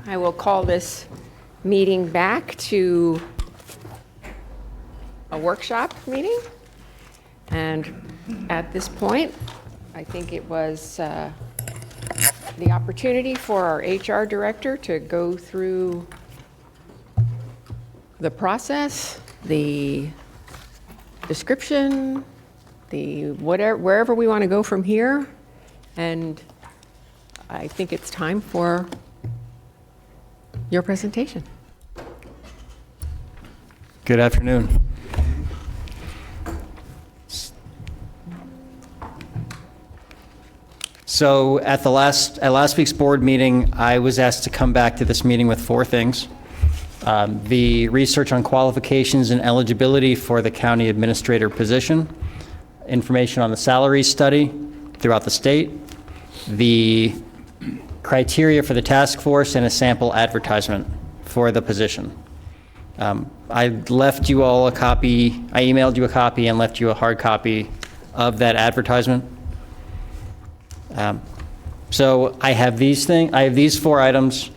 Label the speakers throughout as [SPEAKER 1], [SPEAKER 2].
[SPEAKER 1] I will call this meeting back to a workshop meeting. And at this point, I think it was the opportunity for our HR director to go through the process, the description, the whatever, wherever we want to go from here. And I think it's time for your presentation.
[SPEAKER 2] Good afternoon. So at last week's board meeting, I was asked to come back to this meeting with 4 things. The research on qualifications and eligibility for the county administrator position, information on the salary study throughout the state, the criteria for the task force, and a sample advertisement for the position. I left you all a copy, I emailed you a copy and left you a hard copy of that advertisement. So I have these 4 items,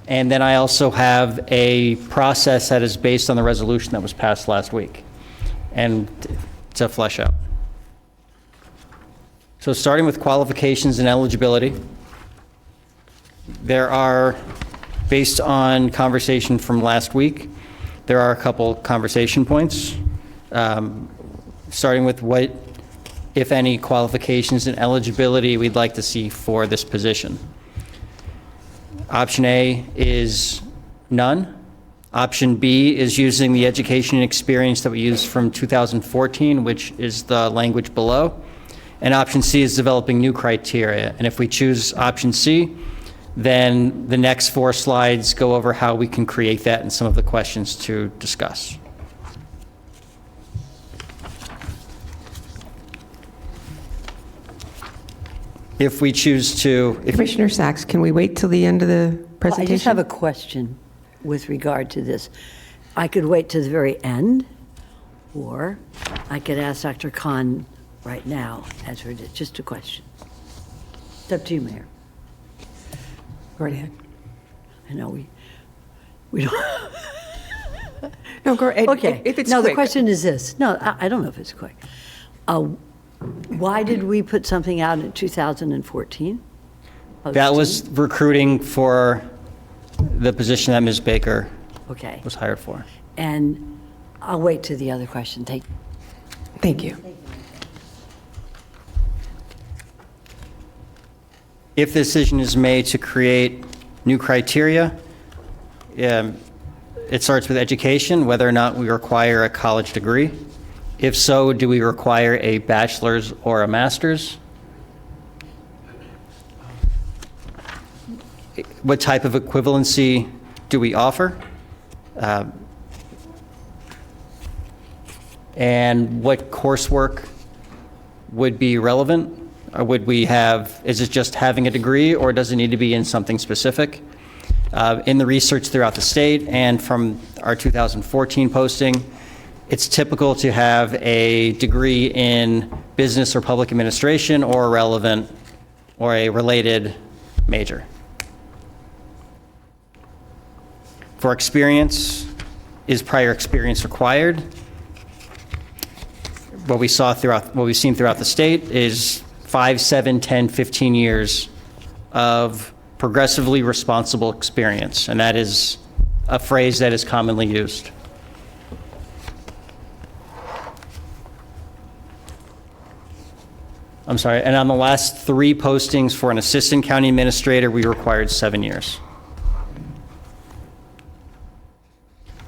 [SPEAKER 2] and then I also have a process that is based on the resolution that was passed last week, and to flesh out. So starting with qualifications and eligibility, there are, based on conversation from last week, there are a couple conversation points, starting with what, if any, qualifications and eligibility we'd like to see for this position. Option A is none. Option B is using the education and experience that we used from 2014, which is the language below. And option C is developing new criteria. And if we choose option C, then the next 4 slides go over how we can create that and some of the questions to discuss. If we choose to...
[SPEAKER 3] Commissioner Sachs, can we wait till the end of the presentation?
[SPEAKER 4] I just have a question with regard to this. I could wait to the very end, or I could ask Dr. Khan right now, answer it. Just a question. It's up to you, Mayor.
[SPEAKER 3] Go right ahead.
[SPEAKER 4] I know we don't.
[SPEAKER 3] No, go ahead.
[SPEAKER 4] Okay.
[SPEAKER 3] If it's
[SPEAKER 4] no,
[SPEAKER 3] quick.
[SPEAKER 4] the question is this. No, I don't know if it's quick. Why did we put something out in 2014?
[SPEAKER 2] That was recruiting for the position that Ms. Baker
[SPEAKER 4] Okay.
[SPEAKER 2] was hired for.
[SPEAKER 4] And I'll wait to the other question. Thank you.
[SPEAKER 3] Thank you.
[SPEAKER 2] If the decision is made to create new criteria, it starts with education, whether or not we require a college degree. If so, do we require a bachelor's or a master's? What type of equivalency do we offer? And what coursework would be relevant? Or would we have, is it just having a degree, or does it need to be in something specific? In the research throughout the state and from our 2014 posting, it's typical to have a degree in business or public administration or a relevant or a related major. For experience, is prior experience required? What we've seen throughout the state is 5, 7, 10, 15 years of progressively responsible experience, and that is a phrase that is commonly used. I'm sorry, and on the last 3 postings for an assistant county administrator, we required 7 years.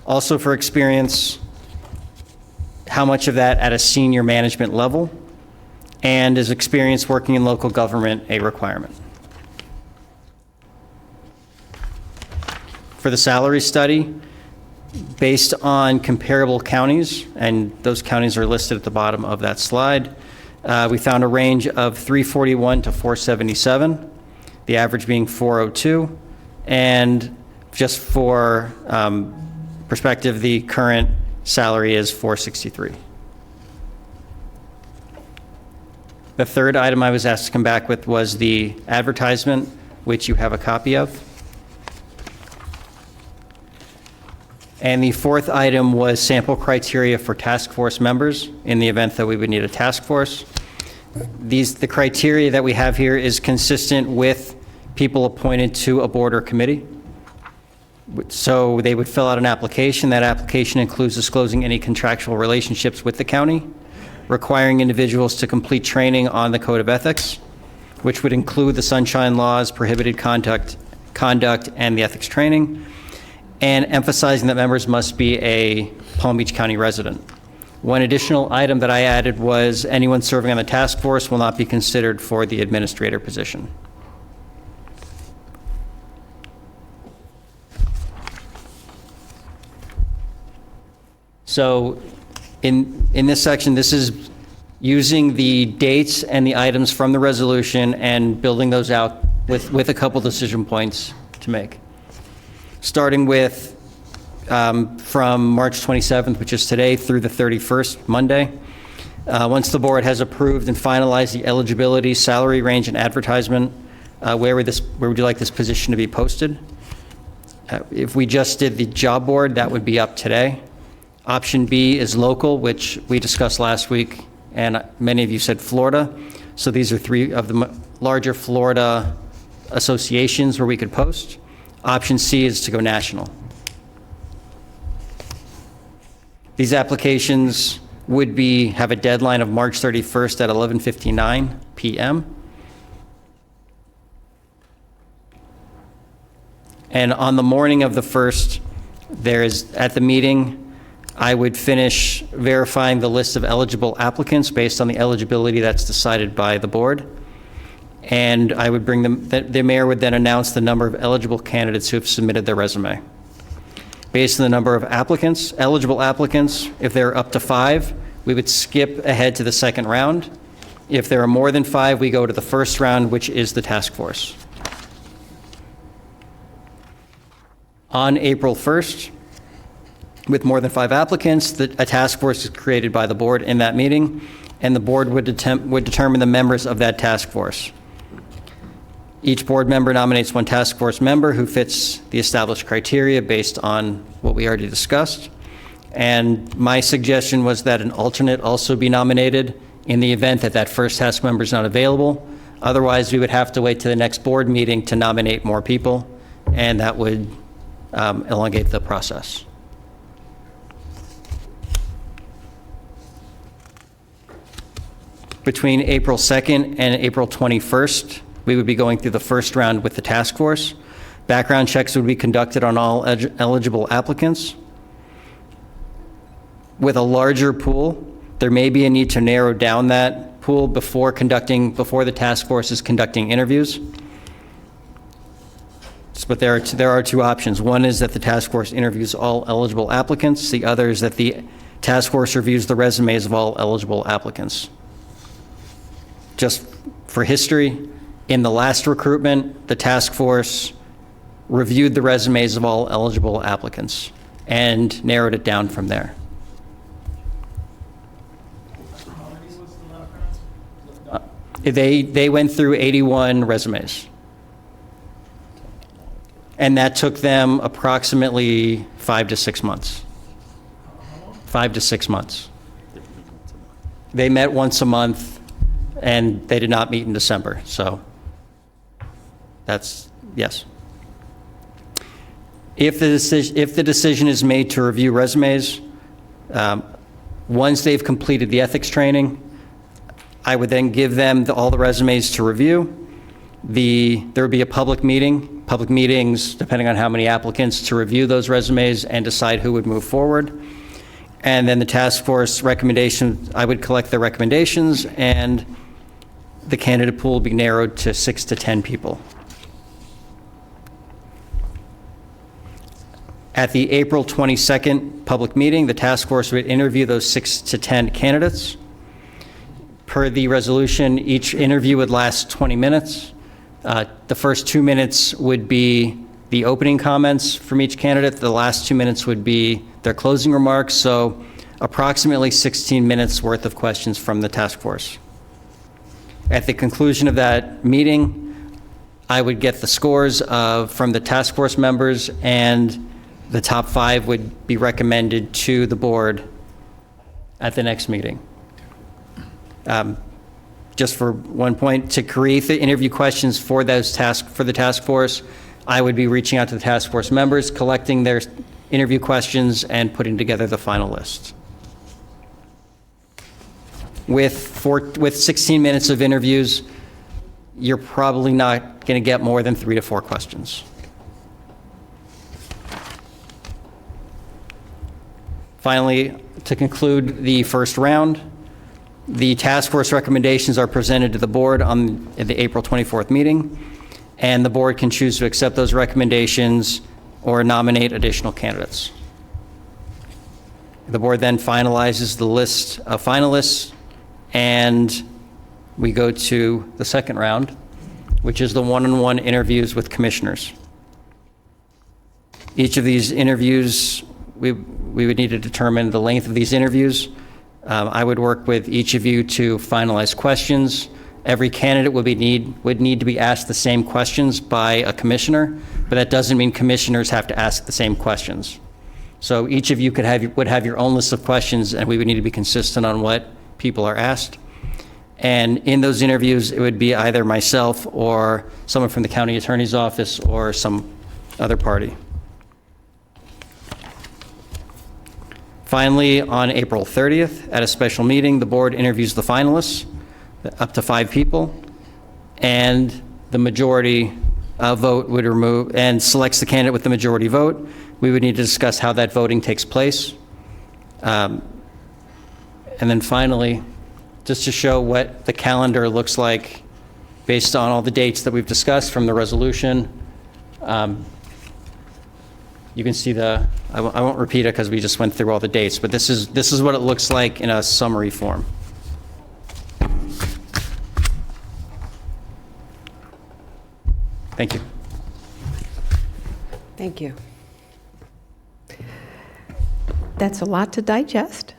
[SPEAKER 2] Also for experience, how much of that at a senior management level? And is experience working in local government a requirement? For the salary study, based on comparable counties, and those counties are listed at the bottom of that slide, we found a range of 341 to 477, the average being 402, and just for perspective, the current salary is 463. The third item I was asked to come back with was the advertisement, which you have a copy of. And the fourth item was sample criteria for task force members in the event that we would need a task force. The criteria that we have here is consistent with people appointed to a board or committee. So they would fill out an application. That application includes disclosing any contractual relationships with the county, requiring individuals to complete training on the Code of Ethics, which would include the sunshine laws, prohibited conduct, and the ethics training, and emphasizing that members must be a Palm Beach County resident. One additional item that I added was anyone serving on the task force will not be considered for the administrator position. So in this section, this is using the dates and the items from the resolution and building those out with a couple decision points to make. Starting with from March 27th, which is today, through the 31st, Monday. Once the board has approved and finalized the eligibility, salary range, and advertisement, where would you like this position to be posted? If we just did the job board, that would be up today. Option B is local, which we discussed last week, and many of you said Florida. So these are three of the larger Florida associations where we could post. Option C is to go national. These applications would have a deadline of March 31st at 11:59 p.m. And on the morning of the 1st, at the meeting, I would finish verifying the list of eligible applicants based on the eligibility that's decided by the board. And I would bring them, the mayor would then announce the number of eligible candidates who have submitted their resume. Based on the number of applicants, eligible applicants, if there are up to 5, we would skip ahead to the second round. If there are more than 5, we go to the first round, which is the task force. On April 1st, with more than 5 applicants, a task force is created by the board in that meeting, and the board would determine the members of that task force. Each board member nominates one task force member who fits the established criteria based on what we already discussed. And my suggestion was that an alternate also be nominated in the event that that first task member is not available. Otherwise, we would have to wait to the next board meeting to nominate more people, and that would elongate the process. Between April 2nd and April 21st, we would be going through the first round with the task force. Background checks would be conducted on all eligible applicants. With a larger pool, there may be a need to narrow down that pool before the task force is conducting interviews. But there are 2 options. One is that the task force interviews all eligible applicants. The other is that the task force reviews the resumes of all eligible applicants. Just for history, in the last recruitment, the task force reviewed the resumes of all eligible applicants and narrowed it down from there. They went through 81 resumes. And that took them approximately 5 to 6 months. 5 to 6 months. They met once a month, and they did not meet in December, so that's, yes. If the decision is made to review resumes, once they've completed the ethics training, I would then give them all the resumes to review. There would be a public meetings, depending on how many applicants, to review those resumes and decide who would move forward. And then the task force recommendation, I would collect the recommendations, and the candidate pool would be narrowed to 6 to 10 people. At the April 22nd public meeting, the task force would interview those 6 to 10 candidates. Per the resolution, each interview would last 20 minutes. The first 2 minutes would be the opening comments from each candidate. The last 2 minutes would be their closing remarks, so approximately 16 minutes worth of questions from the task force. At the conclusion of that meeting, I would get the scores from the task force members and The top 5 would be recommended to the board at the next meeting. Just for one point, to create the interview questions for the task force, I would be reaching out to the task force members, collecting their interview questions, and putting together the final list. With 16 minutes of interviews, you're probably not going to get more than 3 to 4 questions. Finally, to conclude the first round, the task force recommendations are presented to the board at the April 24th meeting, and the board can choose to accept those recommendations or nominate additional candidates. The board then finalizes the list of finalists, and we go to the second round, which is the one-on-one interviews with commissioners. Each of these interviews, we would need to determine the length of these interviews. I would work with each of you to finalize questions. Every candidate would need to be asked the same questions by a commissioner, but that doesn't mean commissioners have to ask the same questions. So each of you would have your own list of questions, and we would need to be consistent on what people are asked. And in those interviews, it would be either myself or someone from the county attorney's office or some other party. Finally, on April 30th, at a special meeting, the board interviews the finalists, up to 5 people, and the majority vote would remove and selects the candidate with the majority vote. We would need to discuss how that voting takes place. And then finally, just to show what the calendar looks like based on all the dates that we've discussed from the resolution. You can see I won't repeat it because we just went through all the dates, but this is what it looks like in a summary form. Thank you.
[SPEAKER 1] Thank you. That's a lot to digest.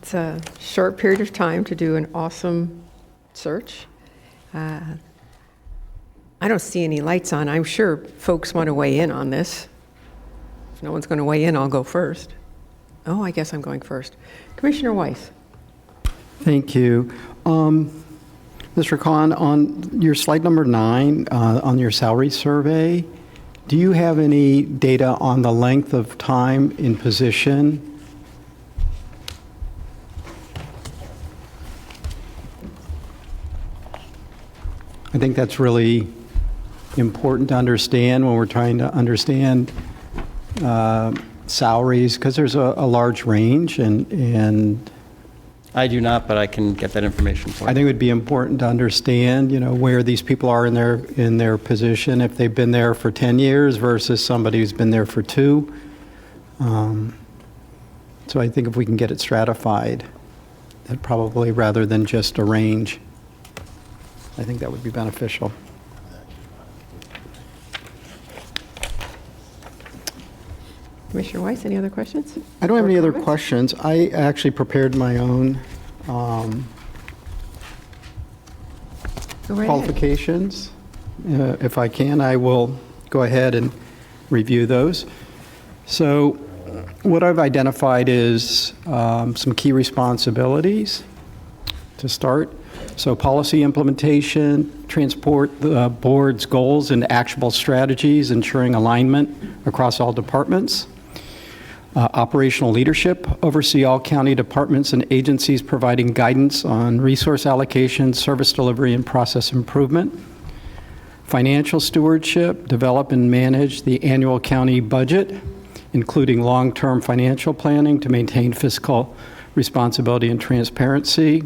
[SPEAKER 1] It's a short period of time to do an awesome search. I don't see any lights on. I'm sure folks want to weigh in on this. If no one's going to weigh in, I'll go first. Oh, I guess I'm going first. Commissioner Weiss.
[SPEAKER 5] Thank you. Mr. Khan, on your slide number 9, on your salary survey, do you have any data on the length of time in position? I think that's really important to understand when we're trying to understand salaries, because there's a large range, and
[SPEAKER 2] I do not, but I can get that information for you.
[SPEAKER 5] I think it would be important to understand, where these people are in their position, if they've been there for 10 years versus somebody who's been there for 2. So I think if we can get it stratified, that probably rather than just a range, I think that would be beneficial.
[SPEAKER 1] Commissioner Weiss, any other questions?
[SPEAKER 5] I don't have any other
[SPEAKER 1] comments?
[SPEAKER 5] questions. I actually prepared my own
[SPEAKER 1] Go right ahead.
[SPEAKER 5] qualifications. If I can, I will go ahead and review those. So what I've identified is some key responsibilities to start. So policy implementation, transport the board's goals and actionable strategies, ensuring alignment across all departments. Operational leadership, oversee all county departments and agencies providing guidance on resource allocation, service delivery, and process improvement. Financial stewardship, develop and manage the annual county budget, including long-term financial planning to maintain fiscal responsibility and transparency.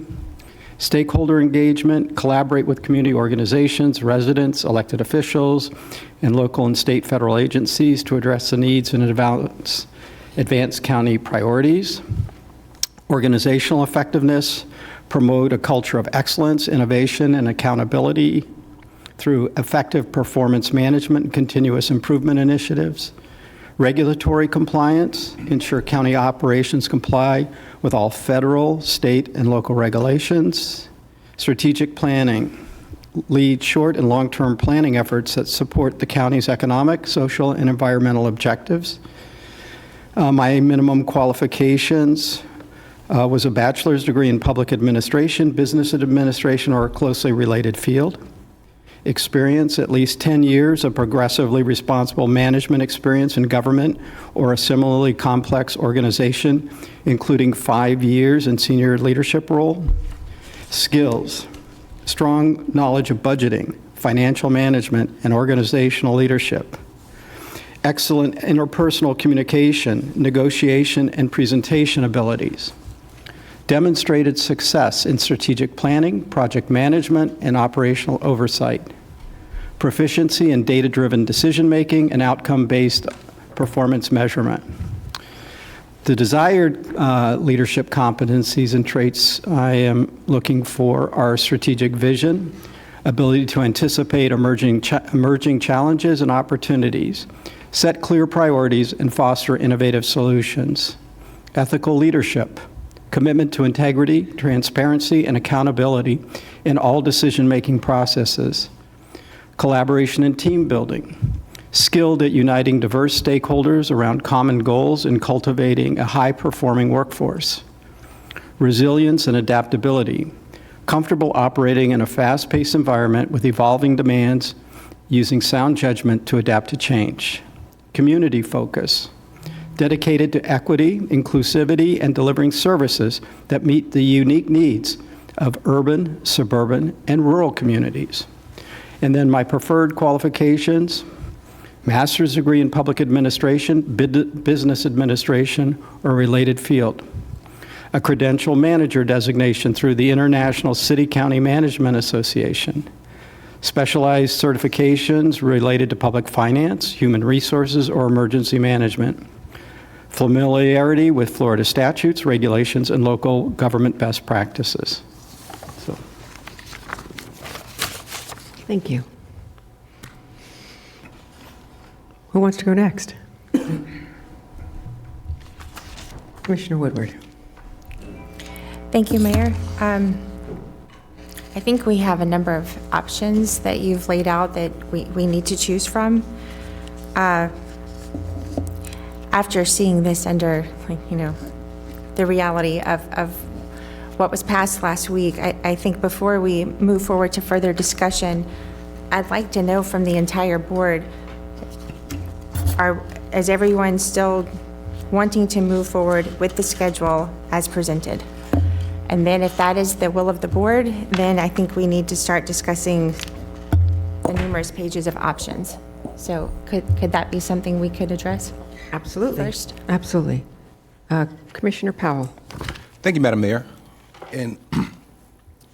[SPEAKER 5] Stakeholder engagement, collaborate with community organizations, residents, elected officials, and local and state federal agencies to address the needs and advance county priorities. Organizational effectiveness, promote a culture of excellence, innovation, and accountability through effective performance management and continuous improvement initiatives. Regulatory compliance, ensure county operations comply with all federal, state, and local regulations. Strategic planning, lead short and long-term planning efforts that support the county's economic, social, and environmental objectives. My minimum qualifications was a bachelor's degree in public administration, business administration, or a closely related field. Experience, at least 10 years of progressively responsible management experience in government or a similarly complex organization, including 5 years in senior leadership role. Skills, strong knowledge of budgeting, financial management, and organizational leadership. Excellent interpersonal communication, negotiation, and presentation abilities. Demonstrated success in strategic planning, project management, and operational oversight. Proficiency in data-driven decision-making and outcome-based performance measurement. The desired leadership competencies and traits I am looking for are strategic vision, ability to anticipate emerging challenges and opportunities, set clear priorities, and foster innovative solutions. Ethical leadership, commitment to integrity, transparency, and accountability in all decision-making processes. Collaboration and team building, skilled at uniting diverse stakeholders around common goals and cultivating a high-performing workforce. Resilience and adaptability, comfortable operating in a fast-paced environment with evolving demands, using sound judgment to adapt to change. Community focus, dedicated to equity, inclusivity, and delivering services that meet the unique needs of urban, suburban, and rural communities. And then my preferred qualifications, master's degree in public administration, business administration, or related field. A credential manager designation through the International City-County Management Association. Specialized certifications related to public finance, human resources, or emergency management. Familiarity with Florida statutes, regulations, and local government best practices. So.
[SPEAKER 3] Thank you. Who wants to go next? Commissioner Woodward.
[SPEAKER 6] Thank you, Mayor. I think we have a number of options that you've laid out that we need to choose from. After seeing this under, the reality of what was passed last week, I think before we move forward to further discussion, I'd like to know from the entire board, is everyone still wanting to move forward with the schedule as presented? And then if that is the will of the board, then I think we need to start discussing the numerous pages of options. So could that be something we could address?
[SPEAKER 1] Absolutely.
[SPEAKER 6] First.
[SPEAKER 1] Absolutely. Commissioner Powell.
[SPEAKER 7] Thank you, Madam Mayor. And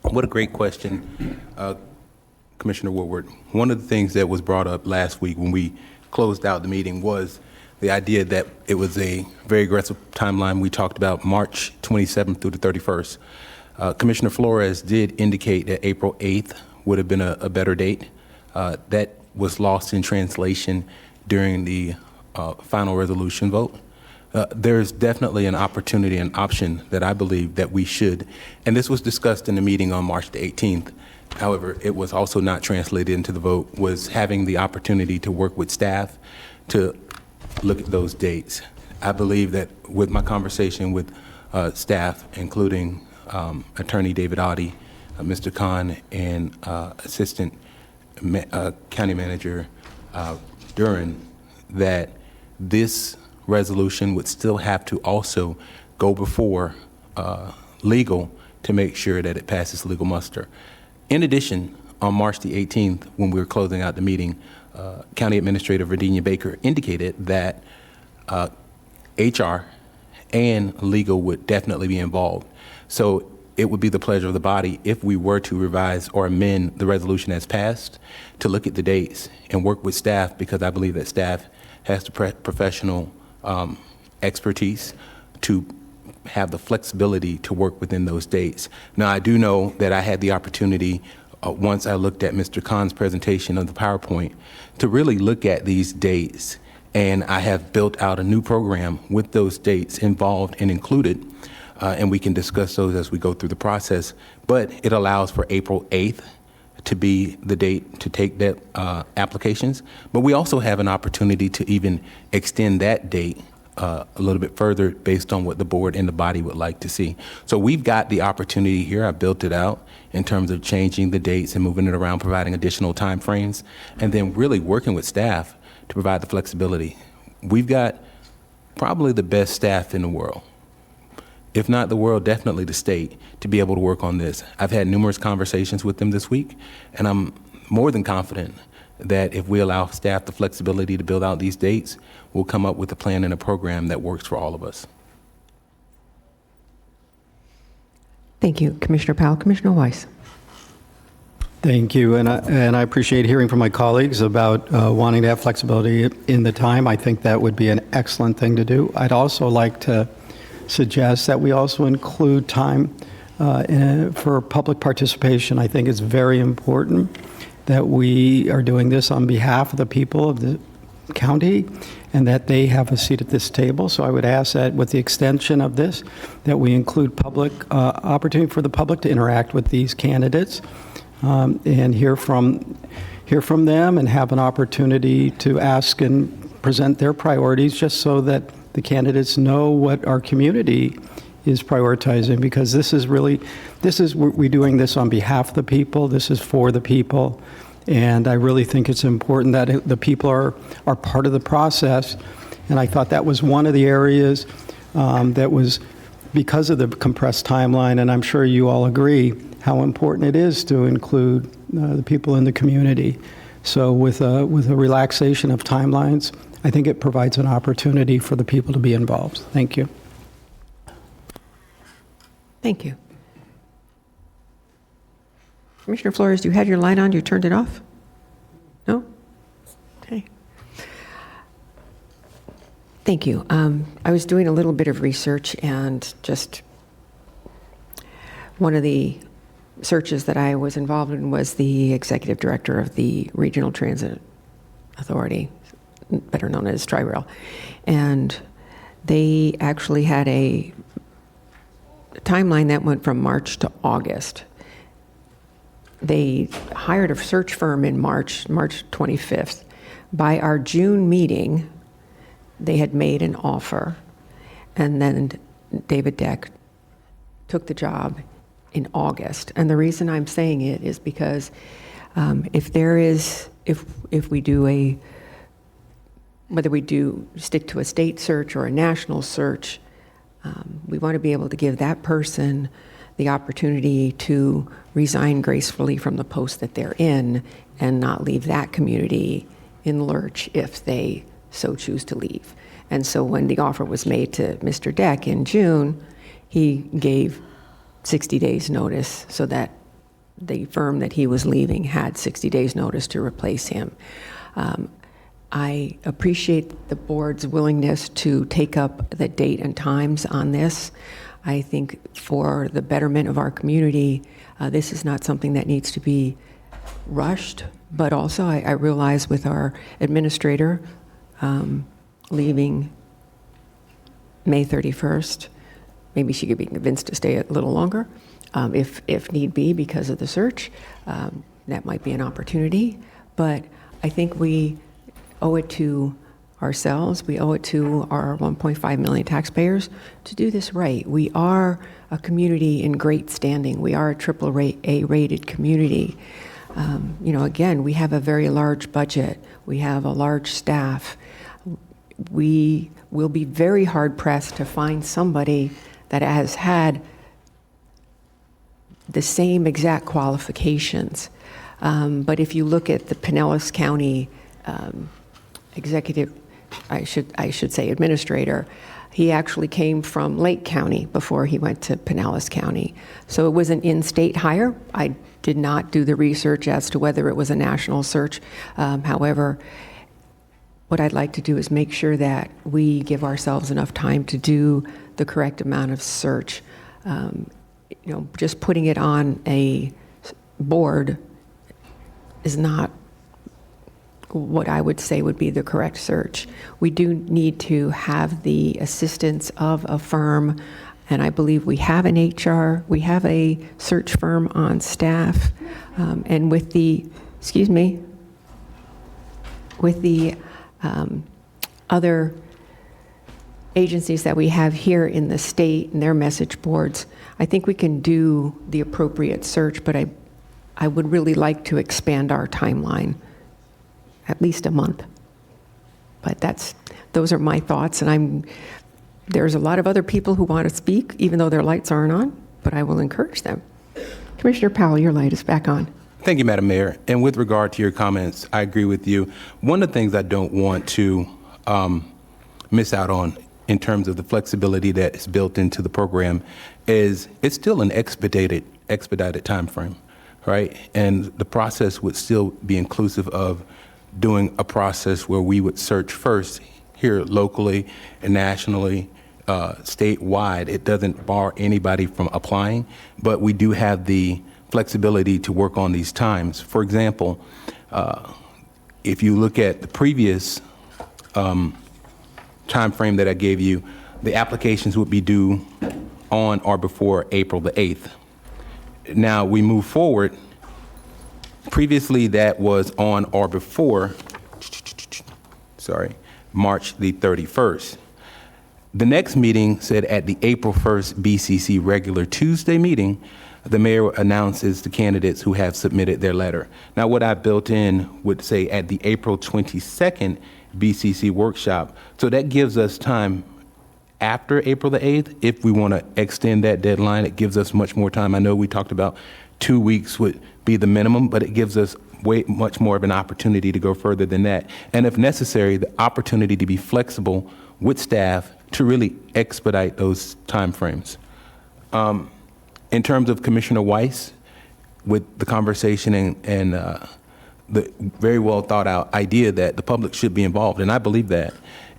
[SPEAKER 7] what a great question, Commissioner Woodward. One of the things that was brought up last week when we closed out the meeting was the idea that it was a very aggressive timeline. We talked about March 27th through the 31st. Commissioner Flores did indicate that April 8th would have been a better date. That was lost in translation during the final resolution vote. There's definitely an opportunity, an option that I believe that we should, and this was discussed in the meeting on March the 18th. However, it was also not translated into the vote, was having the opportunity to work with staff to look at those dates. I believe that with my conversation with staff, including Attorney David Audi, Mr. Khan, and Assistant County Manager Duran, that this resolution would still have to also go before legal to make sure that it passes legal muster. In addition, on March the 18th, when we were closing out the meeting, County Administrator Virginia Baker indicated that HR and legal would definitely be involved. So it would be the pleasure of the body, if we were to revise or amend the resolution as passed, to look at the dates and work with staff, because I believe that staff has the professional expertise to have the flexibility to work within those dates. Now, I do know that I had the opportunity, once I looked at Mr. Khan's presentation of the PowerPoint, to really look at these dates, and I have built out a new program with those dates involved and included, and we can discuss those as we go through the process. But it allows for April 8th to be the date to take that applications, but we also have an opportunity to even extend that date a little bit further based on what the board and the body would like to see. So we've got the opportunity here. I built it out in terms of changing the dates and moving it around, providing additional time frames, and then really working with staff to provide the flexibility. We've got probably the best staff in the world. If not the world, definitely the state, to be able to work on this. I've had numerous conversations with them this week, and I'm more than confident that if we allow staff the flexibility to build out these dates, we'll come up with a plan and a program that works for all of us.
[SPEAKER 1] Thank you, Commissioner Powell. Commissioner Weiss.
[SPEAKER 5] Thank you, and I appreciate hearing from my colleagues about wanting to have flexibility in the time. I think that would be an excellent thing to do. I'd also like to suggest that we also include time for public participation. I think it's very important that we are doing this on behalf of the people of the county and that they have a seat at this table. So I would ask that with the extension of this, that we include public opportunity for the public to interact with these candidates and hear from them and have an opportunity to ask and present their priorities, just so that the candidates know what our community is prioritizing, because we're doing this on behalf of the people. This is for the people. And I really think it's important that the people are part of the process. And I thought that was one of the areas that was, because of the compressed timeline, and I'm sure you all agree, how important it is to include the people in the community. So with a relaxation of timelines, I think it provides an opportunity for the people to be involved. Thank you.
[SPEAKER 1] Thank you. Commissioner Flores, you had your light on. You turned it off? No? Okay. Thank you. I was doing a little bit of research, and just one of the searches that I was involved in was the executive director of the Regional Transit Authority, better known as Tri-Rail. And they actually had a timeline that went from March to August. They hired a search firm in March 25th. By our June meeting, they had made an offer, and then David Deck took the job in August. And the reason I'm saying it is because if we do whether we do stick to a state search or a national search, we want to be able to give that person the opportunity to resign gracefully from the post that they're in and not leave that community in lurch if they so choose to leave. And so when the offer was made to Mr. Deck in June, he gave 60 days notice so that the firm that he was leaving had 60 days notice to replace him. I appreciate the board's willingness to take up the date and times on this. I think for the betterment of our community, this is not something that needs to be rushed, but also I realize with our administrator leaving May 31st, maybe she could be convinced to stay a little longer if need be because of the search. That might be an opportunity, but I think we owe it to ourselves, we owe it to our 1.5 million taxpayers to do this right. We are a community in great standing. We are a AAA rated community. Again, we have a very large budget. We have a large staff. We will be very hard pressed to find somebody that has had the same exact qualifications. But if you look at the Pinellas County executive, I should say administrator, he actually came from Lake County before he went to Pinellas County. So it was an in-state hire. I did not do the research as to whether it was a national search. However, what I'd like to do is make sure that we give ourselves enough time to do the correct amount of search. Just putting it on a board is not what I would say would be the correct search. We do need to have the assistance of a firm And I believe we have an HR, we have a search firm on staff, and with the, other agencies that we have here in the state and their message boards, I think we can do the appropriate search, but I would really like to expand our timeline at least a month. But those are my thoughts, and there's a lot of other people who want to speak, even though their lights aren't on, but I will encourage them. Commissioner Powell, your light is back on.
[SPEAKER 7] Thank you, Madam Mayor. And with regard to your comments, I agree with you. One of the things I don't want to miss out on in terms of the flexibility that is built into the program is it's still an expedited time frame, right? And the process would still be inclusive of doing a process where we would search first here locally and nationally, statewide. It doesn't bar anybody from applying, but we do have the flexibility to work on these times. For example, if you look at the previous time frame that I gave you, the applications would be due on or before April the 8th. Now we move forward. Previously, that was on or before, March the 31st. The next meeting said at the April 1st BCC regular Tuesday meeting, the mayor announces the candidates who have submitted their letter. Now, what I built in would say at the April 22nd BCC Workshop. So that gives us time after April the 8th. If we want to extend that deadline, it gives us much more time. I know we talked about 2 weeks would be the minimum, but it gives us much more of an opportunity to go further than that. And if necessary, the opportunity to be flexible with staff to really expedite those timeframes. In terms of Commissioner Weiss, with the conversation and the very well thought out idea that the public should be involved, and I believe that.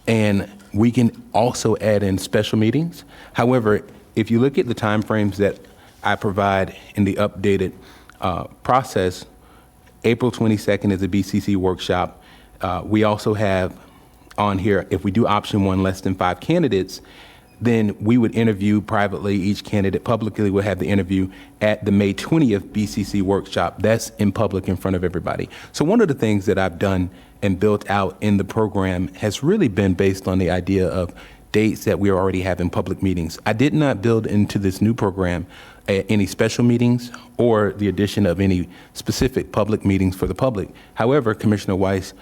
[SPEAKER 7] And we can also add in special meetings. However, if you look at the timeframes that I provide in the updated process, April 22nd is a BCC workshop. We also have on here, if we do option one, less than 5 candidates, then we would interview privately. Each candidate publicly would have the interview at the May 20th BCC workshop. That's in public in front of everybody. So one of the things that I've done and built out in the program has really been based on the idea of dates that we already have in public meetings. I did not build into this new program any special meetings or the addition of any specific public meetings for the public. However, Commissioner Weiss,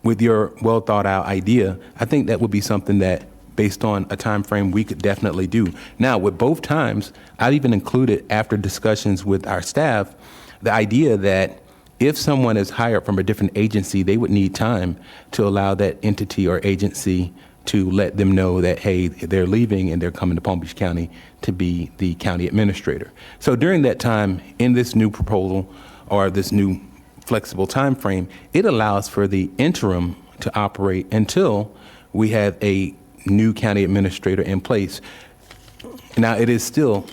[SPEAKER 7] with your well thought out idea, I think that would be something that, based on a time frame, we could definitely do. Now, with both times, I've even included, after discussions with our staff, the idea that if someone is hired from a different agency, they would need time to allow that entity or agency to let them know that, hey, they're leaving and they're coming to Palm Beach County to be the county administrator. So during that time, in this new proposal or this new flexible time frame, it allows for the interim to operate until we have a new county administrator in place. Now, it is still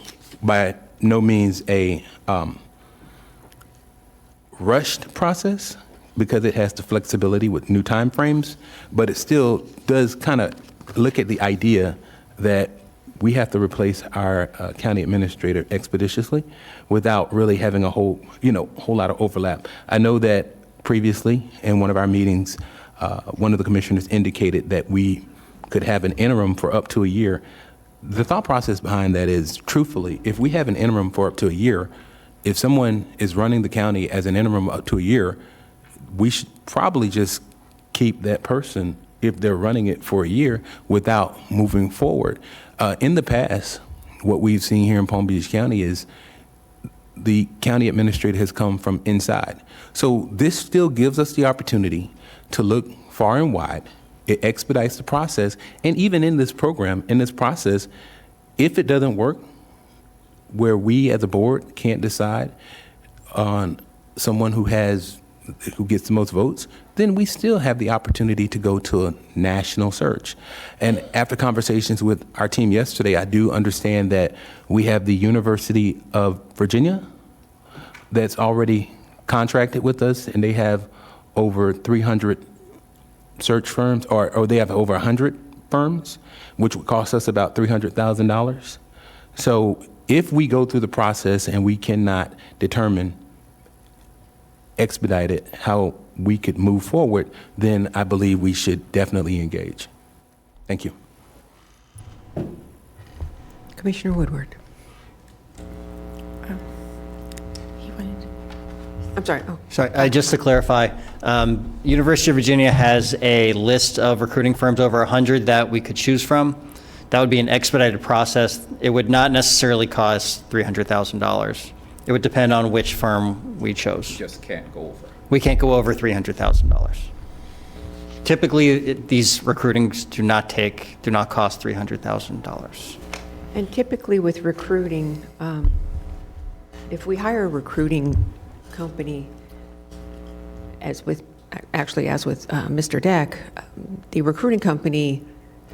[SPEAKER 7] by no means a rushed process because it has the flexibility with new time frames, but it still does kind of look at the idea that we have to replace our county administrator expeditiously without really having a whole lot of overlap. I know that previously in one of our meetings, one of the commissioners indicated that we could have an interim for up to a year. The thought process behind that is, truthfully, if we have an interim for up to a year, if someone is running the county as an interim up to a year, we should probably just keep that person if they're running it for a year without moving forward. In the past, what we've seen here in Palm Beach County is the county administrator has come from inside. So this still gives us the opportunity to look far and wide. It expedites the process. And even in this program, in this process, if it doesn't work, where we as a board can't decide on someone who gets the most votes, then we still have the opportunity to go to a national search. And after conversations with our team yesterday, I do understand that we have the University of Virginia that's already contracted with us, and they have over 300 search firms, or they have over 100 firms, which would cost us about $300,000. So if we go through the process and we cannot determine expedited how we could move forward, then I believe we should definitely engage. Thank you.
[SPEAKER 3] Commissioner Woodward.
[SPEAKER 6] He wanted-
[SPEAKER 3] I'm sorry. Oh,
[SPEAKER 2] Sorry, just to clarify, University of Virginia has a list of recruiting firms, over 100 that we could choose from. That would be an expedited process. It would not necessarily cost $300,000. It would depend on which firm we chose.
[SPEAKER 8] Just can't go over.
[SPEAKER 2] We can't go over $300,000. Typically, these recruitings do not cost $300,000.
[SPEAKER 3] and typically with recruiting, if we hire a recruiting company, as with Mr. Deck, the recruiting company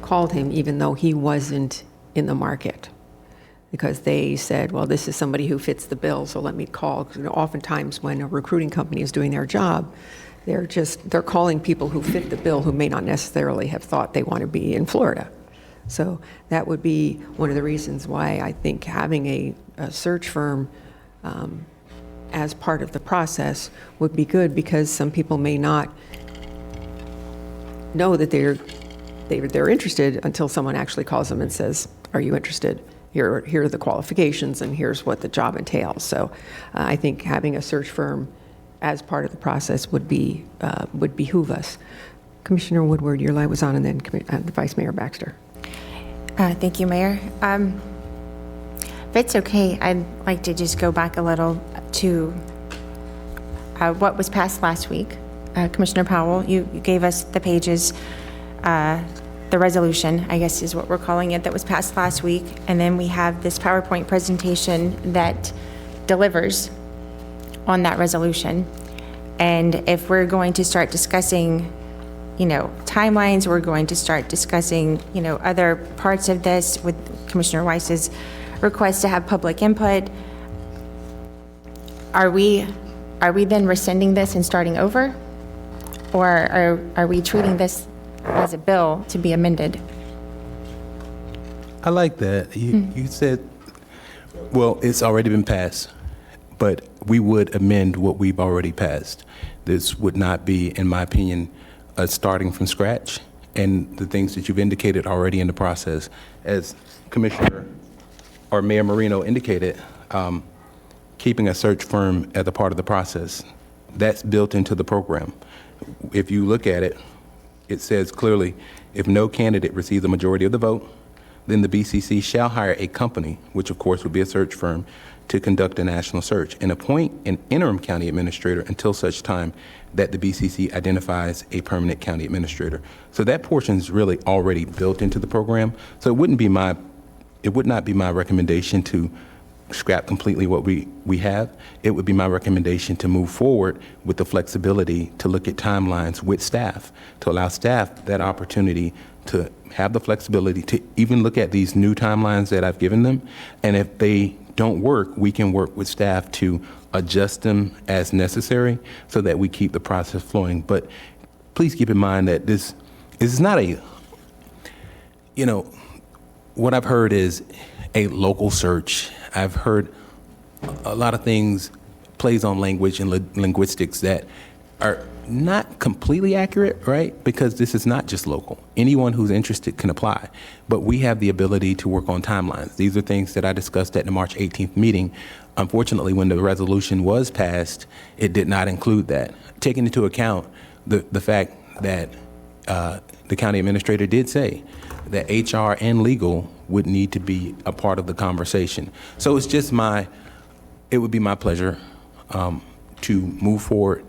[SPEAKER 3] called him even though he wasn't in the market, because they said, well, this is somebody who fits the bill, so let me call. 'Cause, oftentimes when a recruiting company is doing their job, they're calling people who fit the bill who may not necessarily have thought they want to be in Florida. So that would be one of the reasons why I think having a search firm as part of the process would be good, because some people may not know that they're interested until someone actually calls them and says, are you interested? Here are the qualifications and here's what the job entails. So I think having a search firm as part of the process would behoove us. Commissioner Woodward, your light was on, and then Vice Mayor Baxter.
[SPEAKER 6] Thank you, Mayor. If it's okay, I'd like to just go back a little to what was passed last week. Commissioner Powell, you gave us the pages, the resolution, I guess is what we're calling it, that was passed last week. And then we have this PowerPoint presentation that delivers on that resolution. And if we're going to start discussing, timelines, we're going to start discussing, other parts of this with Commissioner Weiss's request to have public input, are we then rescinding this and starting over? Or are we treating this as a bill to be amended?
[SPEAKER 7] I like that. You said, well, it's already been passed, but we would amend what we've already passed. This would not be, in my opinion, starting from scratch. And the things that you've indicated already in the process, as Commissioner or Mayor Marino indicated, keeping a search firm as a part of the process, that's built into the program. If you look at it, it says clearly, if no candidate receives a majority of the vote, then the BCC shall hire a company, which of course would be a search firm, to conduct a national search and appoint an interim county administrator until such time that the BCC identifies a permanent county administrator. So that portion is really already built into the program. So it would not be my recommendation to scrap completely what we have. It would be my recommendation to move forward with the flexibility to look at timelines with staff, to allow staff that opportunity to have the flexibility to even look at these new timelines that I've given them. And if they don't work, we can work with staff to adjust them as necessary so that we keep the process flowing. But please keep in mind that this is not what I've heard is a local search. I've heard a lot of things, plays on language and linguistics that are not completely accurate, right? Because this is not just local. Anyone who's interested can apply, but we have the ability to work on timelines. These are things that I discussed at the March 18th meeting. Unfortunately, when the resolution was passed, it did not include that. Taking into account the fact that the county administrator did say that HR and legal would need to be a part of the conversation. So it's just it would be my pleasure to move forward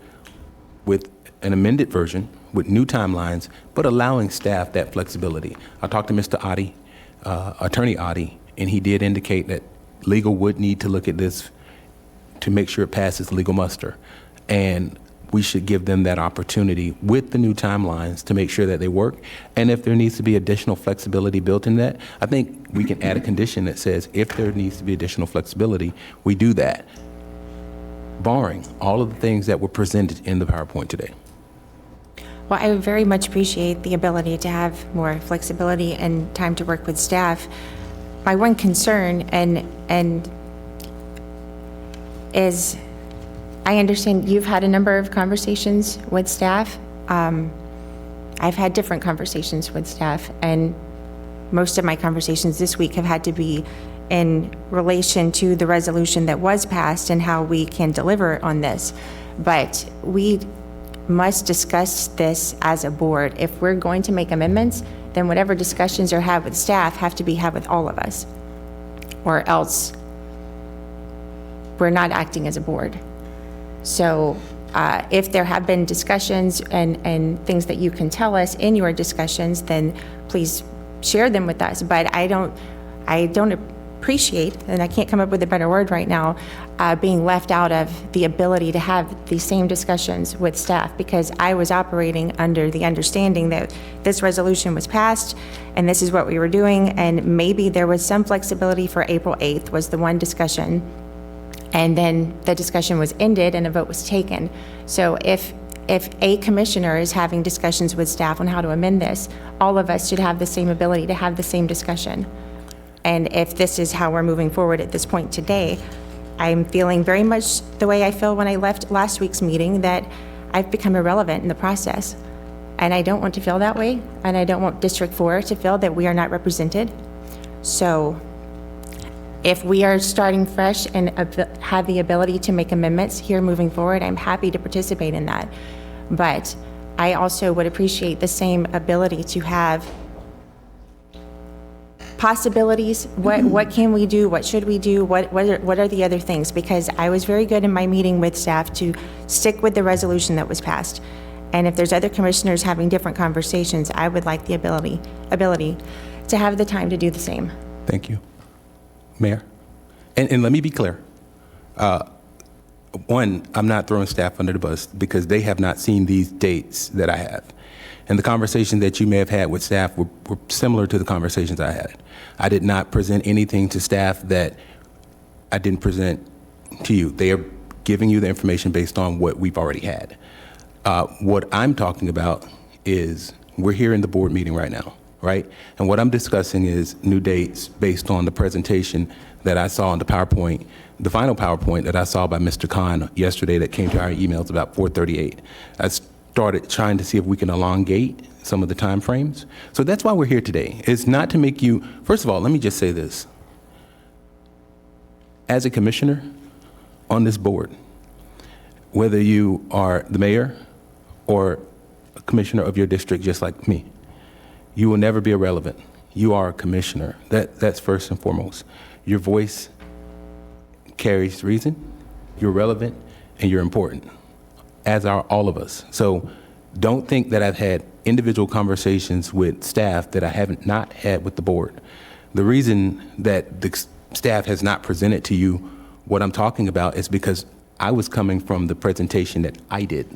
[SPEAKER 7] with an amended version with new timelines, but allowing staff that flexibility. I talked to Mr. Oddie, Attorney Oddie, and he did indicate that legal would need to look at this to make sure it passes legal muster. And we should give them that opportunity with the new timelines to make sure that they work. And if there needs to be additional flexibility built in that, I think we can add a condition that says if there needs to be additional flexibility, we do that, barring all of the things that were presented in the PowerPoint today.
[SPEAKER 6] Well, I very much appreciate the ability to have more flexibility and time to work with staff. My one concern and is, I understand you've had a number of conversations with staff. I've had different conversations with staff, and most of my conversations this week have had to be in relation to the resolution that was passed and how we can deliver on this. But we must discuss this as a board. If we're going to make amendments, then whatever discussions are had with staff have to be had with all of us, or else we're not acting as a board. So if there have been discussions and things that you can tell us in your discussions, then please share them with us. But I don't appreciate, and I can't come up with a better word right now, being left out of the ability to have the same discussions with staff, because I was operating under the understanding that this resolution was passed and this is what we were doing, and maybe there was some flexibility for April 8th was the one discussion, and then the discussion was ended and a vote was taken. So if a commissioner is having discussions with staff on how to amend this, all of us should have the same ability to have the same discussion. And if this is how we're moving forward at this point today, I'm feeling very much the way I feel when I left last week's meeting, that I've become irrelevant in the process. And I don't want to feel that way, and I don't want District 4 to feel that we are not represented. So if we are starting fresh and have the ability to make amendments here moving forward, I'm happy to participate in that. But I also would appreciate the same ability to have possibilities. What can we do? What should we do? What are the other things? Because I was very good in my meeting with staff to stick with the resolution that was passed. And if there's other commissioners having different conversations, I would like the ability to have the time to do the same.
[SPEAKER 7] Thank you. Mayor? And let me be clear. One, I'm not throwing staff under the bus because they have not seen these dates that I have. And the conversations that you may have had with staff were similar to the conversations I had. I did not present anything to staff that I didn't present to you. They are giving you the information based on what we've already had. What I'm talking about is we're here in the board meeting right now, right? And what I'm discussing is new dates based on the presentation that I saw on the PowerPoint, the final PowerPoint that I saw by Mr. Khan yesterday that came to our emails about 4:38. I started trying to see if we can elongate some of the time frames. So that's why we're here today. It's not to make you, first of all, let me just say this. As a commissioner on this board, whether you are the mayor or a commissioner of your district just like me, you will never be irrelevant. You are a commissioner. That's first and foremost. Your voice carries reason, you're relevant, and you're important, as are all of us. So don't think that I've had individual conversations with staff that I haven't not had with the board. The reason that the staff has not presented to you what I'm talking about is because I was coming from the presentation that I did,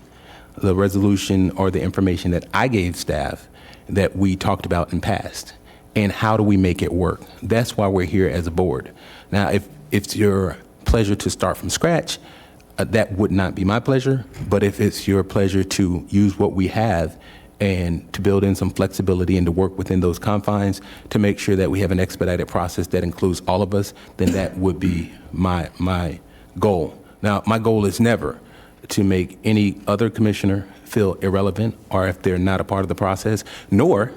[SPEAKER 7] the resolution or the information that I gave staff that we talked about and passed. And how do we make it work? That's why we're here as a board. Now, if it's your pleasure to start from scratch, that would not be my pleasure. But if it's your pleasure to use what we have and to build in some flexibility and to work within those confines to make sure that we have an expedited process that includes all of us, then that would be my goal. Now, my goal is never to make any other commissioner feel irrelevant or if they're not a part of the process, nor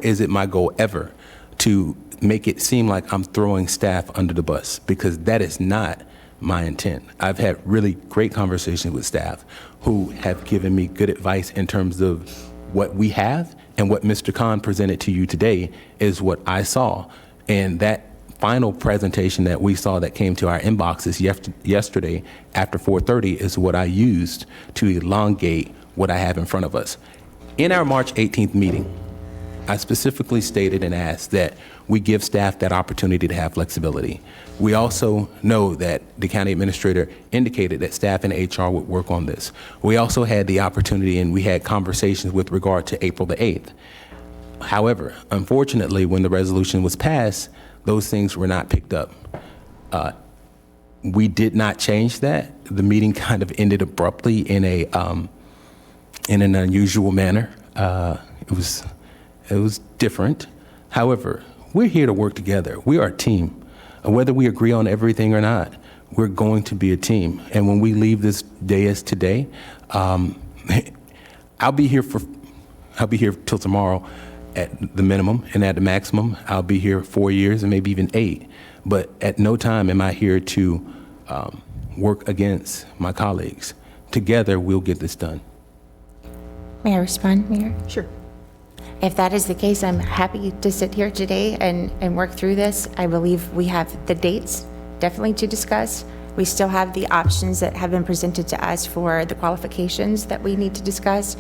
[SPEAKER 7] is it my goal ever to make it seem like I'm throwing staff under the bus, because that is not my intent. I've had really great conversations with staff who have given me good advice in terms of what we have, and what Mr. Khan presented to you today is what I saw. And that final presentation that we saw that came to our inboxes yesterday after 4:30 is what I used to elongate what I have in front of us. In our March 18th meeting, I specifically stated and asked that we give staff that opportunity to have flexibility. We also know that the county administrator indicated that staff and HR would work on this. We also had the opportunity and we had conversations with regard to April the 8th. However, unfortunately, when the resolution was passed, those things were not picked up. We did not change that. The meeting kind of ended abruptly in a in an unusual manner. It was different. However, we're here to work together. We are a team. Whether we agree on everything or not, we're going to be a team. And when we leave this dais today, I'll be here till tomorrow at the minimum, and at the maximum, I'll be here 4 years and maybe even 8. But at no time am I here to work against my colleagues. Together, we'll get this done.
[SPEAKER 6] May I respond, Mayor?
[SPEAKER 3] Sure.
[SPEAKER 6] If that is the case, I'm happy to sit here today and work through this. I believe we have the dates definitely to discuss. We still have the options that have been presented to us for the qualifications that we need to discuss.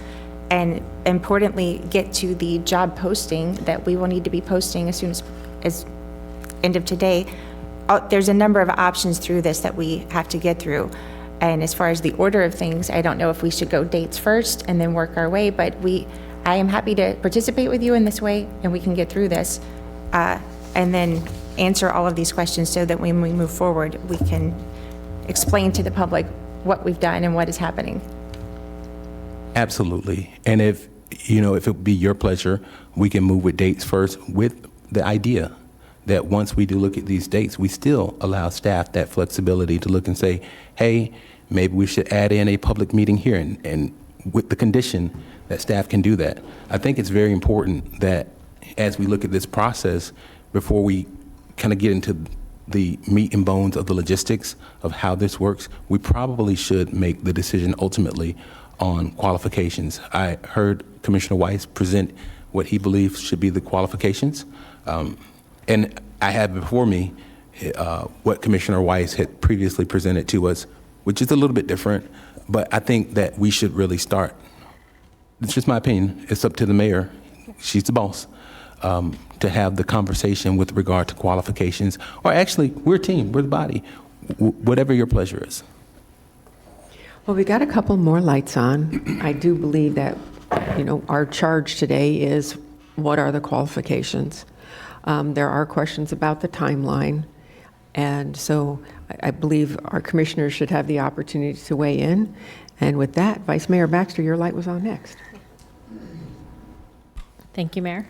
[SPEAKER 6] And importantly, get to the job posting that we will need to be posting as soon as end of today. There's a number of options through this that we have to get through. And as far as the order of things, I don't know if we should go dates first and then work our way, but I am happy to participate with you in this way, and we can get through this, and then answer all of these questions so that when we move forward, we can explain to the public what we've done and what is happening.
[SPEAKER 7] Absolutely. And if it would be your pleasure, we can move with dates first, with the idea that once we do look at these dates, we still allow staff that flexibility to look and say, hey, maybe we should add in a public meeting here, and with the condition that staff can do that. I think it's very important that as we look at this process, before we kind of get into the meat and bones of the logistics of how this works, we probably should make the decision ultimately on qualifications. I heard Commissioner Weiss present what he believes should be the qualifications. And I have before me what Commissioner Weiss had previously presented to us, which is a little bit different, but I think that we should really start. It's just my opinion. It's up to the mayor. She's the boss. To have the conversation with regard to qualifications, or actually, we're a team, we're the body, whatever your pleasure is.
[SPEAKER 3] Well, we got a couple more lights on. I do believe that, our charge today is what are the qualifications? There are questions about the timeline. And so I believe our commissioners should have the opportunity to weigh in. And with that, Vice Mayor Baxter, your light was on next.
[SPEAKER 8] Thank you, Mayor.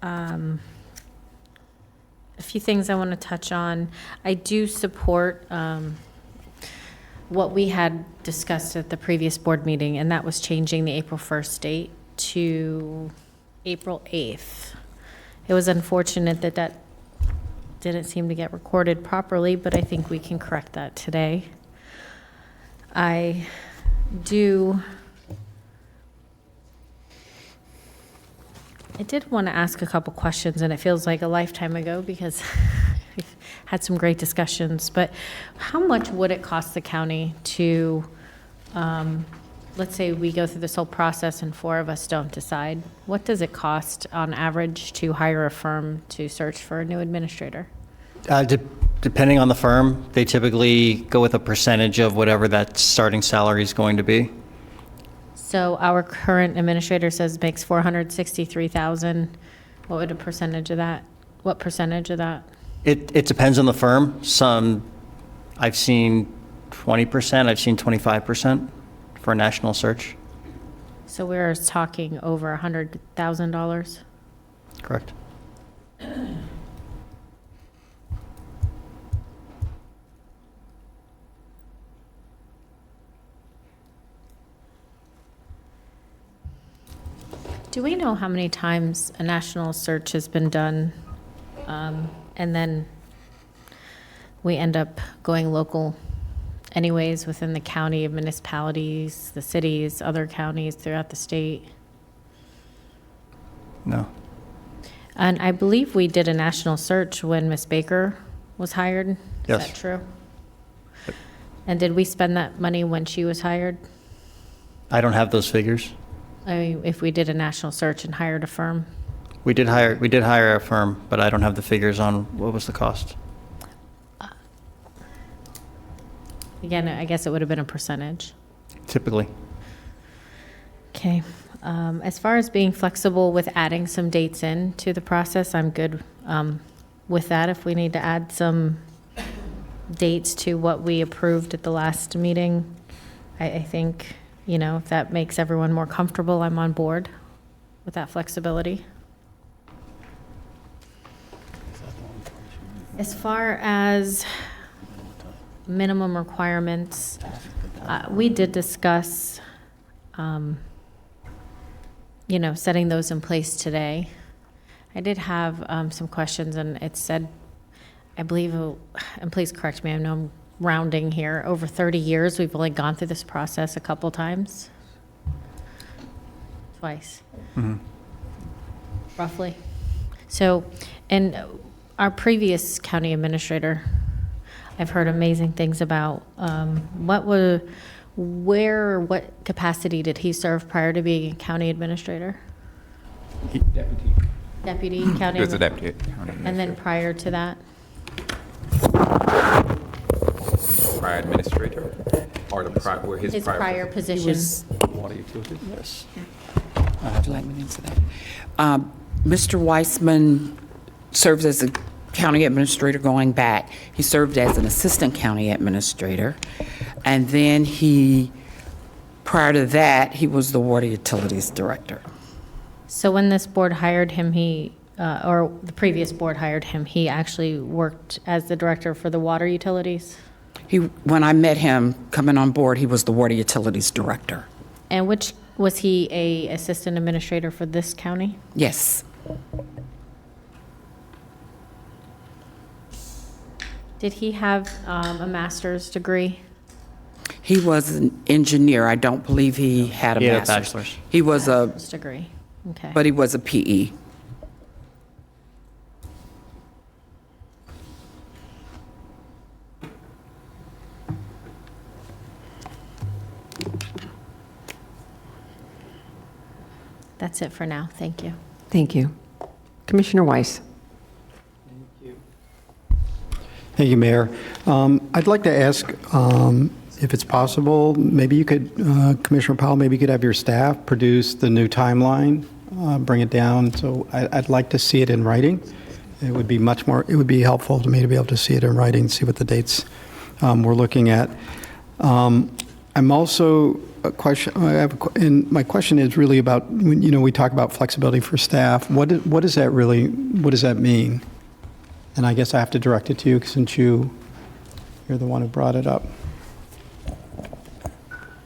[SPEAKER 8] A few things I want to touch on. I do support what we had discussed at the previous board meeting, and that was changing the April 1st date to April 8th. It was unfortunate that didn't seem to get recorded properly, but I think we can correct that today. I did want to ask a couple questions, and it feels like a lifetime ago because we've had some great discussions, but how much would it cost the county to, let's say we go through this whole process and 4 of us don't decide, what does it cost on average to hire a firm to search for a new administrator?
[SPEAKER 2] Depending on the firm, they typically go with a percentage of whatever that starting salary is going to be.
[SPEAKER 8] So our current administrator says makes $463,000. What would a percentage of that? What percentage of that?
[SPEAKER 2] It depends on the firm. Some, I've seen 20%, I've seen 25% for a national search.
[SPEAKER 8] So we're talking over $100,000.
[SPEAKER 2] Correct.
[SPEAKER 8] Do we know how many times a national search has been done, and then we end up going local anyways within the county of municipalities, the cities, other counties throughout the state?
[SPEAKER 2] No.
[SPEAKER 8] And I believe we did a national search when Ms. Baker was hired.
[SPEAKER 2] Yes.
[SPEAKER 8] Is that true? And did we spend that money when she was hired?
[SPEAKER 2] I don't have those figures.
[SPEAKER 8] I mean, if we did a national search and hired a firm?
[SPEAKER 2] We did hire a firm, but I don't have the figures on what was the cost.
[SPEAKER 8] Again, I guess it would have been a percentage.
[SPEAKER 2] Typically.
[SPEAKER 8] Okay. As far as being flexible with adding some dates in to the process, I'm good with that. If we need to add some dates to what we approved at the last meeting, I think You know, if that makes everyone more comfortable, I'm on board with that flexibility. As far as minimum requirements, we did discuss, you know, setting those in place today. I did have some questions, and it said, I believe, and please correct me, I know I'm rounding here, over 30 years, we've only gone through this process a couple times? Twice. Roughly. So, and our previous county administrator, I've heard amazing things about. What capacity did he serve prior to being a county administrator? Deputy county?
[SPEAKER 9] He was a deputy.
[SPEAKER 8] And then prior to that?
[SPEAKER 9] Prior administrator, or the prior, where his
[SPEAKER 8] His prior position?
[SPEAKER 2] Water utility? Yes.
[SPEAKER 10] Would you like me to answer that? Mr. Weissman serves as a county administrator going back. He served as an assistant county administrator. And then prior to that, he was the water utilities director.
[SPEAKER 8] So when this board hired him, or the previous board hired him, he actually worked as the director for the water utilities?
[SPEAKER 10] When I met him coming on board, he was the water utilities director.
[SPEAKER 8] And was he a assistant administrator for this county?
[SPEAKER 10] Yes.
[SPEAKER 8] Did he have a master's degree?
[SPEAKER 10] He was an engineer. I don't believe he had a
[SPEAKER 2] He had a
[SPEAKER 10] master's.
[SPEAKER 2] bachelor's.
[SPEAKER 10] He was
[SPEAKER 8] Master's degree, okay.
[SPEAKER 10] but he was a E. PE.
[SPEAKER 8] That's it for now, thank you.
[SPEAKER 3] Thank you. Commissioner Weiss.
[SPEAKER 5] Thank you, Mayor. I'd like to ask, if it's possible, maybe you could, Commissioner Powell, maybe you could have your staff produce the new timeline, bring it down. So I'd like to see it in writing. It would be it would be helpful to me to be able to see it in writing, see what the dates we're looking at. I'm also and my question is really about, we talk about flexibility for staff. What does that mean? And I guess I have to direct it to you since you're the one who brought it up.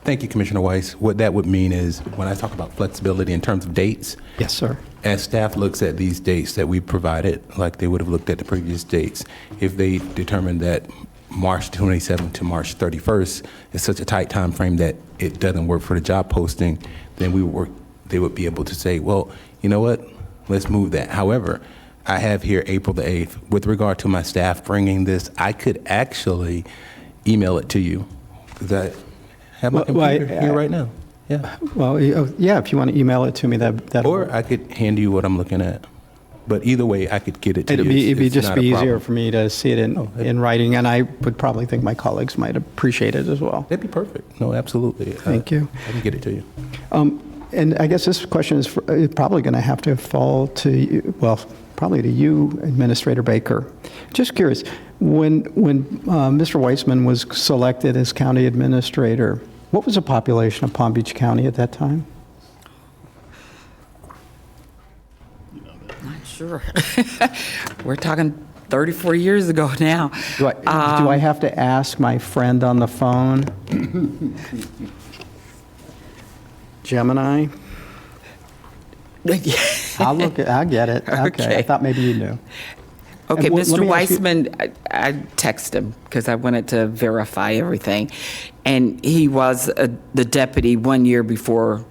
[SPEAKER 7] Thank you, Commissioner Weiss. What that would mean is, when I talk about flexibility in terms of dates,
[SPEAKER 5] Yes, sir.
[SPEAKER 7] as staff looks at these dates that we provided, like they would have looked at the previous dates, if they determine that March 27th to March 31st is such a tight time frame that it doesn't work for the job posting, then they would be able to say, well, you know what, let's move that. However, I have here April the 8th. With regard to my staff bringing this, I could actually email it to you, because I have my computer here right now. Yeah.
[SPEAKER 5] Well, yeah, if you want to email it to me, that
[SPEAKER 7] Or I could hand you what I'm looking at. But either way, I could get it to you.
[SPEAKER 5] it'd be
[SPEAKER 7] It's
[SPEAKER 5] just
[SPEAKER 7] not a
[SPEAKER 5] be easier
[SPEAKER 7] problem.
[SPEAKER 5] for me to see it in writing, and I would probably think my colleagues might appreciate it as well.
[SPEAKER 7] That'd be perfect. No, absolutely.
[SPEAKER 5] Thank you.
[SPEAKER 7] I can get it to you.
[SPEAKER 5] And I guess this question is probably going to have to fall to you, well, probably to you, Administrator Baker. Just curious, when Mr. Weissman was selected as county administrator, what was the population of Palm Beach County at that time?
[SPEAKER 10] Not sure. We're talking 34 years ago now.
[SPEAKER 5] Do I have to ask my friend on the phone? Gemini? I'll get it. Okay. I thought maybe you knew.
[SPEAKER 10] Okay,
[SPEAKER 5] And let
[SPEAKER 10] Mr.
[SPEAKER 5] me ask you-
[SPEAKER 10] Weissman, I texted him because I wanted to verify everything. And he was the deputy 1 year before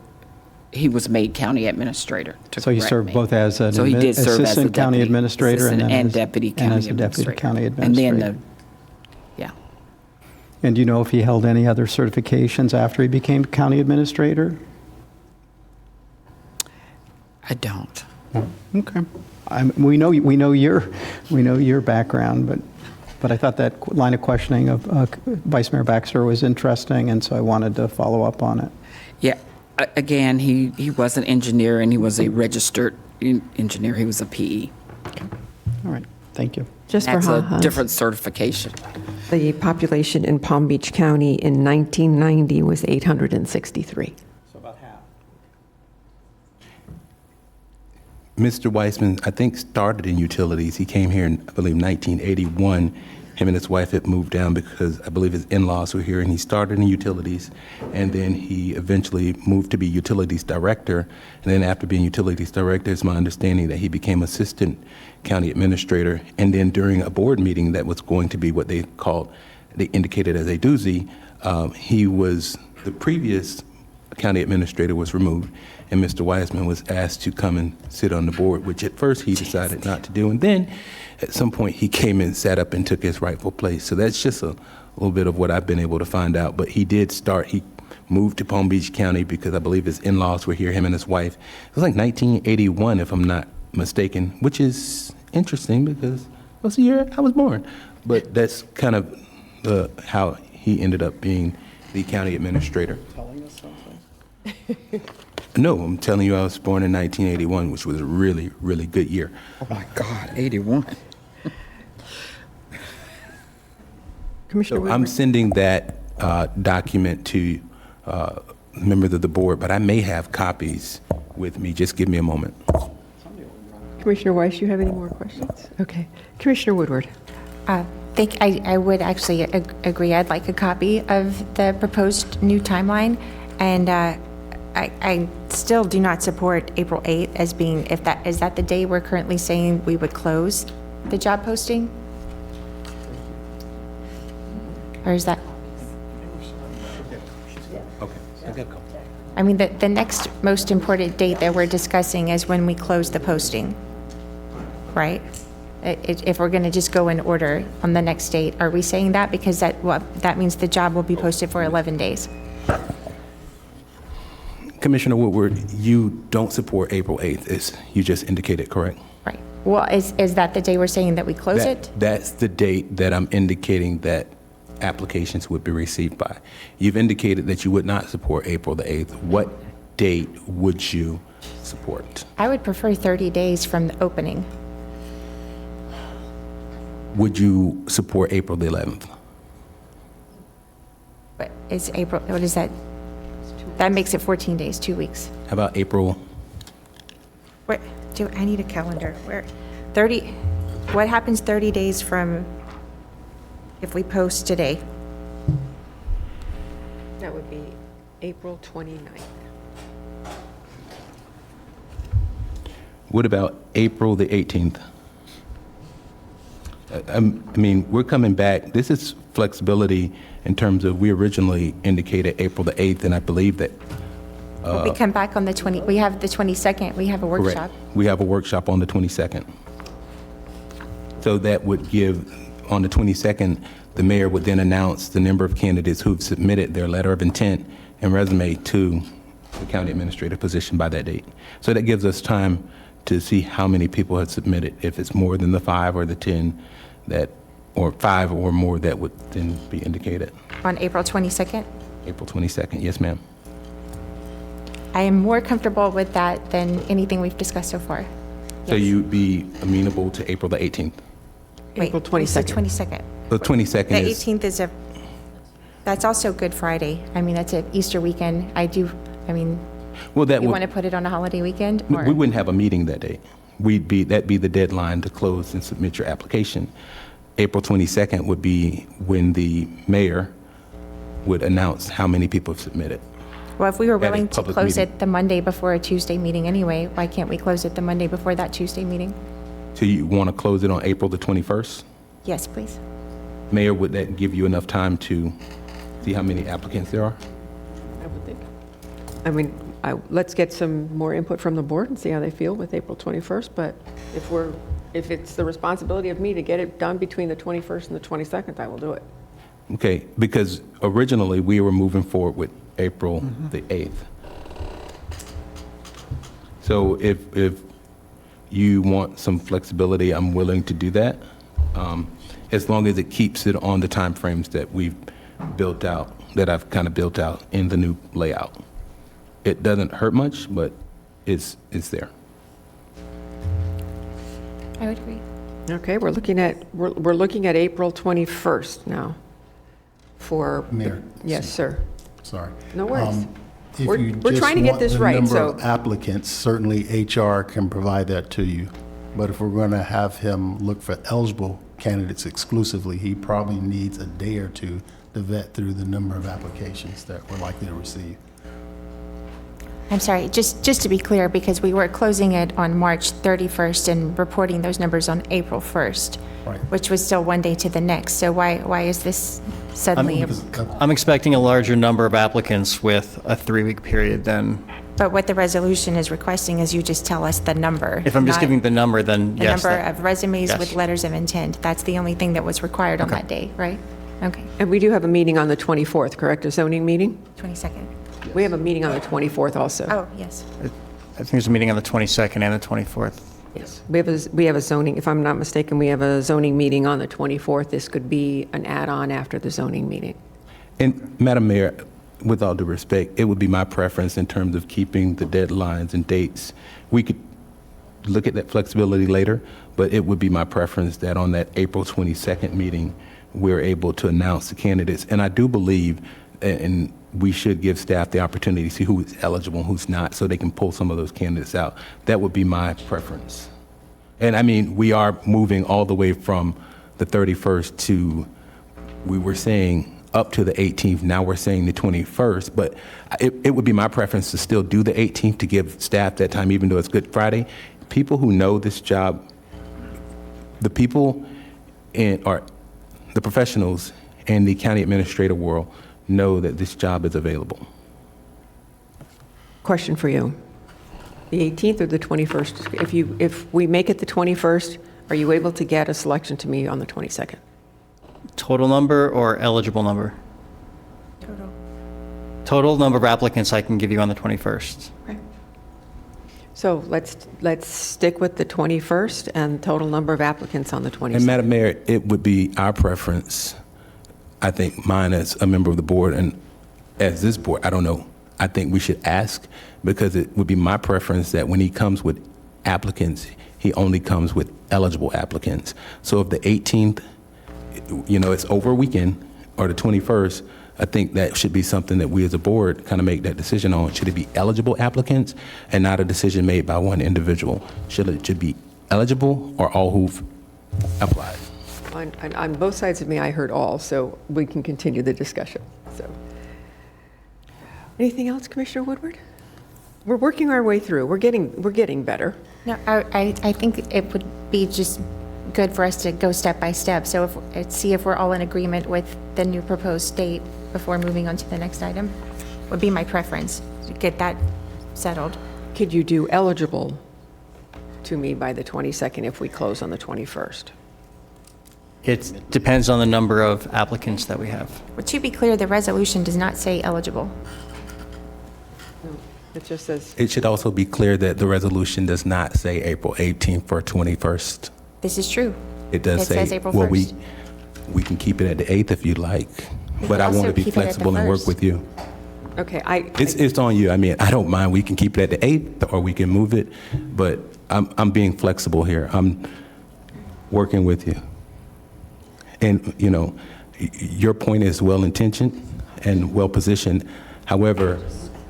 [SPEAKER 10] he was made county administrator. to
[SPEAKER 5] So you
[SPEAKER 10] correct
[SPEAKER 5] served
[SPEAKER 10] me.
[SPEAKER 5] both as an
[SPEAKER 10] So he did serve as a
[SPEAKER 5] assistant county
[SPEAKER 10] deputy,
[SPEAKER 5] administrator
[SPEAKER 10] assistant and
[SPEAKER 5] as-
[SPEAKER 10] deputy
[SPEAKER 5] and
[SPEAKER 10] county
[SPEAKER 5] as a deputy
[SPEAKER 10] administrator.
[SPEAKER 5] county
[SPEAKER 10] And then
[SPEAKER 5] administrator.
[SPEAKER 10] yeah.
[SPEAKER 5] And do you know if he held any other certifications after he became county administrator?
[SPEAKER 10] I don't.
[SPEAKER 5] Okay. We know your background, but I thought that line of questioning of Vice Mayor Baxter was interesting, and so I wanted to follow up on it.
[SPEAKER 10] Yeah. Again, he was an engineer and he was a registered engineer. He was a PE.
[SPEAKER 5] All right. Thank you.
[SPEAKER 3] Just for
[SPEAKER 10] That's a
[SPEAKER 3] ha-has.
[SPEAKER 10] different certification.
[SPEAKER 3] The population in Palm Beach County in 1990 was 863.
[SPEAKER 5] So about half.
[SPEAKER 7] Mr. Weissman, I think, started in utilities. He came here in, I believe, 1981. Him and his wife had moved down because I believe his in-laws were here, and he started in utilities, and then he eventually moved to be utilities director. And then after being utilities director, it's my understanding that he became assistant county administrator. And then during a board meeting that was going to be what they indicated as a doozy, the previous county administrator was removed, and Mr. Wiseman was asked to come and sit on the board, which at first he decided not to do. And then at some point he came and sat up and took his rightful place. So that's just a little bit of what I've been able to find out. But he moved to Palm Beach County because I believe his in-laws were here, him and his wife. It was like 1981, if I'm not mistaken, which is interesting because it was the year I was born. But that's kind of how he ended up being the county administrator.
[SPEAKER 5] Telling us something?
[SPEAKER 7] No, I'm telling you, I was born in 1981, which was a really, really good year.
[SPEAKER 9] Oh my God, 81.
[SPEAKER 3] Commissioner
[SPEAKER 7] So I'm
[SPEAKER 3] Woodward.
[SPEAKER 7] sending that document to members of the board, but I may have copies with me. Just give me a moment.
[SPEAKER 3] Commissioner Weiss, you have any more questions? Okay. Commissioner Woodward.
[SPEAKER 6] I would actually agree. I'd like a copy of the proposed new timeline, and I still do not support April 8th as being, is that the day we're currently saying we would close the job posting? Or is that?
[SPEAKER 7] Okay.
[SPEAKER 6] I mean, the next most important date that we're discussing is when we close the posting, right? If we're going to just go in order on the next date, are we saying that? Because that means the job will be posted for 11 days.
[SPEAKER 7] Commissioner Woodward, you don't support April 8th, as you just indicated, correct?
[SPEAKER 6] Right. Well, is that the day we're saying that we close it?
[SPEAKER 7] That's the date that I'm indicating that applications would be received by. You've indicated that you would not support April the 8th. What date would you support?
[SPEAKER 6] I would prefer 30 days from the opening.
[SPEAKER 7] Would you support April the 11th?
[SPEAKER 6] But it's April, what is that? That makes it 14 days, 2 weeks.
[SPEAKER 7] How about April?
[SPEAKER 6] I need a calendar. 30, what happens 30 days from if we post today?
[SPEAKER 3] That would be April 29th.
[SPEAKER 7] What about April the 18th? I mean, we're coming back. This is flexibility in terms of, we originally indicated April the 8th, and I believe that.
[SPEAKER 6] We come back on the 20, we have the 22nd, we have a
[SPEAKER 7] Correct.
[SPEAKER 6] workshop.
[SPEAKER 7] We have a workshop on the 22nd. So that would give, on the 22nd, the mayor would then announce the number of candidates who've submitted their letter of intent and resume to the county administrative position by that date. So that gives us time to see how many people have submitted. If it's more than the 5 or the 10, or 5 or more, that would then be indicated.
[SPEAKER 6] On April 22nd?
[SPEAKER 7] April 22nd, yes, ma'am.
[SPEAKER 6] I am more comfortable with that than anything we've discussed so far.
[SPEAKER 7] So
[SPEAKER 6] Yes.
[SPEAKER 7] you'd be amenable to April the 18th?
[SPEAKER 6] Wait,
[SPEAKER 3] April
[SPEAKER 6] you said
[SPEAKER 3] 22nd.
[SPEAKER 6] 22nd.
[SPEAKER 7] The 22nd
[SPEAKER 6] The
[SPEAKER 7] is,
[SPEAKER 6] 18th is that's also Good Friday. I mean, that's an Easter weekend.
[SPEAKER 7] well, that
[SPEAKER 6] You want
[SPEAKER 7] would,
[SPEAKER 6] to put it on a holiday weekend?
[SPEAKER 7] we
[SPEAKER 6] Or
[SPEAKER 7] wouldn't have a meeting that day. That'd be the deadline to close and submit your application. April 22nd would be when the mayor would announce how many people have submitted.
[SPEAKER 6] Well, if we were
[SPEAKER 7] At a
[SPEAKER 6] willing to
[SPEAKER 7] public
[SPEAKER 6] close
[SPEAKER 7] meeting.
[SPEAKER 6] it the Monday before a Tuesday meeting anyway, why can't we close it the Monday before that Tuesday meeting?
[SPEAKER 7] So you want to close it on April the 21st?
[SPEAKER 6] Yes, please.
[SPEAKER 7] Mayor, would that give you enough time to see how many applicants there are?
[SPEAKER 3] I would think. I mean, let's get some more input from the board and see how they feel with April 21st, but if it's the responsibility of me to get it done between the 21st and the 22nd, I will do it.
[SPEAKER 7] Okay, because originally we were moving forward with April the 8th. So if you want some flexibility, I'm willing to do that, as long as it keeps it on the timeframes that we've built out, that I've kind of built out in the new layout. It doesn't hurt much, but it's there.
[SPEAKER 6] I would agree.
[SPEAKER 3] Okay, we're looking at April 21st now for.
[SPEAKER 11] Mayor.
[SPEAKER 3] Yes, sir.
[SPEAKER 11] Sorry.
[SPEAKER 3] No worries.
[SPEAKER 11] If
[SPEAKER 3] We're-
[SPEAKER 11] you
[SPEAKER 3] we're
[SPEAKER 11] just
[SPEAKER 3] trying to get
[SPEAKER 11] want
[SPEAKER 3] this
[SPEAKER 11] the
[SPEAKER 3] right,
[SPEAKER 11] number
[SPEAKER 3] so-
[SPEAKER 11] of applicants, certainly HR can provide that to you. But if we're going to have him look for eligible candidates exclusively, he probably needs a day or two to vet through the number of applications that we're likely to receive.
[SPEAKER 6] I'm sorry, just to be clear, because we were closing it on March 31st and reporting those numbers on April 1st,
[SPEAKER 11] Right.
[SPEAKER 6] which was still one day to the next. So why is this suddenly?
[SPEAKER 2] I'm expecting a larger number of applicants with a 3-week period than,
[SPEAKER 6] But what the resolution is requesting is you just tell us the number.
[SPEAKER 2] if I'm just
[SPEAKER 6] not
[SPEAKER 2] giving the number, then
[SPEAKER 6] the
[SPEAKER 2] yes.
[SPEAKER 6] number
[SPEAKER 2] that-
[SPEAKER 6] of resumes
[SPEAKER 2] yes.
[SPEAKER 6] with letters of intent. That's the only thing that was required on that day, right? Okay,
[SPEAKER 3] And we do have a meeting on the 24th, correct? A zoning meeting?
[SPEAKER 6] 22nd.
[SPEAKER 3] We have a meeting on the 24th also.
[SPEAKER 6] Oh, yes.
[SPEAKER 2] I think there's a meeting on the 22nd and the 24th.
[SPEAKER 3] Yes. We have a zoning, if I'm not mistaken, we have a zoning meeting on the 24th. This could be an add-on after the zoning meeting.
[SPEAKER 7] And Madam Mayor, with all due respect, it would be my preference in terms of keeping the deadlines and dates. We could look at that flexibility later, but it would be my preference that on that April 22nd meeting, we're able to announce the candidates. And I do believe, and we should give staff the opportunity to see who is eligible and who's not, so they can pull some of those candidates out. That would be my preference. And I mean, we are moving all the way from the 31st to, we were saying up to the 18th, now we're saying the 21st, but it would be my preference to still do the 18th to give staff that time, even though it's Good Friday. People who know this job, the people or the professionals in the county administrative world know that this job is available.
[SPEAKER 3] Question for you. The 18th or the 21st? If we make it the 21st, are you able to get a selection to me on the 22nd?
[SPEAKER 2] Total number or eligible number?
[SPEAKER 6] Total.
[SPEAKER 2] Total number of applicants I can give you on the 21st.
[SPEAKER 3] So let's stick with the 21st and total number of applicants on the 22nd.
[SPEAKER 7] And Madam Mayor, it would be our preference, I think mine as a member of the board and as this board, I don't know, I think we should ask, because it would be my preference that when he comes with applicants, he only comes with eligible applicants. So if the 18th, it's over a weekend, or the 21st, I think that should be something that we as a board kind of make that decision on. Should it be eligible applicants and not a decision made by one individual? Should be eligible or all who've applied?
[SPEAKER 3] On both sides of me, I heard all, so we can continue the discussion. So, anything else, Commissioner Woodward? We're working our way through. We're getting better.
[SPEAKER 6] No, I think it would be just good for us to go step by step. So see if we're all in agreement with the new proposed date before moving on to the next item, would be my preference, to get that settled.
[SPEAKER 3] Could you do eligible to me by the 22nd if we close on the 21st?
[SPEAKER 2] It depends on the number of applicants that we have.
[SPEAKER 6] But to be clear, the resolution does not say eligible.
[SPEAKER 3] It just says,
[SPEAKER 7] It should also be clear that the resolution does not say April 18th or 21st.
[SPEAKER 6] This is true.
[SPEAKER 7] It does
[SPEAKER 6] It
[SPEAKER 7] say,
[SPEAKER 6] says April
[SPEAKER 7] well,
[SPEAKER 6] 1st.
[SPEAKER 7] we can keep it at the 8th if you'd like, but I want
[SPEAKER 6] also
[SPEAKER 7] to be
[SPEAKER 6] keep it at the
[SPEAKER 7] flexible and work
[SPEAKER 6] 1st.
[SPEAKER 7] with you.
[SPEAKER 3] okay,
[SPEAKER 7] It's on you. I mean, I don't mind. We can keep it at the 8th or we can move it, but I'm being flexible here. I'm working with you. And, your point is well-intentioned and well-positioned. However,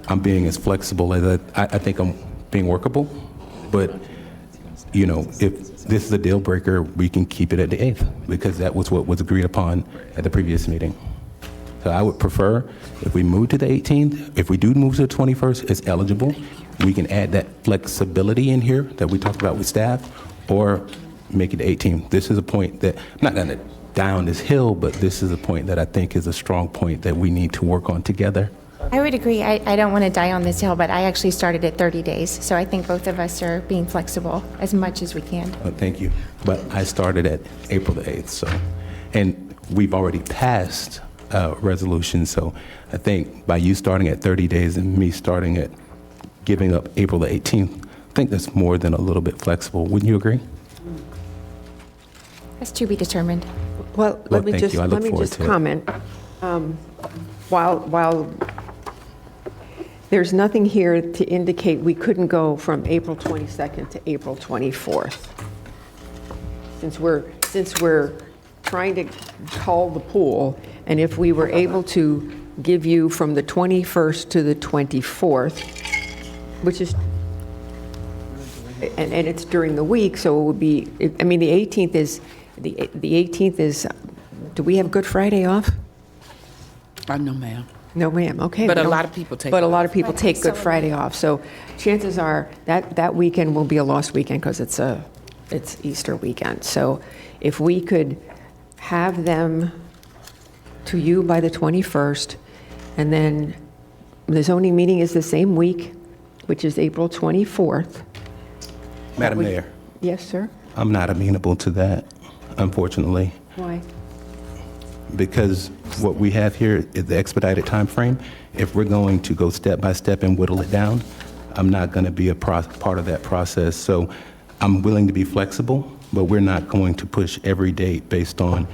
[SPEAKER 7] I'm being as flexible as I think I'm being workable. But, if this is a deal breaker, we can keep it at the 8th because that was what was agreed upon at the previous meeting. So I would prefer if we move to the 18th, if we do move to the 21st, it's eligible. We can add that flexibility in here that we talked about with staff, or make it the 18th. This is a point that, I'm not going to down this hill, but this is a point that I think is a strong point that we need to work on together.
[SPEAKER 6] I would agree. I don't want to die on this hill, but I actually started at 30 days. So I think both of us are being flexible as much as we can.
[SPEAKER 7] Thank you. But I started at April the 8th, and we've already passed resolution. So I think by you starting at 30 days and me starting at giving up April the 18th, I think that's more than a little bit flexible. Wouldn't you agree?
[SPEAKER 6] That's to be determined.
[SPEAKER 3] well, let me
[SPEAKER 7] thank
[SPEAKER 3] just
[SPEAKER 7] you. I look forward to it.
[SPEAKER 3] comment. While there's nothing here to indicate we couldn't go from April 22nd to April 24th, since we're trying to call the pool, and if we were able to give you from the 21st to the 24th, which is, and it's during the week, so it would be, I mean, the 18th is, do we have Good Friday off?
[SPEAKER 10] No, ma'am.
[SPEAKER 3] No, ma'am, okay.
[SPEAKER 10] But
[SPEAKER 3] we
[SPEAKER 10] a
[SPEAKER 3] don't-
[SPEAKER 10] lot of people take
[SPEAKER 3] But a
[SPEAKER 10] off.
[SPEAKER 3] lot of people take Good Friday off, so chances are that weekend will be a lost weekend because it's Easter weekend. So if we could have them to you by the 21st, and then the zoning meeting is the same week, which is April 24th.
[SPEAKER 7] Madam Mayor,
[SPEAKER 3] Yes, sir?
[SPEAKER 7] I'm not amenable to that, unfortunately,
[SPEAKER 3] Why?
[SPEAKER 7] because what we have here is the expedited time frame. If we're going to go step by step and whittle it down, I'm not going to be a part of that process. So I'm willing to be flexible, but we're not going to push every date based on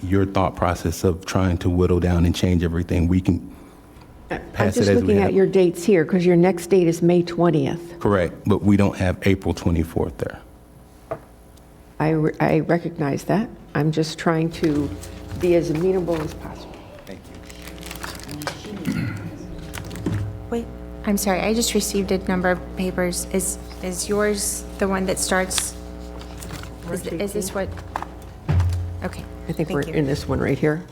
[SPEAKER 7] your thought process of trying to whittle down and change everything. We can
[SPEAKER 3] I'm
[SPEAKER 7] pass it
[SPEAKER 3] just
[SPEAKER 7] as we
[SPEAKER 3] looking at
[SPEAKER 7] have.
[SPEAKER 3] your dates here, because your next date is May 20th.
[SPEAKER 7] Correct, but we don't have April 24th there.
[SPEAKER 3] I recognize that. I'm just trying to be as amenable as possible.
[SPEAKER 7] Thank
[SPEAKER 6] Wait, I'm sorry, I just received a number of papers. Is yours the one that starts? Is this what? Okay.
[SPEAKER 3] I think
[SPEAKER 6] thank
[SPEAKER 3] we're
[SPEAKER 6] you.
[SPEAKER 3] in this one right here.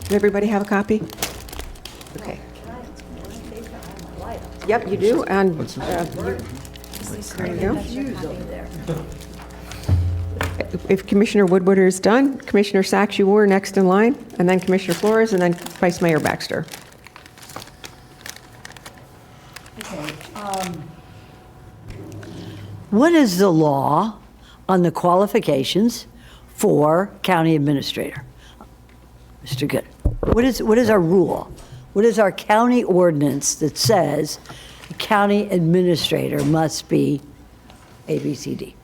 [SPEAKER 3] Does everybody have a copy? Okay. Yep, you do, and there you go. If Commissioner Woodward is done, Commissioner Sacks, you were next in line, and then Commissioner Flores, and then Vice Mayor Baxter.
[SPEAKER 4] What is the law on the qualifications for county administrator? Mr. Good, what is our rule? What is our county ordinance that says the county administrator must be A, B, C, D?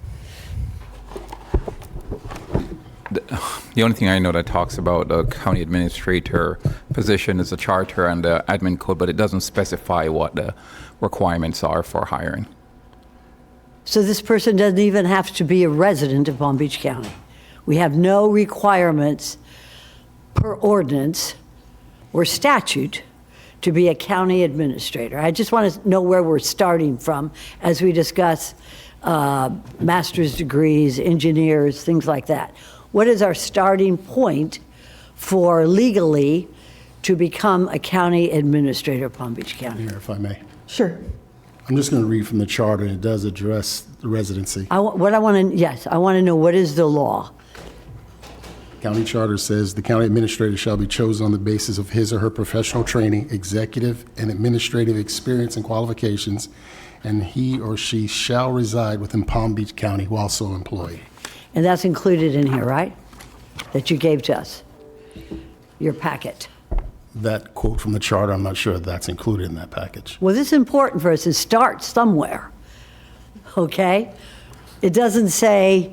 [SPEAKER 9] The only thing I know that talks about the county administrator position is the charter and the admin code, but it doesn't specify what the requirements are for hiring.
[SPEAKER 4] So this person doesn't even have to be a resident of Palm Beach County. We have no requirements per ordinance or statute to be a county administrator. I just want to know where we're starting from as we discuss master's degrees, engineers, things like that. What is our starting point for legally to become a county administrator of Palm Beach County?
[SPEAKER 11] Mayor, if I may.
[SPEAKER 3] Sure.
[SPEAKER 11] I'm just going to read from the charter, and it does address the residency.
[SPEAKER 4] I want to know what is the law.
[SPEAKER 11] County charter says the county administrator shall be chosen on the basis of his or her professional training, executive and administrative experience and qualifications, and he or she shall reside within Palm Beach County while so employed.
[SPEAKER 4] And that's included in here, right? That you gave to us, your packet.
[SPEAKER 11] That quote from the charter, I'm not sure if that's included in that package.
[SPEAKER 4] Well, this is important for us to start somewhere, okay? It doesn't say,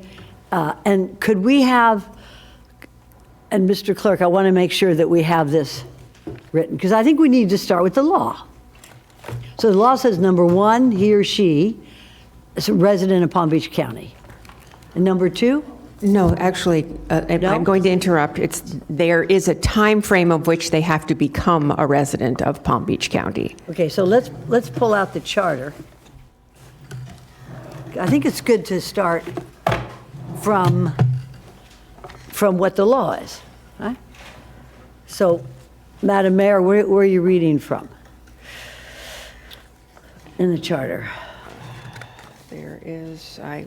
[SPEAKER 4] and could we have, and Mr. Clerk, I want to make sure that we have this written, because I think we need to start with the law. So the law says, number one, he or she is a resident of Palm Beach County. And number two?
[SPEAKER 3] No, actually,
[SPEAKER 4] No?
[SPEAKER 3] I'm going to interrupt. There is a time frame of which they have to become a resident of Palm Beach County.
[SPEAKER 4] Okay, so let's pull out the charter. I think it's good to start from what the law is, right? So, Madam Mayor, where are you reading from in the charter?
[SPEAKER 3] There is, I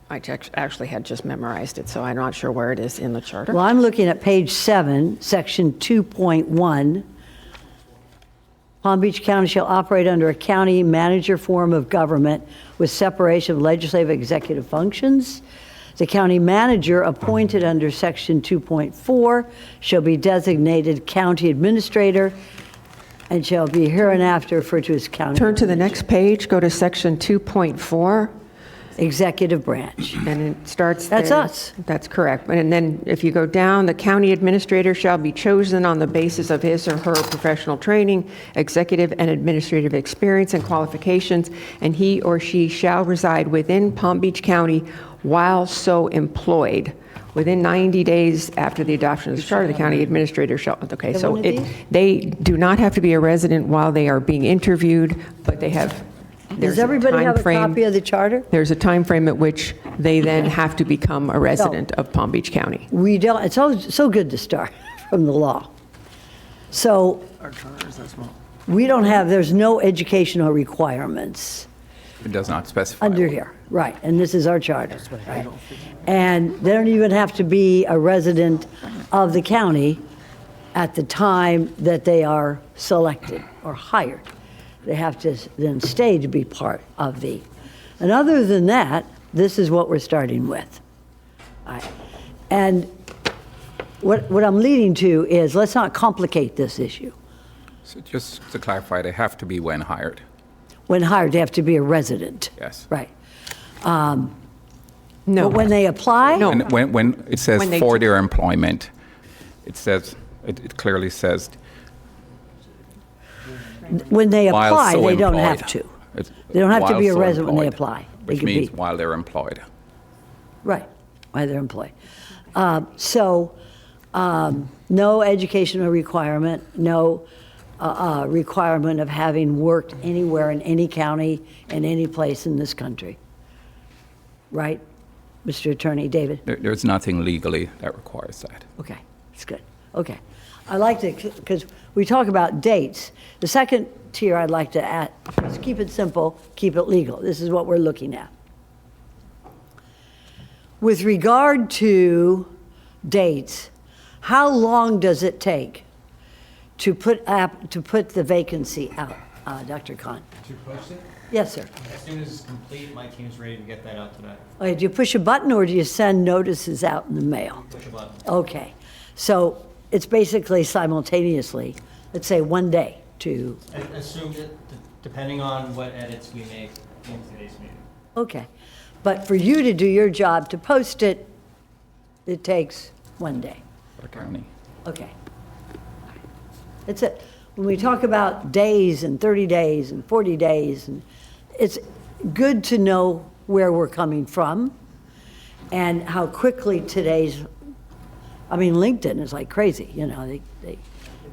[SPEAKER 3] actually had just memorized it, so I'm not sure where it is in the charter.
[SPEAKER 4] Well, I'm looking at page 7, section 2.1. Palm Beach County shall operate under a county manager form of government with separation of legislative executive functions. The county manager appointed under section 2.4 shall be designated county administrator and shall be hereinafter referred to as county.
[SPEAKER 3] Turn to the next page, go to section 2.4.
[SPEAKER 4] Executive branch.
[SPEAKER 3] And it starts
[SPEAKER 4] That's
[SPEAKER 3] there.
[SPEAKER 4] us.
[SPEAKER 3] That's correct. And then if you go down, the county administrator shall be chosen on the basis of his or her professional training, executive and administrative experience and qualifications, and he or she shall reside within Palm Beach County while so employed. Within 90 days after the adoption of the charter, the county administrator shall, okay,
[SPEAKER 4] Have
[SPEAKER 3] so
[SPEAKER 4] one of these?
[SPEAKER 3] they do not have to be a resident while they are being interviewed, but they have, there's
[SPEAKER 4] Does
[SPEAKER 3] a
[SPEAKER 4] everybody have a
[SPEAKER 3] timeframe.
[SPEAKER 4] copy of the charter?
[SPEAKER 3] There's a time frame at which they then have to become a resident of Palm Beach County.
[SPEAKER 4] We don't, it's so good to start from the law. So we don't have, there's no educational requirements
[SPEAKER 9] It does not specify.
[SPEAKER 4] under here, right, and this is our charter. Right. And they don't even have to be a resident of the county at the time that they are selected or hired. They have to then stay to be part of the, and other than that, this is what we're starting with. All right. And what I'm leading to is, let's not complicate this issue.
[SPEAKER 9] So just to clarify, they have to be when hired.
[SPEAKER 4] When hired, they have to be a resident.
[SPEAKER 9] Yes.
[SPEAKER 4] Right.
[SPEAKER 3] No.
[SPEAKER 4] But when they apply?
[SPEAKER 3] No.
[SPEAKER 9] And when it says
[SPEAKER 3] When they
[SPEAKER 9] for
[SPEAKER 3] do-
[SPEAKER 9] their employment, it says, it clearly says
[SPEAKER 4] When they
[SPEAKER 9] while
[SPEAKER 4] apply,
[SPEAKER 9] so
[SPEAKER 4] they don't
[SPEAKER 9] employed.
[SPEAKER 4] have to.
[SPEAKER 9] It's
[SPEAKER 4] They don't have to
[SPEAKER 9] while
[SPEAKER 4] be a
[SPEAKER 9] so
[SPEAKER 4] resident when they
[SPEAKER 9] employed,
[SPEAKER 4] apply. They
[SPEAKER 9] Which
[SPEAKER 4] could
[SPEAKER 9] means
[SPEAKER 4] be-
[SPEAKER 9] while they're employed.
[SPEAKER 4] Right, while they're employed. No educational requirement, no requirement of having worked anywhere in any county, in any place in this country. Right, Mr. Attorney David?
[SPEAKER 9] There's nothing legally that requires that.
[SPEAKER 4] Okay, that's good. Okay. I like to, because we talk about dates. The second tier I'd like to add, is keep it simple, keep it legal. This is what we're looking at. With regard to dates, how long does it take to put the vacancy out, Dr. Khan?
[SPEAKER 2] To post it?
[SPEAKER 4] Yes, sir.
[SPEAKER 2] As soon as it's complete, my team's ready to get that out today.
[SPEAKER 4] Okay, do you push a button or do you send notices out in the mail?
[SPEAKER 2] Push a button.
[SPEAKER 4] Okay, so it's basically simultaneously, let's say 1 day to,
[SPEAKER 2] Assume that, depending on what edits we make in today's meeting.
[SPEAKER 4] okay. But for you to do your job, to post it, it takes 1 day.
[SPEAKER 9] For the county.
[SPEAKER 4] Okay. It's a, when we talk about days and 30 days and 40 days, and it's good to know where we're coming from and how quickly today's, I mean, LinkedIn is like crazy, you know, they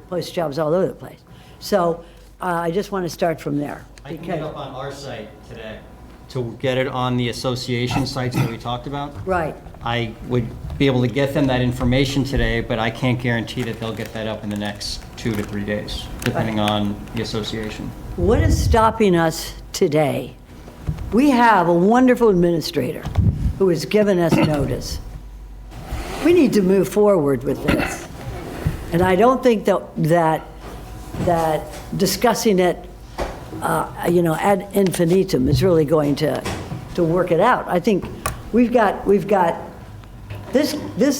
[SPEAKER 4] post jobs all over the place. So I just want to start from there.
[SPEAKER 2] I can get up on our site today to get it on the association sites that we talked about.
[SPEAKER 4] Right.
[SPEAKER 2] I would be able to get them that information today, but I can't guarantee that they'll get that up in the next 2 to 3 days, depending on the association.
[SPEAKER 4] What is stopping us today? We have a wonderful administrator who has given us notice. We need to move forward with this. And I don't think that discussing it, ad infinitum is really going to work it out. I think we've got, this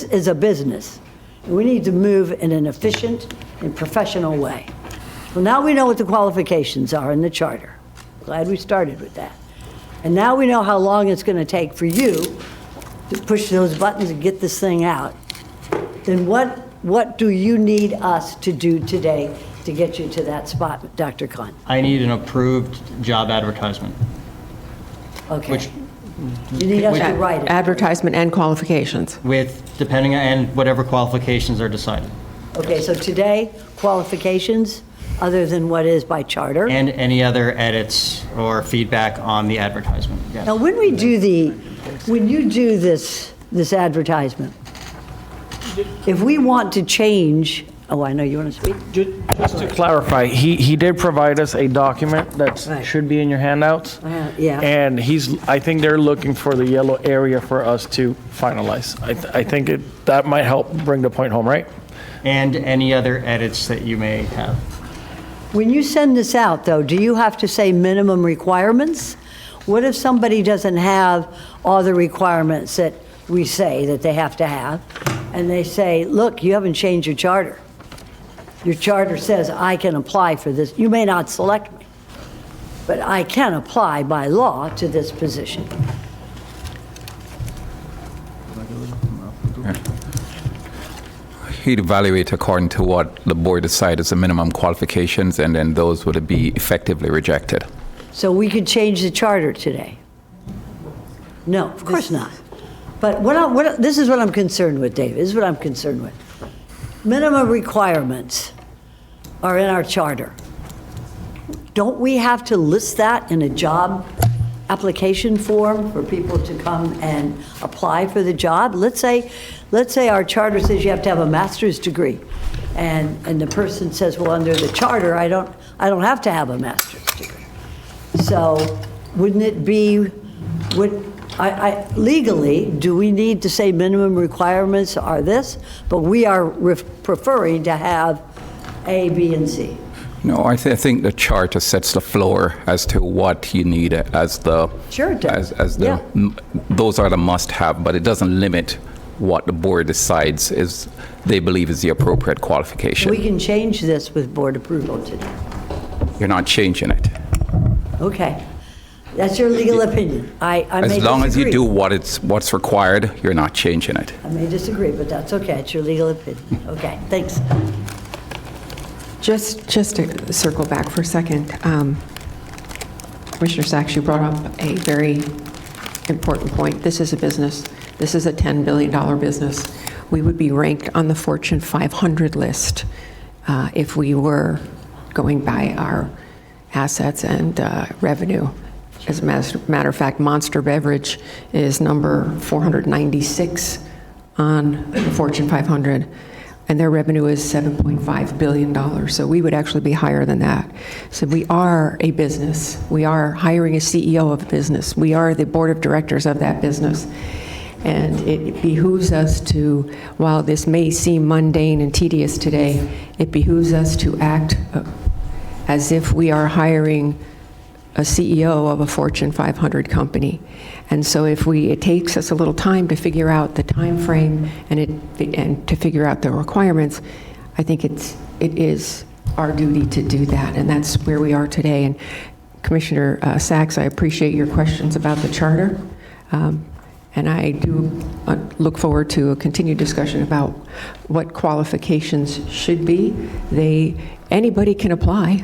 [SPEAKER 4] is a business. We need to move in an efficient and professional way. Well, now we know what the qualifications are in the charter. Glad we started with that. And now we know how long it's going to take for you to push those buttons and get this thing out. Then what do you need us to do today to get you to that spot, Dr. Khan?
[SPEAKER 2] I need an approved job advertisement.
[SPEAKER 4] Okay.
[SPEAKER 2] Which-
[SPEAKER 4] You need us to write it.
[SPEAKER 3] Advertisement and qualifications.
[SPEAKER 2] With, depending on, and whatever qualifications are decided.
[SPEAKER 4] Okay, so today, qualifications, other than what is by charter.
[SPEAKER 2] And any other edits or feedback on the advertisement, yes.
[SPEAKER 4] Now, when you do this advertisement, if we want to change, oh, I know you want to speak?
[SPEAKER 12] Just to clarify, he did provide us a document that
[SPEAKER 4] Right.
[SPEAKER 12] should be in your handouts.
[SPEAKER 4] Yeah.
[SPEAKER 12] And I think they're looking for the yellow area for us to finalize. I think that might help bring the point home, right?
[SPEAKER 2] And any other edits that you may have.
[SPEAKER 4] When you send this out, though, do you have to say minimum requirements? What if somebody doesn't have all the requirements that we say that they have to have, and they say, look, you haven't changed your charter. Your charter says I can apply for this. You may not select me, but I can apply by law to this position.
[SPEAKER 9] He'd evaluate according to what the board decides as the minimum qualifications, and then those would be effectively rejected.
[SPEAKER 4] So we could change the charter today? No, of course not. But this is what I'm concerned with, Dave. This is what I'm concerned with. Minimum requirements are in our charter. Don't we have to list that in a job application form for people to come and apply for the job? Let's say our charter says you have to have a master's degree, and the person says, well, under the charter, I don't have to have a master's degree. So wouldn't it be, legally, do we need to say minimum requirements are this? But we are preferring to have A, B, and C.
[SPEAKER 9] No, I think the charter sets the floor as to what you need as the.
[SPEAKER 4] Sure it does.
[SPEAKER 9] Those are the must-have, but it doesn't limit what the board decides is they believe is the appropriate qualification.
[SPEAKER 4] We can change this with board approval today.
[SPEAKER 9] You're not changing it.
[SPEAKER 4] Okay. That's your legal opinion. I may disagree.
[SPEAKER 9] As long as you do what's required, you're not changing it.
[SPEAKER 4] I may disagree, but that's okay. It's your legal opinion. Okay, thanks.
[SPEAKER 3] Just to circle back for a second, Commissioner Sachs, you brought up a very important point. This is a business. This is a $10 billion business. We would be ranked on the Fortune 500 list if we were going by our assets and revenue. As a matter of fact, Monster Beverage is number 496 on the Fortune 500, and their revenue is $7.5 billion. So we would actually be higher than that. So we are a business. We are hiring a CEO of a business. We are the board of directors of that business. And it behooves us to, while this may seem mundane and tedious today, it behooves us to act as if we are hiring a CEO of a Fortune 500 company. And so it takes us a little time to figure out the time frame and to figure out the requirements, I think it is our duty to do that, and that's where we are today. And Commissioner Sachs, I appreciate your questions about the charter, and I do look forward to a continued discussion about what qualifications should be. Anybody can apply.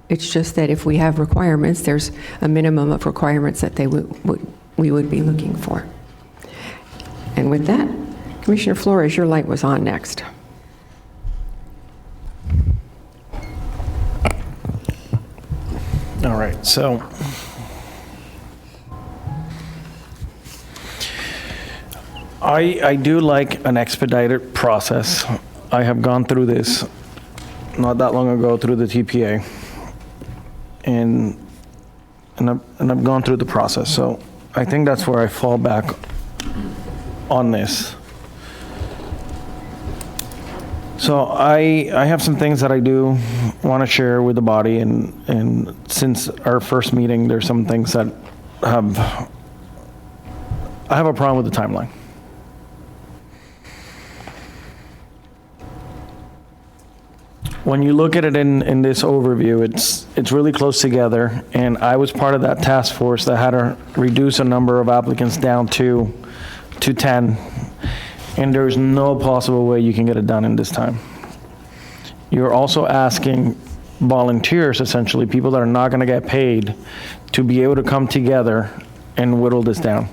[SPEAKER 3] It's just that if we have requirements, there's a minimum of requirements that we would be looking for. And with that, Commissioner Flores, your light was on next.
[SPEAKER 12] All right, so I do like an expedited process. I have gone through this not that long ago through the TPA, and I've gone through the process. So I think that's where I fall back on this. So I have some things that I do want to share with the body, and since our first meeting, there's some things that I have a problem with the timeline. When you look at it in this overview, it's really close together, and I was part of that task force that had to reduce a number of applicants down to 10, and there's no possible way you can get it done in this time. You're also asking volunteers, essentially, people that are not going to get paid, to be able to come together and whittle this down.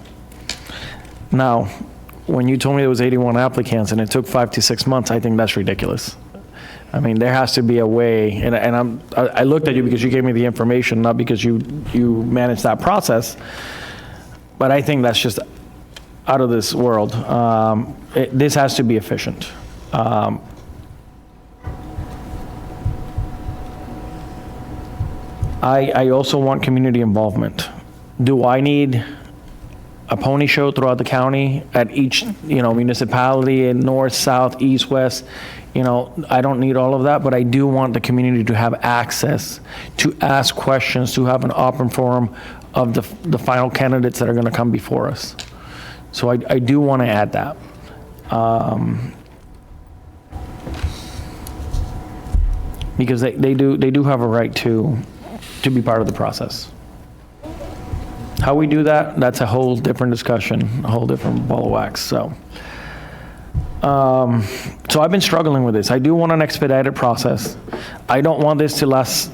[SPEAKER 12] Now, when you told me there was 81 applicants and it took 5 to 6 months, I think that's ridiculous. I mean, there has to be a way, and I looked at you because you gave me the information, not because you managed that process, but I think that's just out of this world. This has to be efficient. I also want community involvement. Do I need a pony show throughout the county at each, municipality in north, south, east, west? I don't need all of that, but I do want the community to have access to ask questions, to have an open forum of the final candidates that are going to come before us. So I do want to add that. Because they do have a right to be part of the process. How we do that, that's a whole different discussion, a whole different ball of wax, so. So I've been struggling with this. I do want an expedited process. I don't want this to last,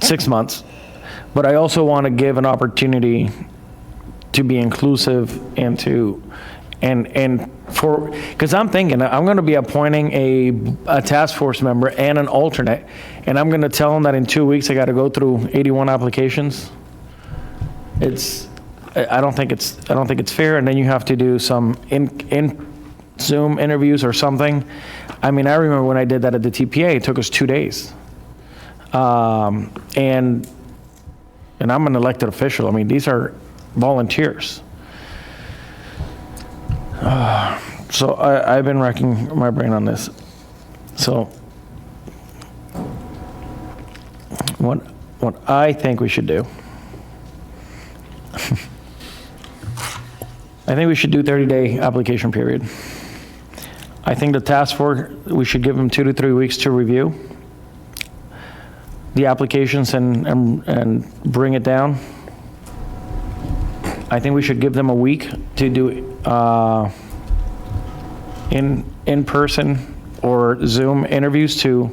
[SPEAKER 12] 6 months, but I also want to give an opportunity to be inclusive and because I'm thinking I'm going to be appointing a task force member and an alternate, and I'm going to tell them that in 2 weeks I got to go through 81 applications. I don't think it's fair, and then you have to do some in Zoom interviews or something. I mean, I remember when I did that at the TPA, it took us 2 days. And I'm an elected official. I mean, these are volunteers. So I've been racking my brain on this. So what I think we should do, I think we should do 30-day application period. I think the task force, we should give them 2 to 3 weeks to review the applications and bring it down. I think we should give them a week to do in person or Zoom interviews to,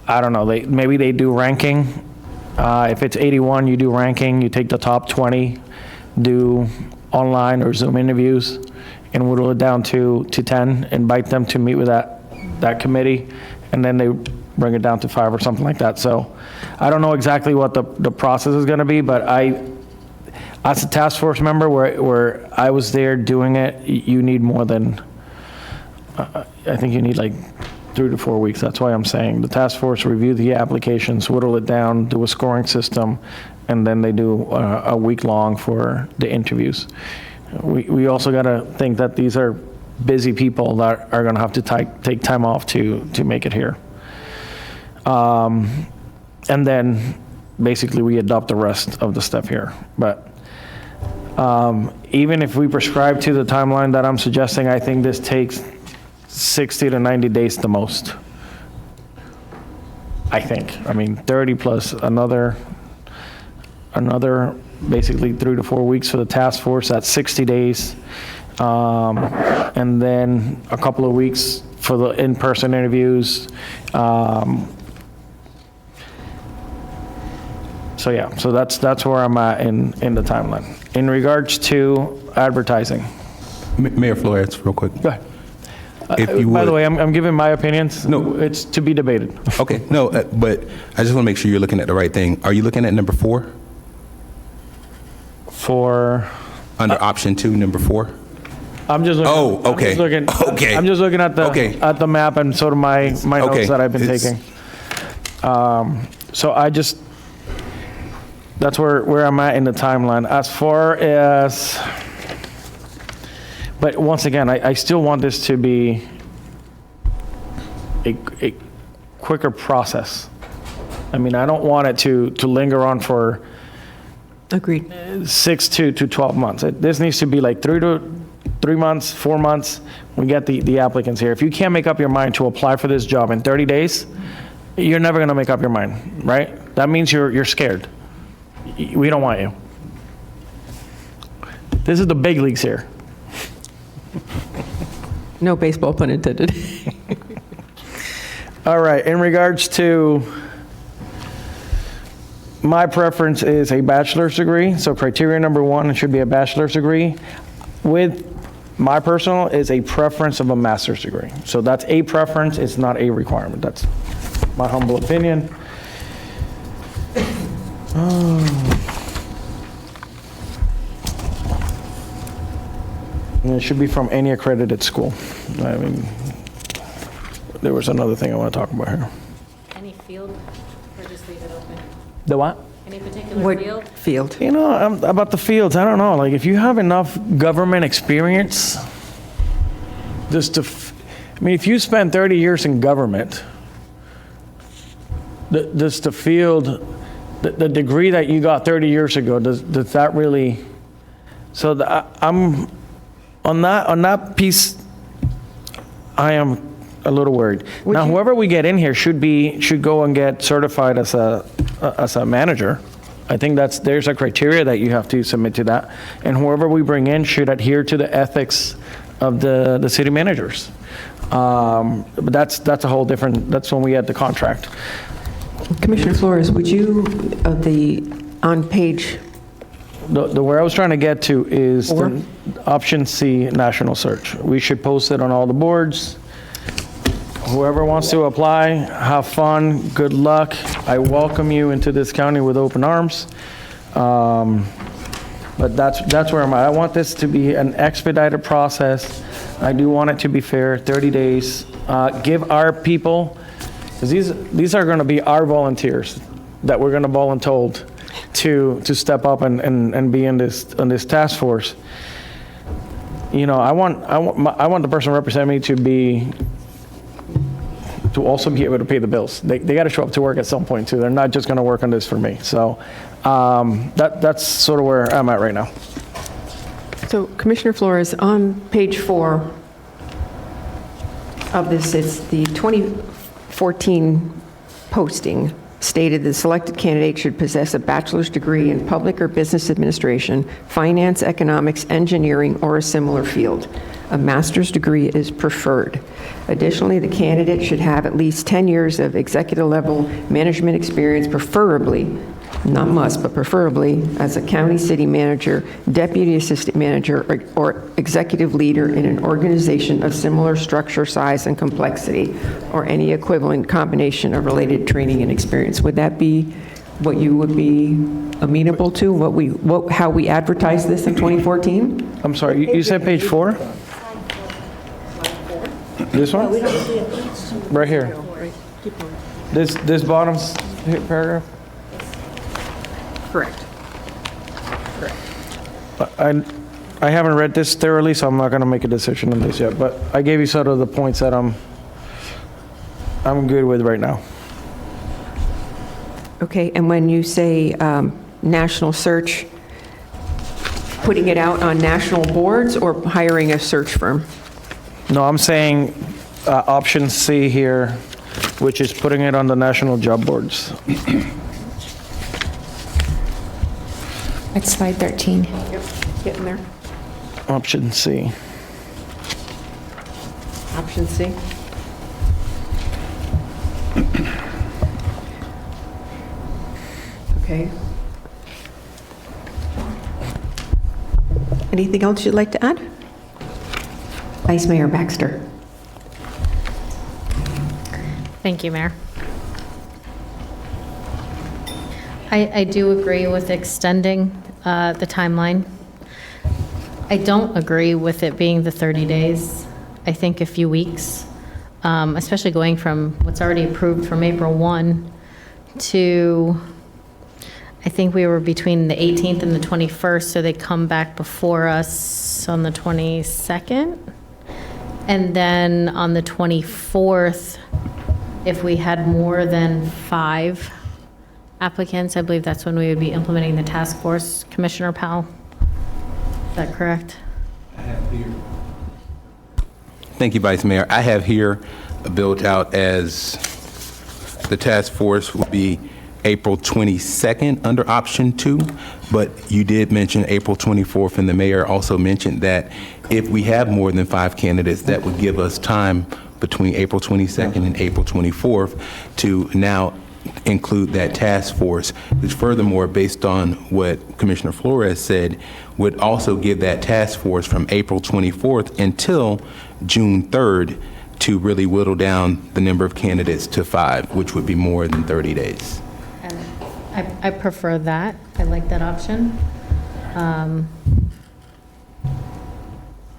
[SPEAKER 12] I don't know, maybe they do ranking. If it's 81, you do ranking, you take the top 20, do online or Zoom interviews, and whittle it down to 10, invite them to meet with that committee, and then they bring it down to 5 or something like that. So I don't know exactly what the process is gonna be, but as a task force member where I was there doing it, you need more than, I think you need like 3 to 4 weeks. That's why I'm saying the task force review the applications, whittle it down, do a scoring system, and then they do a week long for the interviews. We also got to think that these are busy people that are going to have to take time off to make it here. And then basically we adopt the rest of the stuff here. But even if we prescribe to the timeline that I'm suggesting, I think this takes 60 to 90 days the most. I think. I mean, 30 plus another basically 3 to 4 weeks for the task force. That's 60 days. And then a couple of weeks for the in-person interviews. So yeah, so that's where I'm at in the timeline. In regards to advertising.
[SPEAKER 7] Mayor Flores, real quick.
[SPEAKER 12] Go ahead.
[SPEAKER 7] If you
[SPEAKER 12] By the
[SPEAKER 7] would-
[SPEAKER 12] way, I'm giving my opinions.
[SPEAKER 7] No.
[SPEAKER 12] It's to be debated.
[SPEAKER 7] Okay, no, but I just want to make sure you're looking at the right thing. Are you looking at number 4?
[SPEAKER 12] For,
[SPEAKER 7] Under option 2, number 4?
[SPEAKER 12] I'm just looking.
[SPEAKER 7] Oh, okay. Okay.
[SPEAKER 12] I'm just looking at the map and sort of my
[SPEAKER 7] Okay.
[SPEAKER 12] notes that I've been
[SPEAKER 7] It's-
[SPEAKER 12] taking. So that's where I'm at in the timeline. As far as, but once again, I still want this to be a quicker process. I mean, I don't want it to linger on for
[SPEAKER 3] Agreed.
[SPEAKER 12] 6 to 12 months. This needs to be like 3 months, 4 months. We get the applicants here. If you can't make up your mind to apply for this job in 30 days, you're never going to make up your mind, right? That means you're scared. We don't want you. This is the big leagues here.
[SPEAKER 3] No baseball pun intended.
[SPEAKER 12] All right, in regards to, my preference is a bachelor's degree. So criteria number 1, it should be a bachelor's degree. With my personal is a preference of a master's degree. So that's a preference, it's not a requirement. That's my humble opinion. And it should be from any accredited school. I mean, there was another thing I want to talk about here.
[SPEAKER 8] Any field, or just leave it open?
[SPEAKER 12] The what?
[SPEAKER 8] Any particular
[SPEAKER 3] What
[SPEAKER 8] field?
[SPEAKER 3] field?
[SPEAKER 12] You know, about the fields, I don't know. Like, if you have enough government experience, I mean, if you spend 30 years in government, does the field, the degree that you got 30 years ago, does that really? So I'm on that piece. I am a little worried. Now, whoever we get in here should go and get certified as a manager. I think there's a criteria that you have to submit to that. And whoever we bring in should adhere to the ethics of the city managers. But that's a whole different, that's when we add the contract.
[SPEAKER 3] Commissioner Flores, would you, on page,
[SPEAKER 12] The where I was trying to get to is the option C, national search. We should post it on all the boards. Whoever wants to apply, have fun, good luck. I welcome you into this county with open arms. But that's where I'm at. I want this to be an expedited process. I do want it to be fair, 30 days. Give our people, because these are going to be our volunteers that we're going to voluntold to step up and be in this task force. You know, I want the person representing me to also be able to pay the bills. They got to show up to work at some point too. They're not just going to work on this for me. So that's sort of where I'm at right now.
[SPEAKER 3] so Commissioner Flores, on page 4 of this, it's the 2014 posting stated the selected candidate should possess a bachelor's degree in public or business administration, finance, economics, engineering, or a similar field. A master's degree is preferred. Additionally, the candidate should have at least 10 years of executive level management experience, preferably, not must, but preferably, as a county city manager, deputy assistant manager, or executive leader in an organization of similar structure, size, and complexity, or any equivalent combination of related training and experience. Would that be what you would be amenable to, how we advertised this in 2014?
[SPEAKER 12] I'm sorry, you said page 4? This one? Right here. This bottom paragraph?
[SPEAKER 3] Correct.
[SPEAKER 12] I haven't read this thoroughly, so I'm not going to make a decision on this yet, but I gave you sort of the points that I'm good with right now.
[SPEAKER 3] Okay, and when you say national search, putting it out on national boards or hiring a search firm?
[SPEAKER 12] No, I'm saying option C here, which is putting it on the national job boards.
[SPEAKER 6] That's slide 13.
[SPEAKER 3] Yep, getting there.
[SPEAKER 12] Option C.
[SPEAKER 3] Option C. Okay. Anything else you'd like to add? Vice Mayor Baxter.
[SPEAKER 8] Thank you, Mayor. I do agree with extending the timeline. I don't agree with it being the 30 days. I think a few weeks, especially going from what's already approved from April 1 to, I think we were between the 18th and the 21st, so they come back before us on the 22nd. And then on the 24th, if we had more than 5 applicants, I believe that's when we would be implementing the task force. Commissioner Powell, is that correct?
[SPEAKER 7] Thank you, Vice Mayor. I have here built out as the task force will be April 22nd under option 2, but you did mention April 24th, and the mayor also mentioned that if we have more than 5 candidates, that would give us time between April 22nd and April 24th to now include that task force, which furthermore, based on what Commissioner Flores said, would also give that task force from April 24th until June 3rd to really whittle down the number of candidates to 5, which would be more than 30 days.
[SPEAKER 8] And I prefer that. I like that option.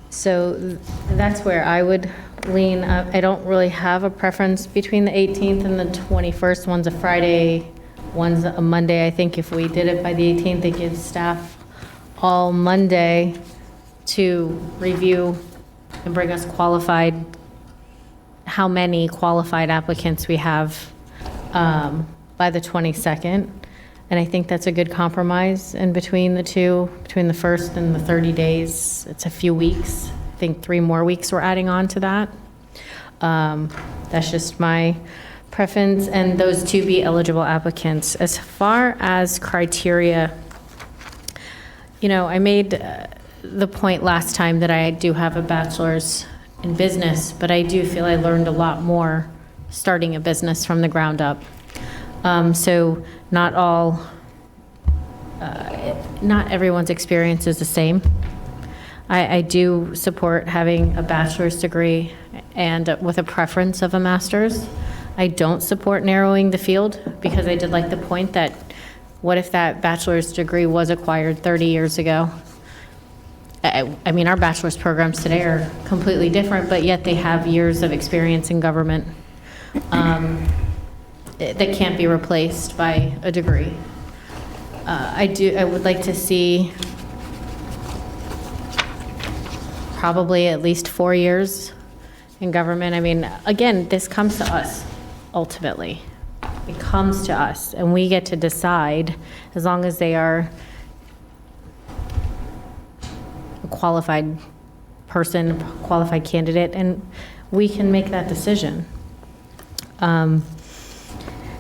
[SPEAKER 8] So that's where I would lean. I don't really have a preference between the 18th and the 21st. One's a Friday, one's a Monday. I think if we did it by the 18th, it gives staff all Monday to review and bring us how many qualified applicants we have by the 22nd. And I think that's a good compromise in between the two, between the first and the 30 days. It's a few weeks. I think 3 more weeks we're adding on to that. That's just my preference, and those two be eligible applicants. As far as criteria, I made the point last time that I do have a bachelor's in business, but I do feel I learned a lot more starting a business from the ground up. So not everyone's experience is the same. I do support having a bachelor's degree and with a preference of a master's. I don't support narrowing the field because I did like the point that what if that bachelor's degree was acquired 30 years ago? I mean, our bachelor's programs today are completely different, but yet they have years of experience in government that can't be replaced by a degree. I would like to see probably at least 4 years in government. I mean, again, this comes to us ultimately. It comes to us, and we get to decide as long as they are a qualified person, qualified candidate, and we can make that decision.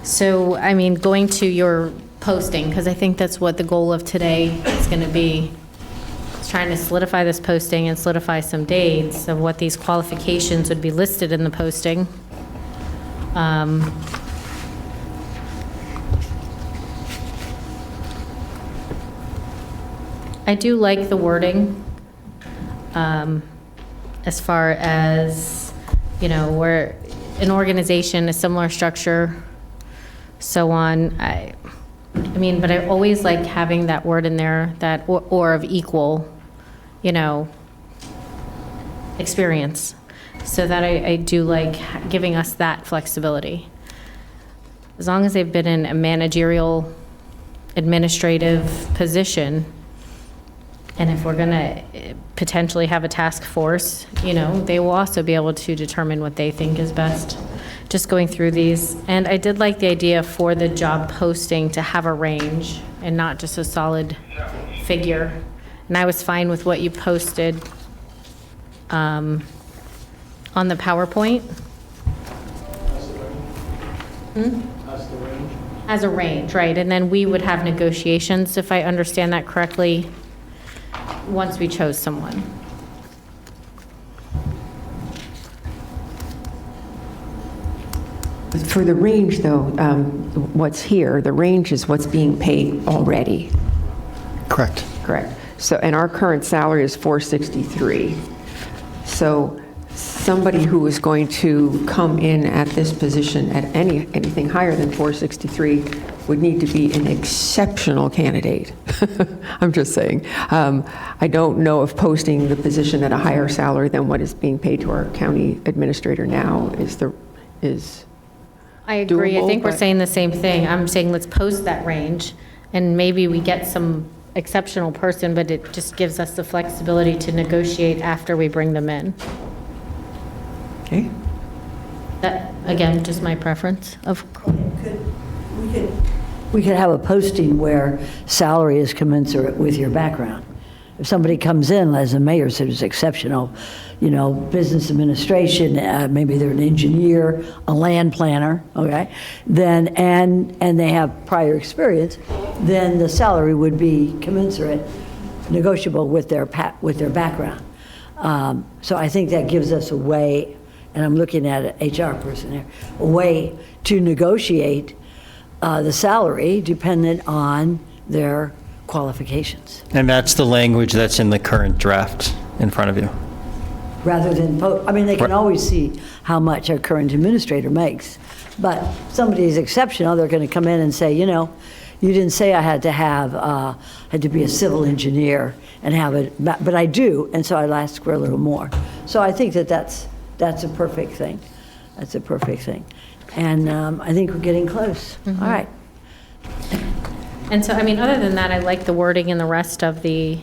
[SPEAKER 8] So, I mean, going to your posting, because I think that's what the goal of today is going to be, is trying to solidify this posting and solidify some dates of what these qualifications would be listed in the posting. I do like the wording as far as, where an organization, a similar structure, so on. I mean, but I always like having that word in there, that or of equal, experience, so that I do like giving us that flexibility. As long as they've been in a managerial, administrative position, and if we're going to potentially have a task force, they will also be able to determine what they think is best. Just going through these. And I did like the idea for the job posting to have a range and not just a solid figure. And I was fine with what you posted on the PowerPoint. As a range, right. And then we would have negotiations, if I understand that correctly, once we chose someone.
[SPEAKER 3] For the range, though, what's here, the range is what's being paid already.
[SPEAKER 5] Correct.
[SPEAKER 3] Correct. So, and our current salary is $463. So somebody who is going to come in at this position at anything higher than $463 would need to be an exceptional candidate. I'm just saying. I don't know if posting the position at a higher salary than what is being paid to our county administrator now is
[SPEAKER 8] I agree. I
[SPEAKER 3] doable,
[SPEAKER 8] think we're
[SPEAKER 3] but-
[SPEAKER 8] saying the same thing. I'm saying let's post that range, and maybe we get some exceptional person, but it just gives us the flexibility to negotiate after we bring them in.
[SPEAKER 3] Okay.
[SPEAKER 8] That, again, just my preference of.
[SPEAKER 4] We could have a posting where salary is commensurate with your background. If somebody comes in, as the mayor said, is exceptional, business administration, maybe they're an engineer, a land planner, okay, then, and they have prior experience, then the salary would be commensurate, negotiable with their background. So I think that gives us a way, and I'm looking at an HR person here, a way to negotiate the salary dependent on their qualifications,
[SPEAKER 2] And that's the language that's in the current draft in front of you.
[SPEAKER 4] rather than, they can
[SPEAKER 2] Right.
[SPEAKER 4] always see how much our current administrator makes. But if somebody is exceptional, they're going to come in and say, you didn't say I had to be a civil engineer and have it, but I do, and so I'll ask for a little more. So I think that's a perfect thing. That's a perfect thing. And I think we're getting close. All right.
[SPEAKER 8] And so, other than that, I like the wording and the rest of the,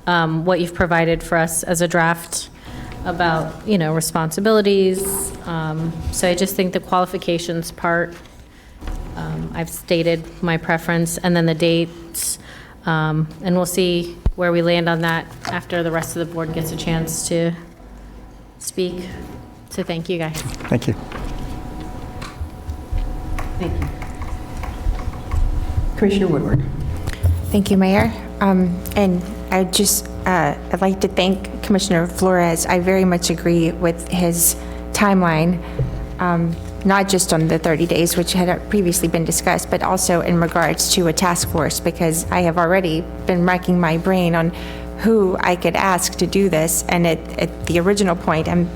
[SPEAKER 8] what you've provided for us as a draft about, responsibilities. So I just think the qualifications part, I've stated my preference, and then the dates, and we'll see where we land on that after the rest of the board gets a chance to speak. So thank you, guys.
[SPEAKER 5] Thank you.
[SPEAKER 3] Thank you. Commissioner Woodward.
[SPEAKER 6] Thank you, Mayor. And I'd like to thank Commissioner Flores. I very much agree with his timeline, not just on the 30 days, which had previously been discussed, but also in regards to a task force, because I have already been racking my brain on who I could ask to do this. And at the original point, I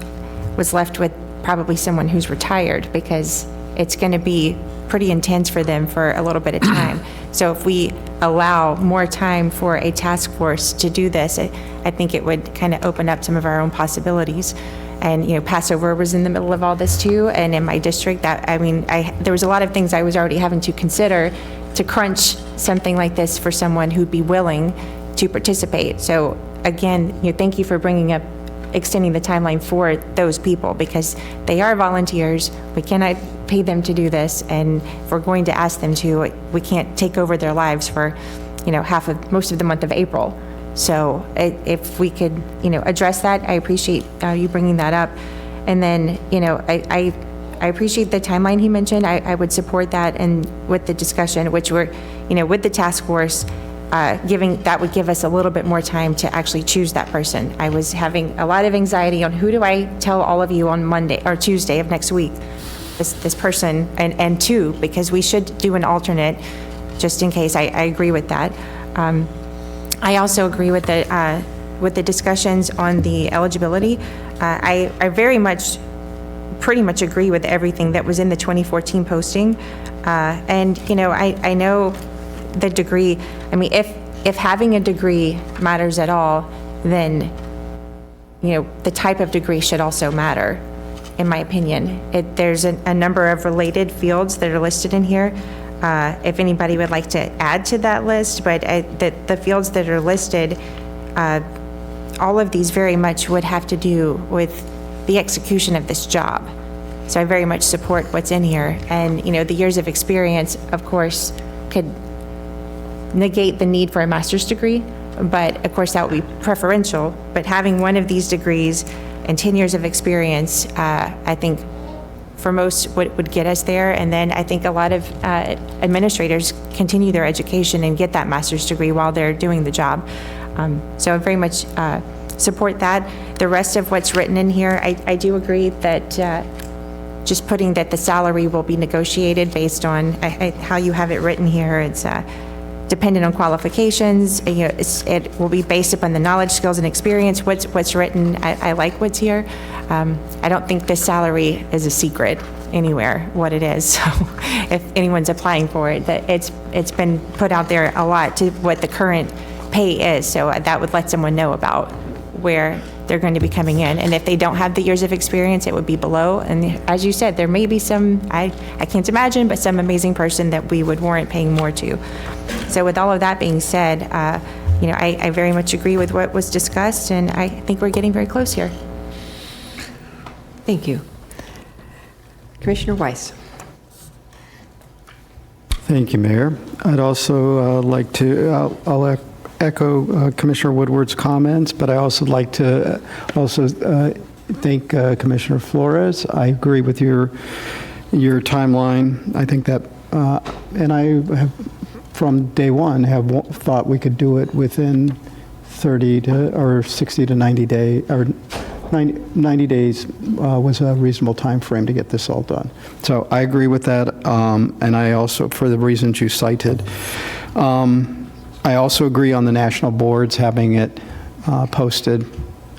[SPEAKER 6] was left with probably someone who's retired, because it's going to be pretty intense for them for a little bit of time. So if we allow more time for a task force to do this, I think it would kind of open up some of our own possibilities. And, Passover was in the middle of all this too. And in my district, there was a lot of things I was already having to consider to crunch something like this for someone who'd be willing to participate. So again, thank you for bringing up extending the timeline for those people, because they are volunteers. We cannot pay them to do this, and if we're going to ask them to, we can't take over their lives for, most of the month of April. So if we could, address that, I appreciate you bringing that up. And then, I appreciate the timeline he mentioned. I would support that, and with the discussion, which we're, with the task force, that would give us a little bit more time to actually choose that person. I was having a lot of anxiety on who do I tell all of you on Monday or Tuesday of next week, this person, and two, because we should do an alternate just in case. I agree with that. I also agree with the discussions on the eligibility. I pretty much agree with everything that was in the 2014 posting. And, I know the degree, if having a degree matters at all, then, the type of degree should also matter, in my opinion. There's a number of related fields that are listed in here. If anybody would like to add to that list, but the fields that are listed, all of these very much would have to do with the execution of this job. So I very much support what's in here. And, the years of experience, of course, could negate the need for a master's degree, but of course that would be preferential. But having one of these degrees and 10 years of experience, I think for most would get us there. And then I think a lot of administrators continue their education and get that master's degree while they're doing the job. So I very much support that. The rest of what's written in here, I do agree that just putting that the salary will be negotiated based on how you have it written here. It's dependent on qualifications. It will be based upon the knowledge, skills, and experience. What's written, I like what's here. I don't think this salary is a secret anywhere, what it is. So if anyone's applying for it, that it's been put out there a lot to what the current pay is. So that would let someone know about where they're going to be coming in. And if they don't have the years of experience, it would be below. And as you said, there may be some, I can't imagine, but some amazing person that we would warrant paying more to. So with all of that being said, I very much agree with what was discussed, and I think we're getting very close here.
[SPEAKER 3] Thank you. Commissioner Weiss.
[SPEAKER 5] Thank you, Mayor. I'd also like to, I'll echo Commissioner Woodward's comments, but I also like to thank Commissioner Flores. I agree with your timeline. I think that, and I have, from day one, have thought we could do it within 30 to, or 60 to 90 days, or 90 days was a reasonable time frame to get this all done. So I agree with that, and I also, for the reasons you cited. I also agree on the national boards having it posted.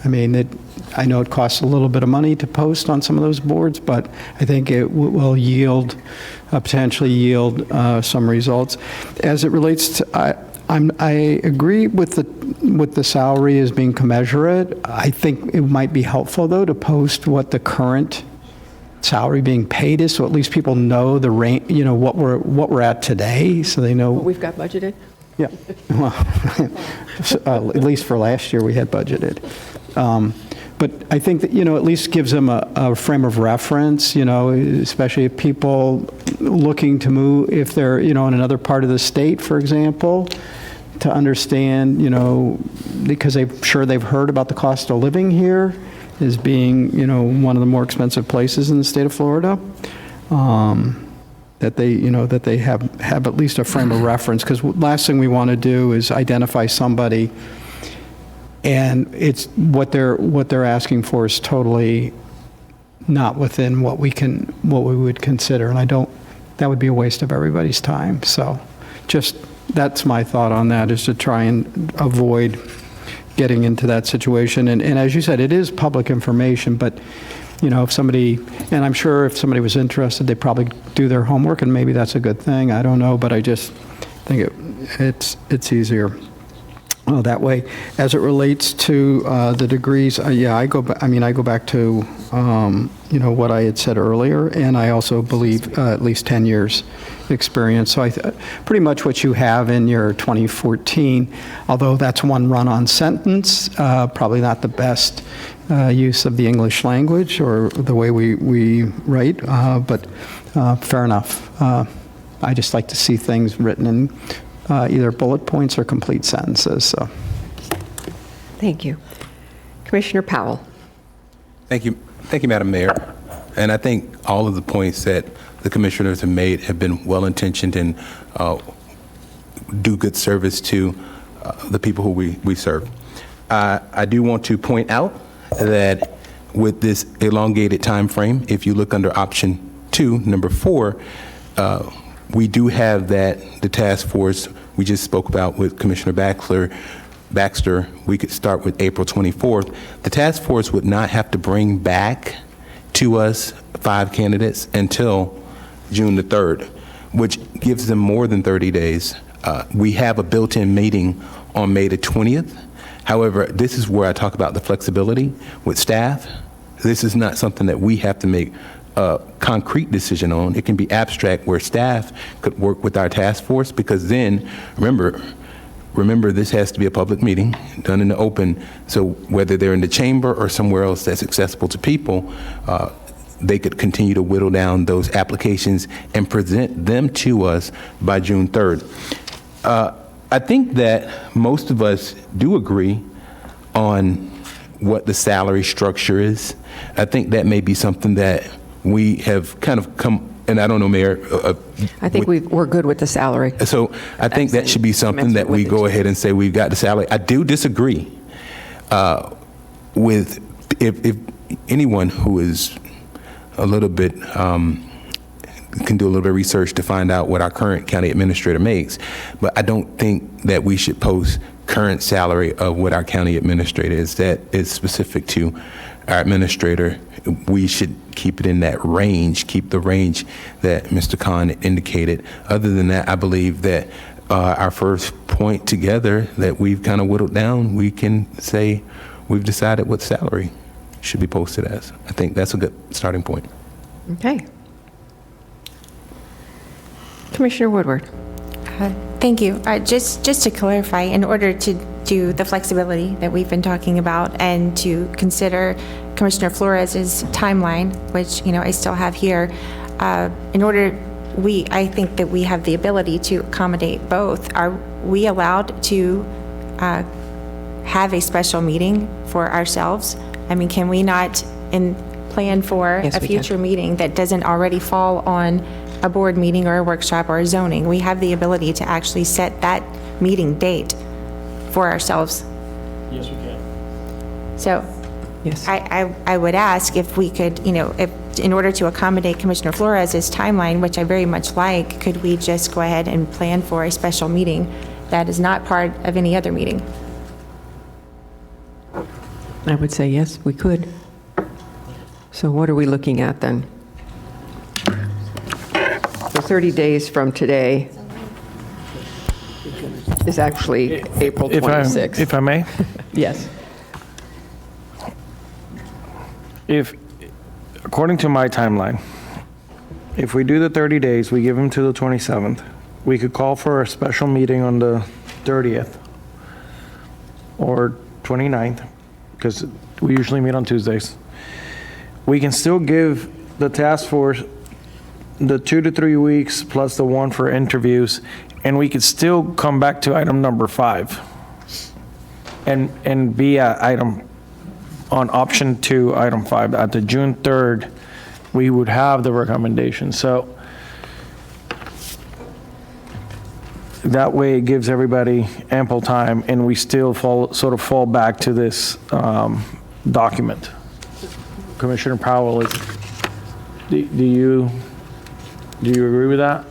[SPEAKER 5] I mean, I know it costs a little bit of money to post on some of those boards, but I think it will yield, potentially yield some results. As it relates to, I agree with the salary as being commensurate. I think it might be helpful, though, to post what the current salary being paid is, so at least people know the range, what we're at today, so they know.
[SPEAKER 3] What we've got budgeted?
[SPEAKER 5] Yeah, well, at least for last year we had budgeted. But I think that, at least gives them a frame of reference, especially if people looking to move, if they're, in another part of the state, for example, to understand, because I'm sure they've heard about the cost of living here, as being, one of the more expensive places in the state of Florida. That they have at least a frame of reference, because last thing we want to do is identify somebody and it's what they're asking for is totally not within what we would consider, and that would be a waste of everybody's time. So that's my thought on that, is to try and avoid getting into that situation. And as you said, it is public information, but if somebody, and I'm sure if somebody was interested, they'd probably do their homework, and maybe that's a good thing. I don't know, but I just think it's easier that way. As it relates to the degrees, I go back to what I had said earlier, and I also believe at least 10 years experience. So pretty much what you have in your 2014, although that's one run-on sentence, probably not the best use of the English language or the way we write, but fair enough. I just like to see things written in either bullet points or complete sentences. So.
[SPEAKER 3] Thank you. Commissioner Powell.
[SPEAKER 7] Thank you, Madam Mayor. And I think all of the points that the commissioners have made have been well-intentioned and do good service to the people who we serve. I do want to point out that with this elongated time frame, if you look under option 2, number 4, we do have the task force we just spoke about with Commissioner Baxter. We could start with April 24th. The task force would not have to bring back to us 5 candidates until June the 3rd, which gives them more than 30 days. We have a built-in meeting on May the 20th. However, this is where I talk about the flexibility with staff. This is not something that we have to make a concrete decision on. It can be abstract, where staff could work with our task force, because then, remember this has to be a public meeting, done in the open, so whether they're in the chamber or somewhere else that's accessible to people, they could continue to whittle down those applications and present them to us by June 3rd. I think that most of us do agree on what the salary structure is. I think that may be something that we have kind of come, and I don't know, Mayor.
[SPEAKER 3] I think we're good with the salary.
[SPEAKER 7] So I think that should be something that we go ahead and say we've got the salary. I do disagree with if anyone who is a little bit can do a little bit of research to find out what our current county administrator makes, but I don't think that we should post current salary of what our county administrator is. That is specific to our administrator. We should keep it in that range, keep the range that Mr. Khan indicated. Other than that, I believe that our first point together that we've kind of whittled down, we can say we've decided what salary should be posted as. I think that's a good starting point.
[SPEAKER 3] Okay. Commissioner Woodward.
[SPEAKER 6] Thank you. Just to clarify, in order to do the flexibility that we've been talking about and to consider Commissioner Flores's timeline, which I still have here, I think that we have the ability to accommodate both. Are we allowed to have a special meeting for ourselves? I mean, can we not plan for
[SPEAKER 3] Yes,
[SPEAKER 6] a
[SPEAKER 3] we
[SPEAKER 6] future
[SPEAKER 3] can.
[SPEAKER 6] meeting that doesn't already fall on a board meeting or a workshop or a zoning? We have the ability to actually set that meeting date for ourselves.
[SPEAKER 12] Yes, we can.
[SPEAKER 6] So
[SPEAKER 3] Yes.
[SPEAKER 6] I would ask if we could, if in order to accommodate Commissioner Flores's timeline, which I very much like, could we just go ahead and plan for a special meeting that is not part of any other meeting?
[SPEAKER 3] I would say yes, we could. So what are we looking at then? So 30 days from today is actually April 26th.
[SPEAKER 12] If I may?
[SPEAKER 3] Yes.
[SPEAKER 12] According to my timeline, if we do the 30 days, we give them to the 27th, we could call for a special meeting on the 30th or 29th, because we usually meet on Tuesdays. We can still give the task force the 2 to 3 weeks plus the 1 for interviews, and we could still come back to item number 5 and be at item on option 2, item 5, at the June 3rd, we would have the recommendation. So that way it gives everybody ample time, and we still sort of fall back to this document. Commissioner Powell, do you agree with that?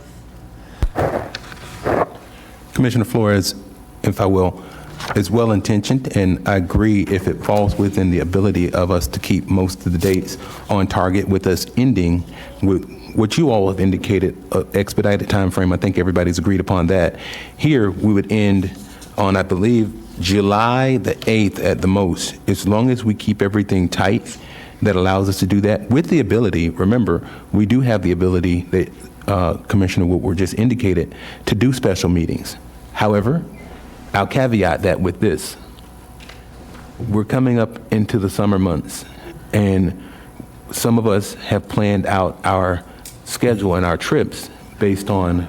[SPEAKER 7] Commissioner Flores, if I will, is well-intentioned, and I agree if it falls within the ability of us to keep most of the dates on target, with us ending with what you all have indicated, expedited time frame. I think everybody's agreed upon that. Here, we would end on, I believe, July the 8th at the most, as long as we keep everything tight that allows us to do that, with the ability, remember, we do have the ability that Commissioner Woodward just indicated, to do special meetings. However, I'll caveat that with this. We're coming up into the summer months, and some of us have planned out our schedule and our trips based on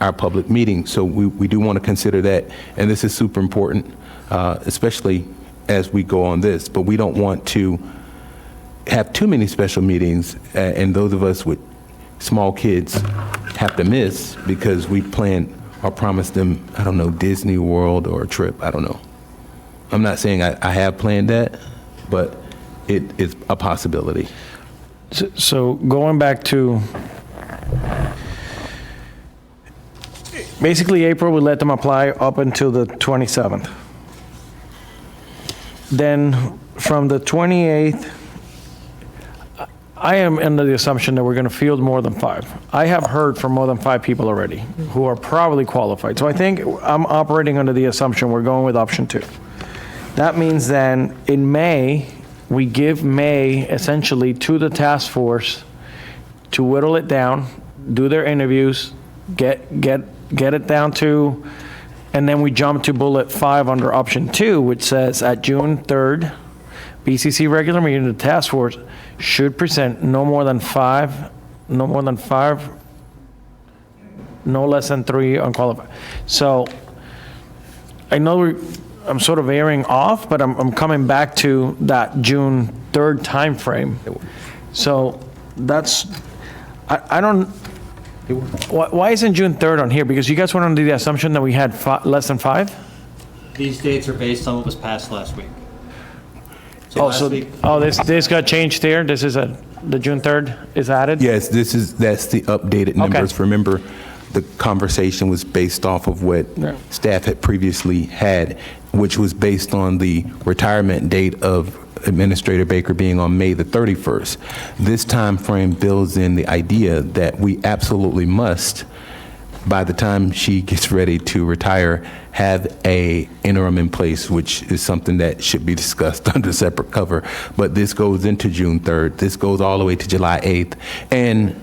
[SPEAKER 7] our public meetings. So we do want to consider that, and this is super important, especially as we go on this. But we don't want to have too many special meetings, and those of us with small kids have to miss because we planned or promised them, I don't know, Disney World or a trip. I don't know. I'm not saying I have planned that, but it is a possibility.
[SPEAKER 12] So going back to, basically April, we let them apply up until the 27th. Then from the 28th, I am under the assumption that we're going to field more than 5. I have heard from more than 5 people already who are probably qualified. So I think I'm operating under the assumption we're going with option 2. That means then in May, we give May essentially to the task force to whittle it down, do their interviews, get it down to, and then we jump to bullet 5 under option 2, which says at June 3rd, BCC regular meeting, the task force should present no less than 3 unqualified. So I know I'm sort of airing off, but I'm coming back to that June 3rd timeframe. So that's, I don't, why isn't June 3rd on here? Because you guys went under the assumption that we had less than 5?
[SPEAKER 2] These dates are based on what was passed last week.
[SPEAKER 12] Oh, so, this got changed here? This is the June 3rd is added?
[SPEAKER 7] Yes, that's the updated numbers.
[SPEAKER 12] Okay.
[SPEAKER 7] Remember, the conversation was based off of what staff had previously had, which was based on the retirement date of Administrator Baker being on May the 31st. This time frame builds in the idea that we absolutely must, by the time she gets ready to retire, have a interim in place, which is something that should be discussed under separate cover. But this goes into June 3rd. This goes all the way to July 8th, and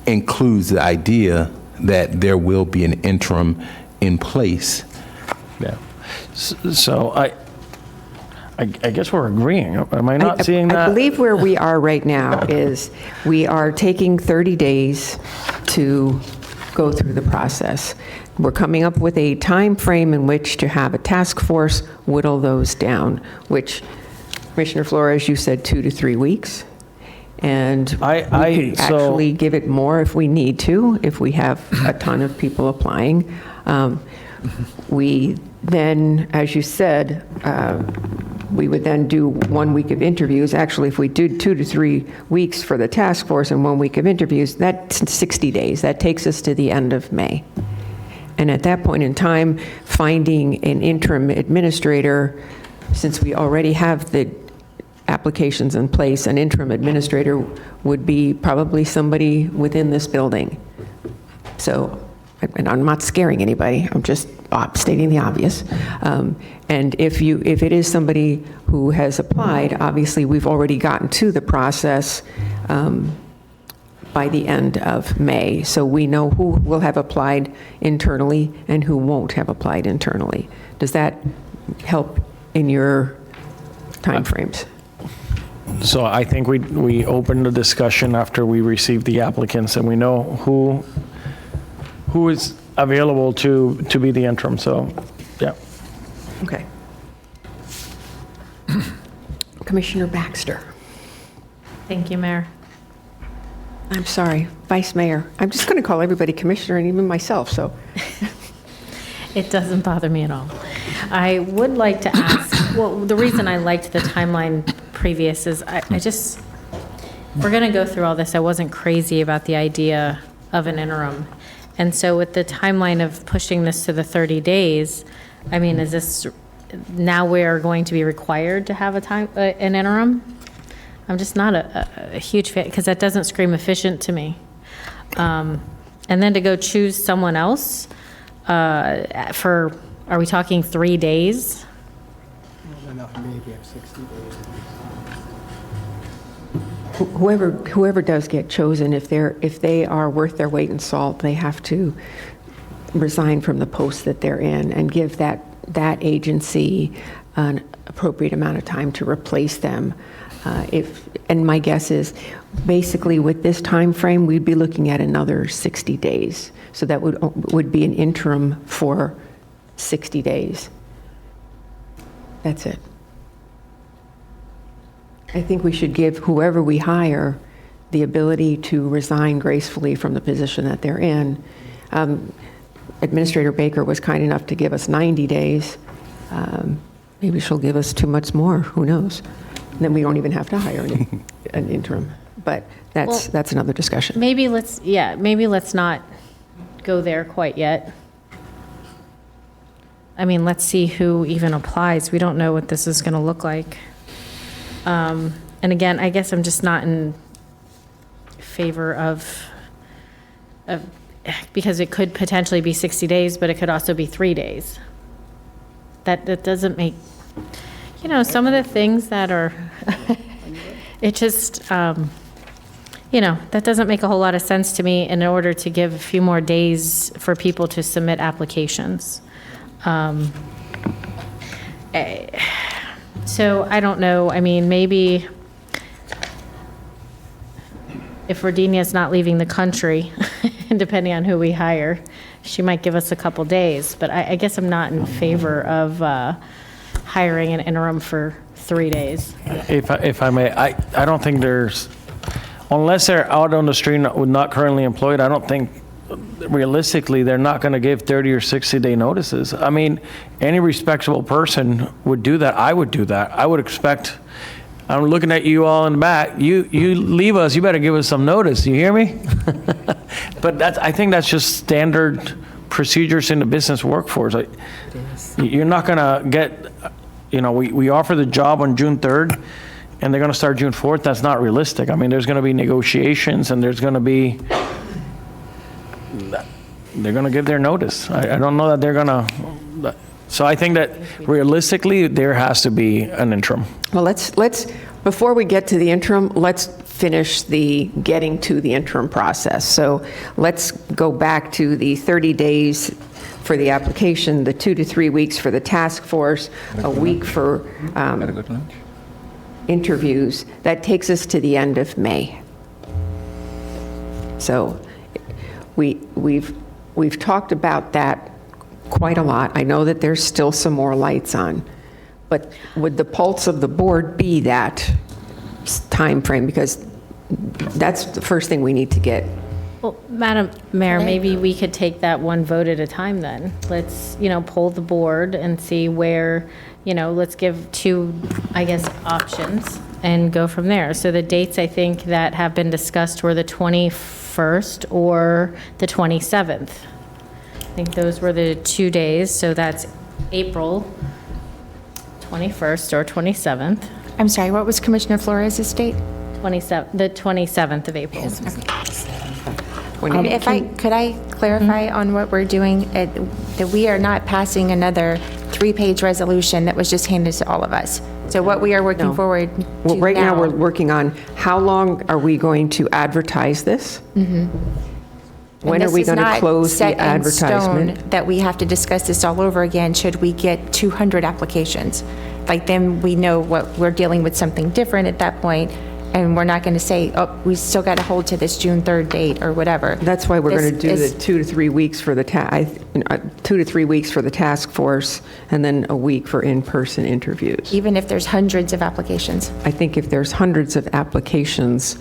[SPEAKER 7] includes the idea that there will be an interim in place.
[SPEAKER 12] Yeah. So I guess we're agreeing. Am I not seeing that?
[SPEAKER 3] I believe where we are right now is we are taking 30 days to go through the process. We're coming up with a time frame in which to have a task force whittle those down, which, Commissioner Flores, you said 2 to 3 weeks. And we could actually give it more if we need to, if we have a ton of people applying. We then, as you said, we would then do 1 week of interviews. Actually, if we do 2 to 3 weeks for the task force and 1 week of interviews, that's 60 days. That takes us to the end of May. And at that point in time, finding an interim administrator, since we already have the applications in place, an interim administrator would be probably somebody within this building. So, and I'm not scaring anybody, I'm just stating the obvious. And if it is somebody who has applied, obviously we've already gotten to the process by the end of May. So we know who will have applied internally and who won't have applied internally. Does that help in your timeframes?
[SPEAKER 12] So I think we opened the discussion after we received the applicants, and we know who is available to be the interim, so, yeah.
[SPEAKER 3] Okay. Commissioner Baxter.
[SPEAKER 8] Thank you, Mayor.
[SPEAKER 3] I'm sorry, Vice Mayor. I'm just going to call everybody Commissioner and even myself, so.
[SPEAKER 8] It doesn't bother me at all. I would like to ask, well, the reason I liked the timeline previous is I just, we're going to go through all this. I wasn't crazy about the idea of an interim. And so with the timeline of pushing this to the 30 days, I mean, is this, now we are going to be required to have an interim? I'm just not a huge fan, because that doesn't scream efficient to me. And then to go choose someone else for, are we talking 3 days?
[SPEAKER 3] Whoever does get chosen, if they are worth their weight in salt, they have to resign from the post that they're in and give that agency an appropriate amount of time to replace them. And my guess is, basically with this time frame, we'd be looking at another 60 days. So that would be an interim for 60 days. That's it. I think we should give whoever we hire the ability to resign gracefully from the position that they're in. Administrator Baker was kind enough to give us 90 days. Maybe she'll give us 2 months more, who knows? And then we don't even have to hire an interim. But that's another discussion.
[SPEAKER 8] Maybe let's not go there quite yet. I mean, let's see who even applies. We don't know what this is going to look like. And again, I guess I'm just not in favor of, because it could potentially be 60 days, but it could also be 3 days. That doesn't make, some of the things that are, it just, that doesn't make a whole lot of sense to me in order to give a few more days for people to submit applications. So I don't know, I mean, maybe if Rodinia's not leaving the country, depending on who we hire, she might give us a couple days, but I guess I'm not in favor of hiring an interim for 3 days.
[SPEAKER 12] If I may, I don't think there's, unless they're out on the street not currently employed, I don't think realistically they're not going to give 30 or 60-day notices. I mean, any respectable person would do that. I would do that. I would expect, I'm looking at you all in the back, you leave us, you better give us some notice, you hear me? But I think that's just standard procedures in the business workforce. You're not going to get, we offer the job on June 3rd, and they're going to start June 4th. That's not realistic. I mean, there's going to be negotiations, and there's going to be, they're going to give their notice. I don't know that they're going to, so I think that realistically, there has to be an interim.
[SPEAKER 3] Well, let's before we get to the interim, let's finish the getting to the interim process. So let's go back to the 30 days for the application, the 2 to 3 weeks for the task force, a week for interviews. That takes us to the end of May. So we've talked about that quite a lot. I know that there's still some more lights on, but would the pulse of the board be that time frame? Because that's the first thing we need to get.
[SPEAKER 8] Well, Madam Mayor, maybe we could take that one vote at a time then. Let's, poll the board and see where, let's give 2, options and go from there. So the dates I think that have been discussed were the 21st or the 27th. I think those were the 2 days, so that's April 21st or 27th.
[SPEAKER 6] I'm sorry, what was Commissioner Flores' date?
[SPEAKER 8] The 27th of April.
[SPEAKER 6] Could I clarify on what we're doing? That we are not passing another 3-page resolution that was just handed to all of us. So what we are working forward to
[SPEAKER 3] Well, right now, we're working on how long are we going to advertise this? When are we going to close the advertisement?
[SPEAKER 6] That we have to discuss this all over again, should we get 200 applications. Then we know what, we're dealing with something different at that point, And we're not going to say, oh, we still got to hold to this June 3rd date or whatever.
[SPEAKER 3] That's why we're going to do
[SPEAKER 6] This
[SPEAKER 3] the
[SPEAKER 6] is-
[SPEAKER 3] 2 to 3 weeks for the 2 to 3 weeks for the task force, and then a week for in-person interviews.
[SPEAKER 6] Even if there's hundreds of applications.
[SPEAKER 3] I think if there's hundreds of applications,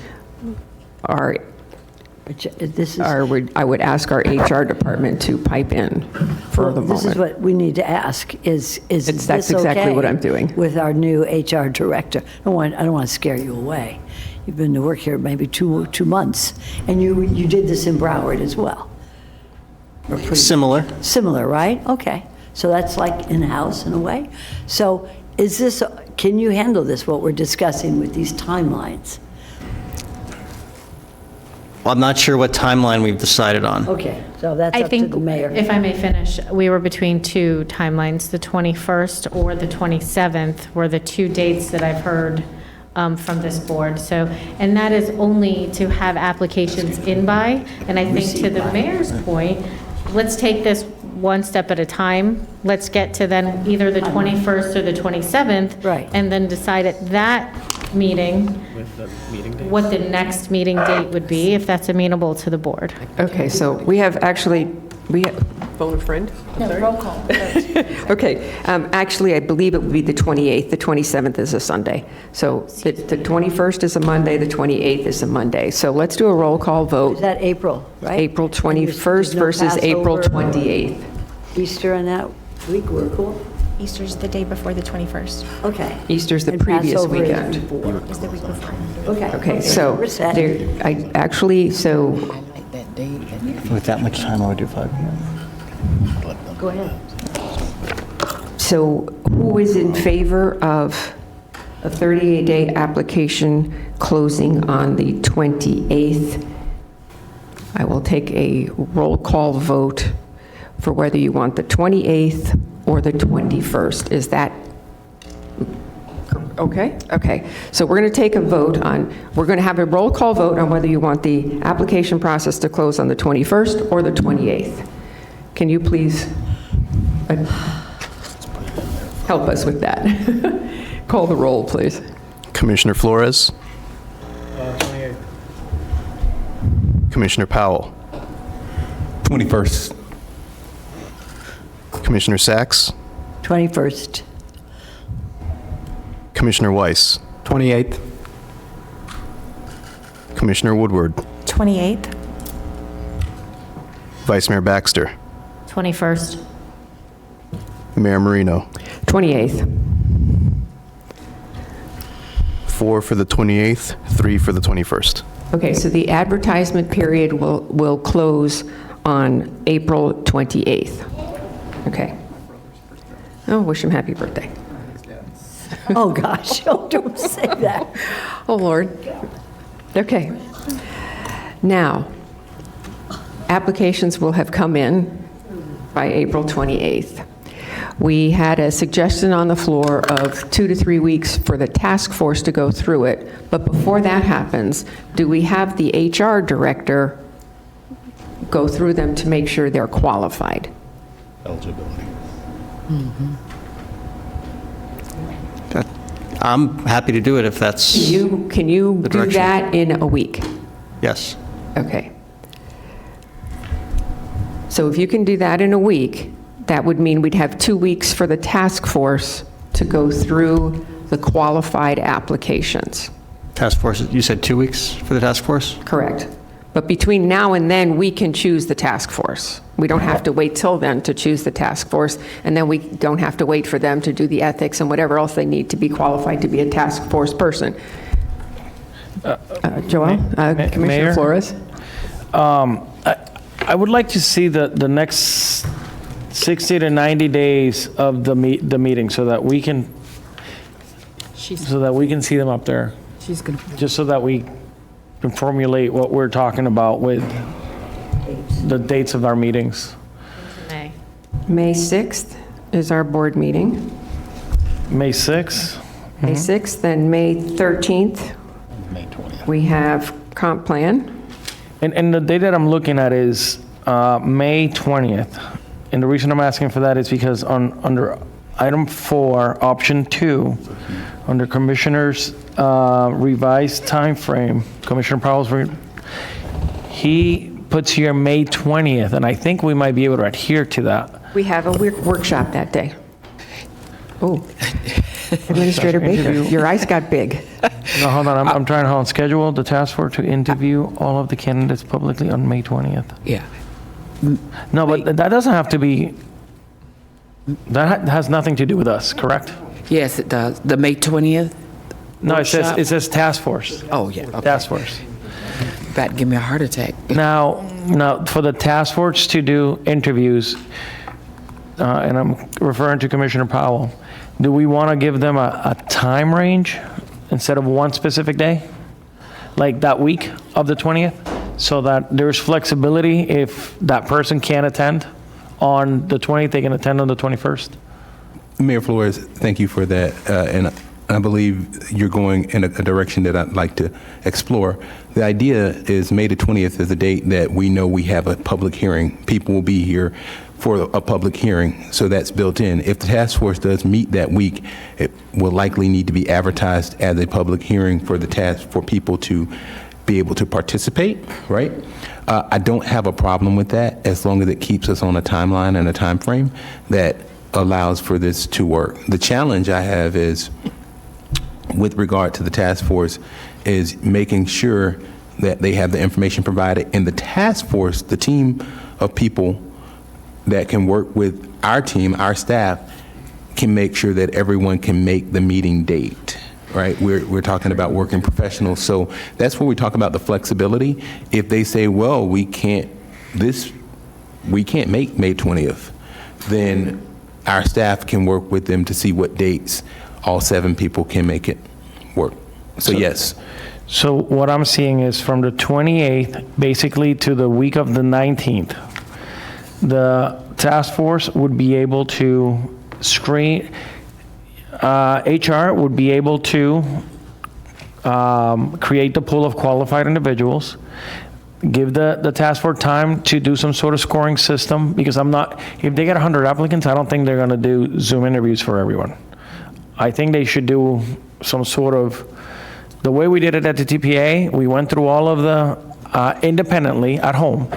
[SPEAKER 4] This is,
[SPEAKER 3] I would ask our HR department to pipe in for the
[SPEAKER 4] this is
[SPEAKER 3] moment.
[SPEAKER 4] what we need to ask, is this
[SPEAKER 3] That's exactly
[SPEAKER 4] okay
[SPEAKER 3] what I'm doing.
[SPEAKER 4] with our new HR director? I don't want to scare you away. You've been to work here maybe two months, and you did this in Broward as well. Or pretty-
[SPEAKER 2] Similar.
[SPEAKER 4] Similar, right? Okay. So that's like in-house in a way? So can you handle this, what we're discussing with these timelines?
[SPEAKER 2] Well, I'm not sure what timeline we've decided on.
[SPEAKER 4] Okay, so that's
[SPEAKER 8] I
[SPEAKER 4] up to
[SPEAKER 8] think,
[SPEAKER 4] the mayor.
[SPEAKER 8] if I may finish, we were between two timelines, the 21st or the 27th were the two dates that I've heard from this board. So, and that is only to have applications in by. And I think to the mayor's point, let's take this one step at a time. Let's get to then either the 21st or the 27th.
[SPEAKER 4] Right.
[SPEAKER 8] And then decide at that meeting what the next meeting date would be, if that's amenable to the board.
[SPEAKER 3] Okay, so we have phone a friend?
[SPEAKER 6] No, roll call.
[SPEAKER 3] Okay, actually, I believe it would be the 28th. The 27th is a Sunday. So the 21st is a Monday, the 28th is a Monday. So let's do a roll call
[SPEAKER 4] Is
[SPEAKER 3] vote.
[SPEAKER 4] that April, right?
[SPEAKER 3] April
[SPEAKER 4] And there's
[SPEAKER 3] 21st
[SPEAKER 4] no
[SPEAKER 3] versus April
[SPEAKER 4] Passover or
[SPEAKER 3] 28th.
[SPEAKER 4] Easter in that week, we're cool?
[SPEAKER 6] Easter's the day before the 21st.
[SPEAKER 4] Okay.
[SPEAKER 3] Easter's the
[SPEAKER 4] And
[SPEAKER 3] previous
[SPEAKER 4] Passover is
[SPEAKER 3] weekend.
[SPEAKER 4] before.
[SPEAKER 6] Is the week before.
[SPEAKER 4] Okay.
[SPEAKER 3] Okay, so
[SPEAKER 4] We're set.
[SPEAKER 3] so
[SPEAKER 2] With that much time, I would do 5 p.m.
[SPEAKER 4] Go ahead.
[SPEAKER 3] So who is in favor of a 38-day application closing on the 28th? I will take a roll call vote for whether you want the 28th or the 21st. Is that okay? Okay. So we're going to take a vote we're going to have a roll call vote on whether you want the application process to close on the 21st or the 28th. Can you please help us with that? Call the roll, please.
[SPEAKER 13] Commissioner Flores?
[SPEAKER 12] 28th.
[SPEAKER 13] Commissioner Powell?
[SPEAKER 7] 21st.
[SPEAKER 13] Commissioner Sachs?
[SPEAKER 4] 21st.
[SPEAKER 13] Commissioner Weiss?
[SPEAKER 5] 28th.
[SPEAKER 13] Commissioner Woodward?
[SPEAKER 6] 28th.
[SPEAKER 13] Vice Mayor Baxter?
[SPEAKER 8] 21st.
[SPEAKER 13] Mayor Marino?
[SPEAKER 3] 28th.
[SPEAKER 13] 4 for the 28th, 3 for the 21st.
[SPEAKER 3] Okay, so the advertisement period will close on April 28th. Okay. Oh, wish him happy birthday.
[SPEAKER 4] Oh, gosh, oh, don't say that.
[SPEAKER 3] Oh, Lord. Okay. Now, applications will have come in by April 28th. We had a suggestion on the floor of 2 to 3 weeks for the task force to go through it. But before that happens, do we have the HR director go through them to make sure they're qualified?
[SPEAKER 11] Eligibility.
[SPEAKER 2] I'm happy to do it if that's,
[SPEAKER 3] Can you
[SPEAKER 2] The
[SPEAKER 3] do
[SPEAKER 2] direction.
[SPEAKER 3] that in a week?
[SPEAKER 2] yes.
[SPEAKER 3] Okay. So if you can do that in a week, that would mean we'd have 2 weeks for the task force to go through the qualified applications.
[SPEAKER 2] Task force, you said 2 weeks for the task force?
[SPEAKER 3] Correct. But between now and then, we can choose the task force. We don't have to wait till then to choose the task force, and then we don't have to wait for them to do the ethics and whatever else they need to be qualified to be a task force person. Joel? Commissioner
[SPEAKER 12] Mayor?
[SPEAKER 3] Flores?
[SPEAKER 12] I would like to see the next 60 to 90 days of the meeting so that we can see them up there. Just so that we can formulate what we're talking about with the dates of our meetings.
[SPEAKER 8] May.
[SPEAKER 3] May 6th is our board meeting.
[SPEAKER 12] May 6th?
[SPEAKER 3] May 6th, then May 13th,
[SPEAKER 11] May 20th.
[SPEAKER 3] we have comp plan.
[SPEAKER 12] And the date that I'm looking at is May 20th. And the reason I'm asking for that is because under item 4, option 2, Under Commissioner's revised timeframe, Commissioner Powell's, he puts here May 20th, and I think we might be able to adhere to that.
[SPEAKER 3] We have a workshop that day. Oh, Administrator Baker, your eyes got big.
[SPEAKER 12] No, hold on, I'm trying to hold on. Schedule the task force to interview all of the candidates publicly on May 20th.
[SPEAKER 10] Yeah.
[SPEAKER 12] No, but that doesn't have to be, that has nothing to do with us, correct?
[SPEAKER 10] Yes, it does. The May 20th?
[SPEAKER 12] No,
[SPEAKER 10] workshop?
[SPEAKER 12] it says task force.
[SPEAKER 10] Oh, yeah. Okay.
[SPEAKER 12] Task force.
[SPEAKER 10] About to give me a heart attack.
[SPEAKER 12] Now, for the task force to do interviews, and I'm referring to Commissioner Powell, do we want to give them a time range instead of one specific day? Like that week of the 20th? So that there's flexibility if that person can't attend on the 20th, they can attend on the 21st?
[SPEAKER 7] Mayor Flores, thank you for that. And I believe you're going in a direction that I'd like to explore. The idea is May the 20th is the date that we know we have a public hearing. People will be here for a public hearing, so that's built in. If the task force does meet that week, it will likely need to be advertised as a public hearing for the task, for people to be able to participate, right? I don't have a problem with that as long as it keeps us on a timeline and a time frame that allows for this to work. The challenge I have is, with regard to the task force, is making sure that they have the information provided, and the task force, the team of people that can work with our team, our staff, can make sure that everyone can make the meeting date, right? We're talking about working professionals, so that's where we talk about the flexibility. If they say, well, we can't make May 20th, then our staff can work with them to see what dates all 7 people can make it work. So yes.
[SPEAKER 12] So what I'm seeing is from the 28th, basically to the week of the 19th, the task force would be able to screen, HR would be able to create the pool of qualified individuals, give the task force time to do some sort of scoring system, because if they get 100 applicants, I don't think they're gonna do Zoom interviews for everyone. I think they should do some sort of, the way we did it at the TPA, we went through all of the, independently at home,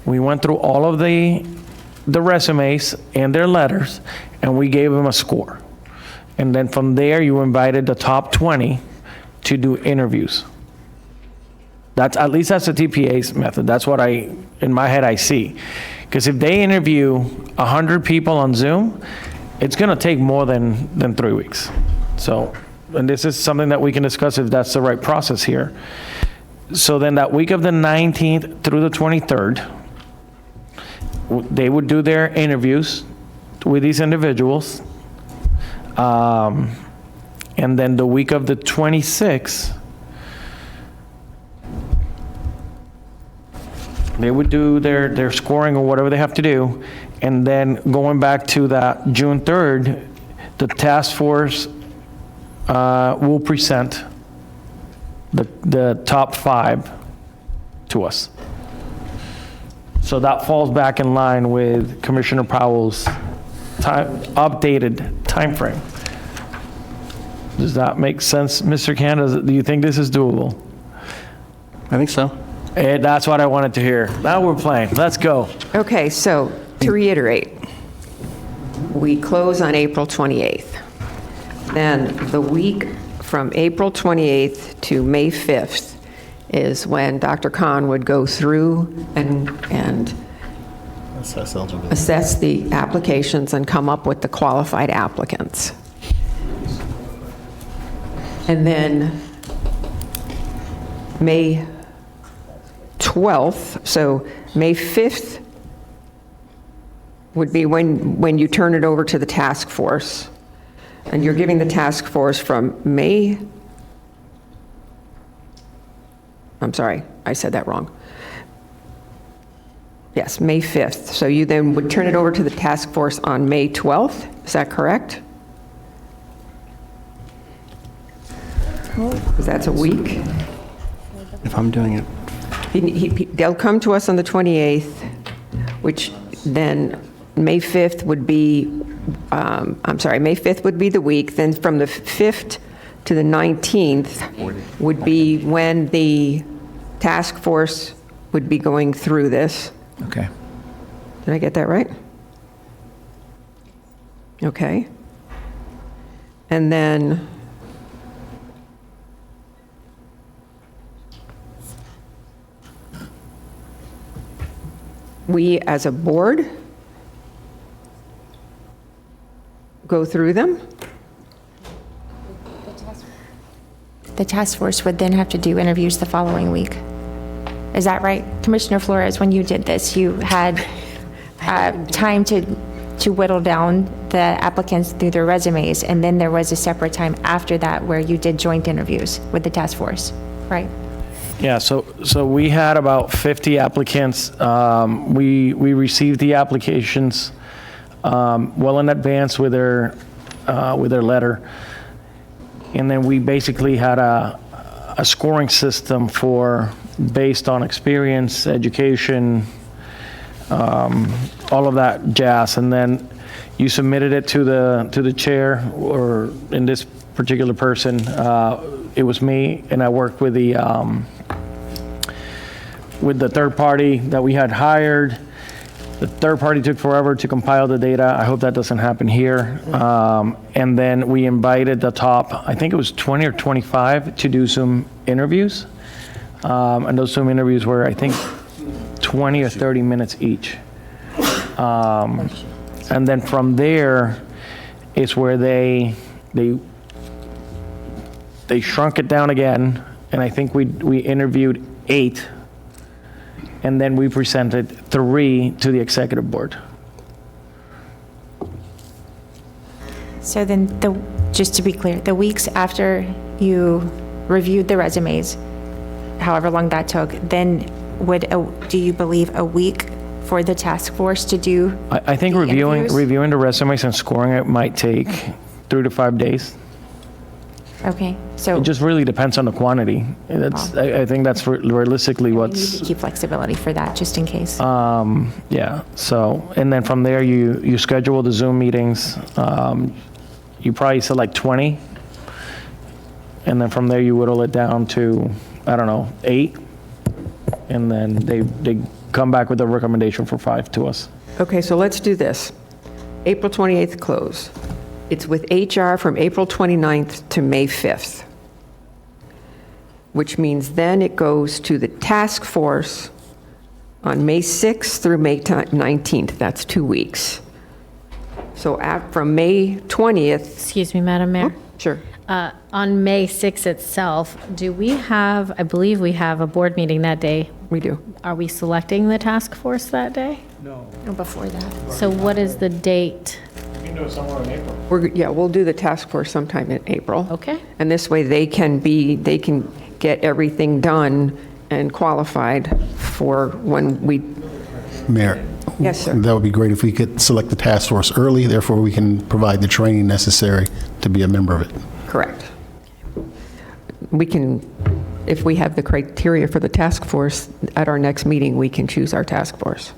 [SPEAKER 12] we went through all of the resumes and their letters, and we gave them a score. And then from there, you invited the top 20 to do interviews. At least that's the TPA's method. That's what in my head I see. Because if they interview 100 people on Zoom, it's gonna take more than 3 weeks. So, and this is something that we can discuss if that's the right process here. So then that week of the 19th through the 23rd, they would do their interviews with these individuals. And then the week of the 26th, they would do their scoring or whatever they have to do. And then going back to that June 3rd, the task force will present the top 5 to us. So that falls back in line with Commissioner Powell's updated timeframe. Does that make sense, Mr. Canada? Do you think this is doable?
[SPEAKER 2] I think so.
[SPEAKER 12] That's what I wanted to hear. Now we're playing. Let's go.
[SPEAKER 3] Okay, so to reiterate, we close on April 28th. Then the week from April 28th to May 5th is when Dr. Khan would go through and assess the applications and come up with the qualified applicants. And then May 12th, so May 5th would be when you turn it over to the task force. And you're giving the task force from I'm sorry, I said that wrong. Yes, May 5th. So you then would turn it over to the task force on May 12th, is that correct? Because that's a week.
[SPEAKER 2] If I'm doing it.
[SPEAKER 3] They'll come to us on the 28th, which then May 5th would be, May 5th would be the week. Then from the 5th to the 19th would be when the task force would be going through this.
[SPEAKER 9] Okay.
[SPEAKER 3] Did I get that right? Okay. And then we, as a board, go through them.
[SPEAKER 6] The task force would then have to do interviews the following week. Is that right? Commissioner Flores, when you did this, you had time to whittle down the applicants through their resumes, and then there was a separate time after that where you did joint interviews with the task force, right?
[SPEAKER 12] Yeah, so we had about 50 applicants. We received the applications well in advance with their letter. And then we basically had a scoring system based on experience, education, all of that jazz. And then you submitted it to the chair, or in this particular person, it was me, and I worked with the third party that we had hired. The third party took forever to compile the data. I hope that doesn't happen here. And then we invited the top, I think it was 20 or 25, to do some interviews. And those Zoom interviews were, I think, 20 or 30 minutes each. And then from there is where they shrunk it down again, and I think we interviewed 8, and then we presented 3 to the executive board.
[SPEAKER 6] So then, just to be clear, the weeks after you reviewed the resumes, however long that took, then do you believe a week for the task force to do?
[SPEAKER 12] I think
[SPEAKER 6] the
[SPEAKER 12] reviewing the resumes and scoring it might take 3 to 5 days.
[SPEAKER 6] Okay, so
[SPEAKER 12] It just really depends on the quantity. I think that's realistically
[SPEAKER 6] we need
[SPEAKER 12] what's.
[SPEAKER 6] to keep flexibility for that, just in case.
[SPEAKER 12] Yeah, so, and then from there, you schedule the Zoom meetings. You probably select 20, and then from there, you whittle it down to, I don't know, 8, and then they come back with a recommendation for 5 to us.
[SPEAKER 3] Okay, so let's do this. April 28th close. It's with HR from April 29th to May 5th, which means then it goes to the task force on May 6th through May 19th. That's 2 weeks. So from May 20th.
[SPEAKER 8] Excuse me, Madam Mayor.
[SPEAKER 3] Sure.
[SPEAKER 8] On May 6th itself, I believe we have a board meeting that day.
[SPEAKER 3] We do.
[SPEAKER 8] Are we selecting the task force that day?
[SPEAKER 6] No, before that.
[SPEAKER 8] So what is the date?
[SPEAKER 12] You can do it somewhere in April.
[SPEAKER 3] We'll do the task force sometime in April.
[SPEAKER 8] Okay.
[SPEAKER 3] And this way they can get everything done and qualified for when we.
[SPEAKER 11] Mayor?
[SPEAKER 3] Yes, sir.
[SPEAKER 11] That would be great if we could select the task force early, therefore we can provide the training necessary to be a member of it.
[SPEAKER 3] Correct. We can, if we have the criteria for the task force, at our next meeting, we can choose our task force,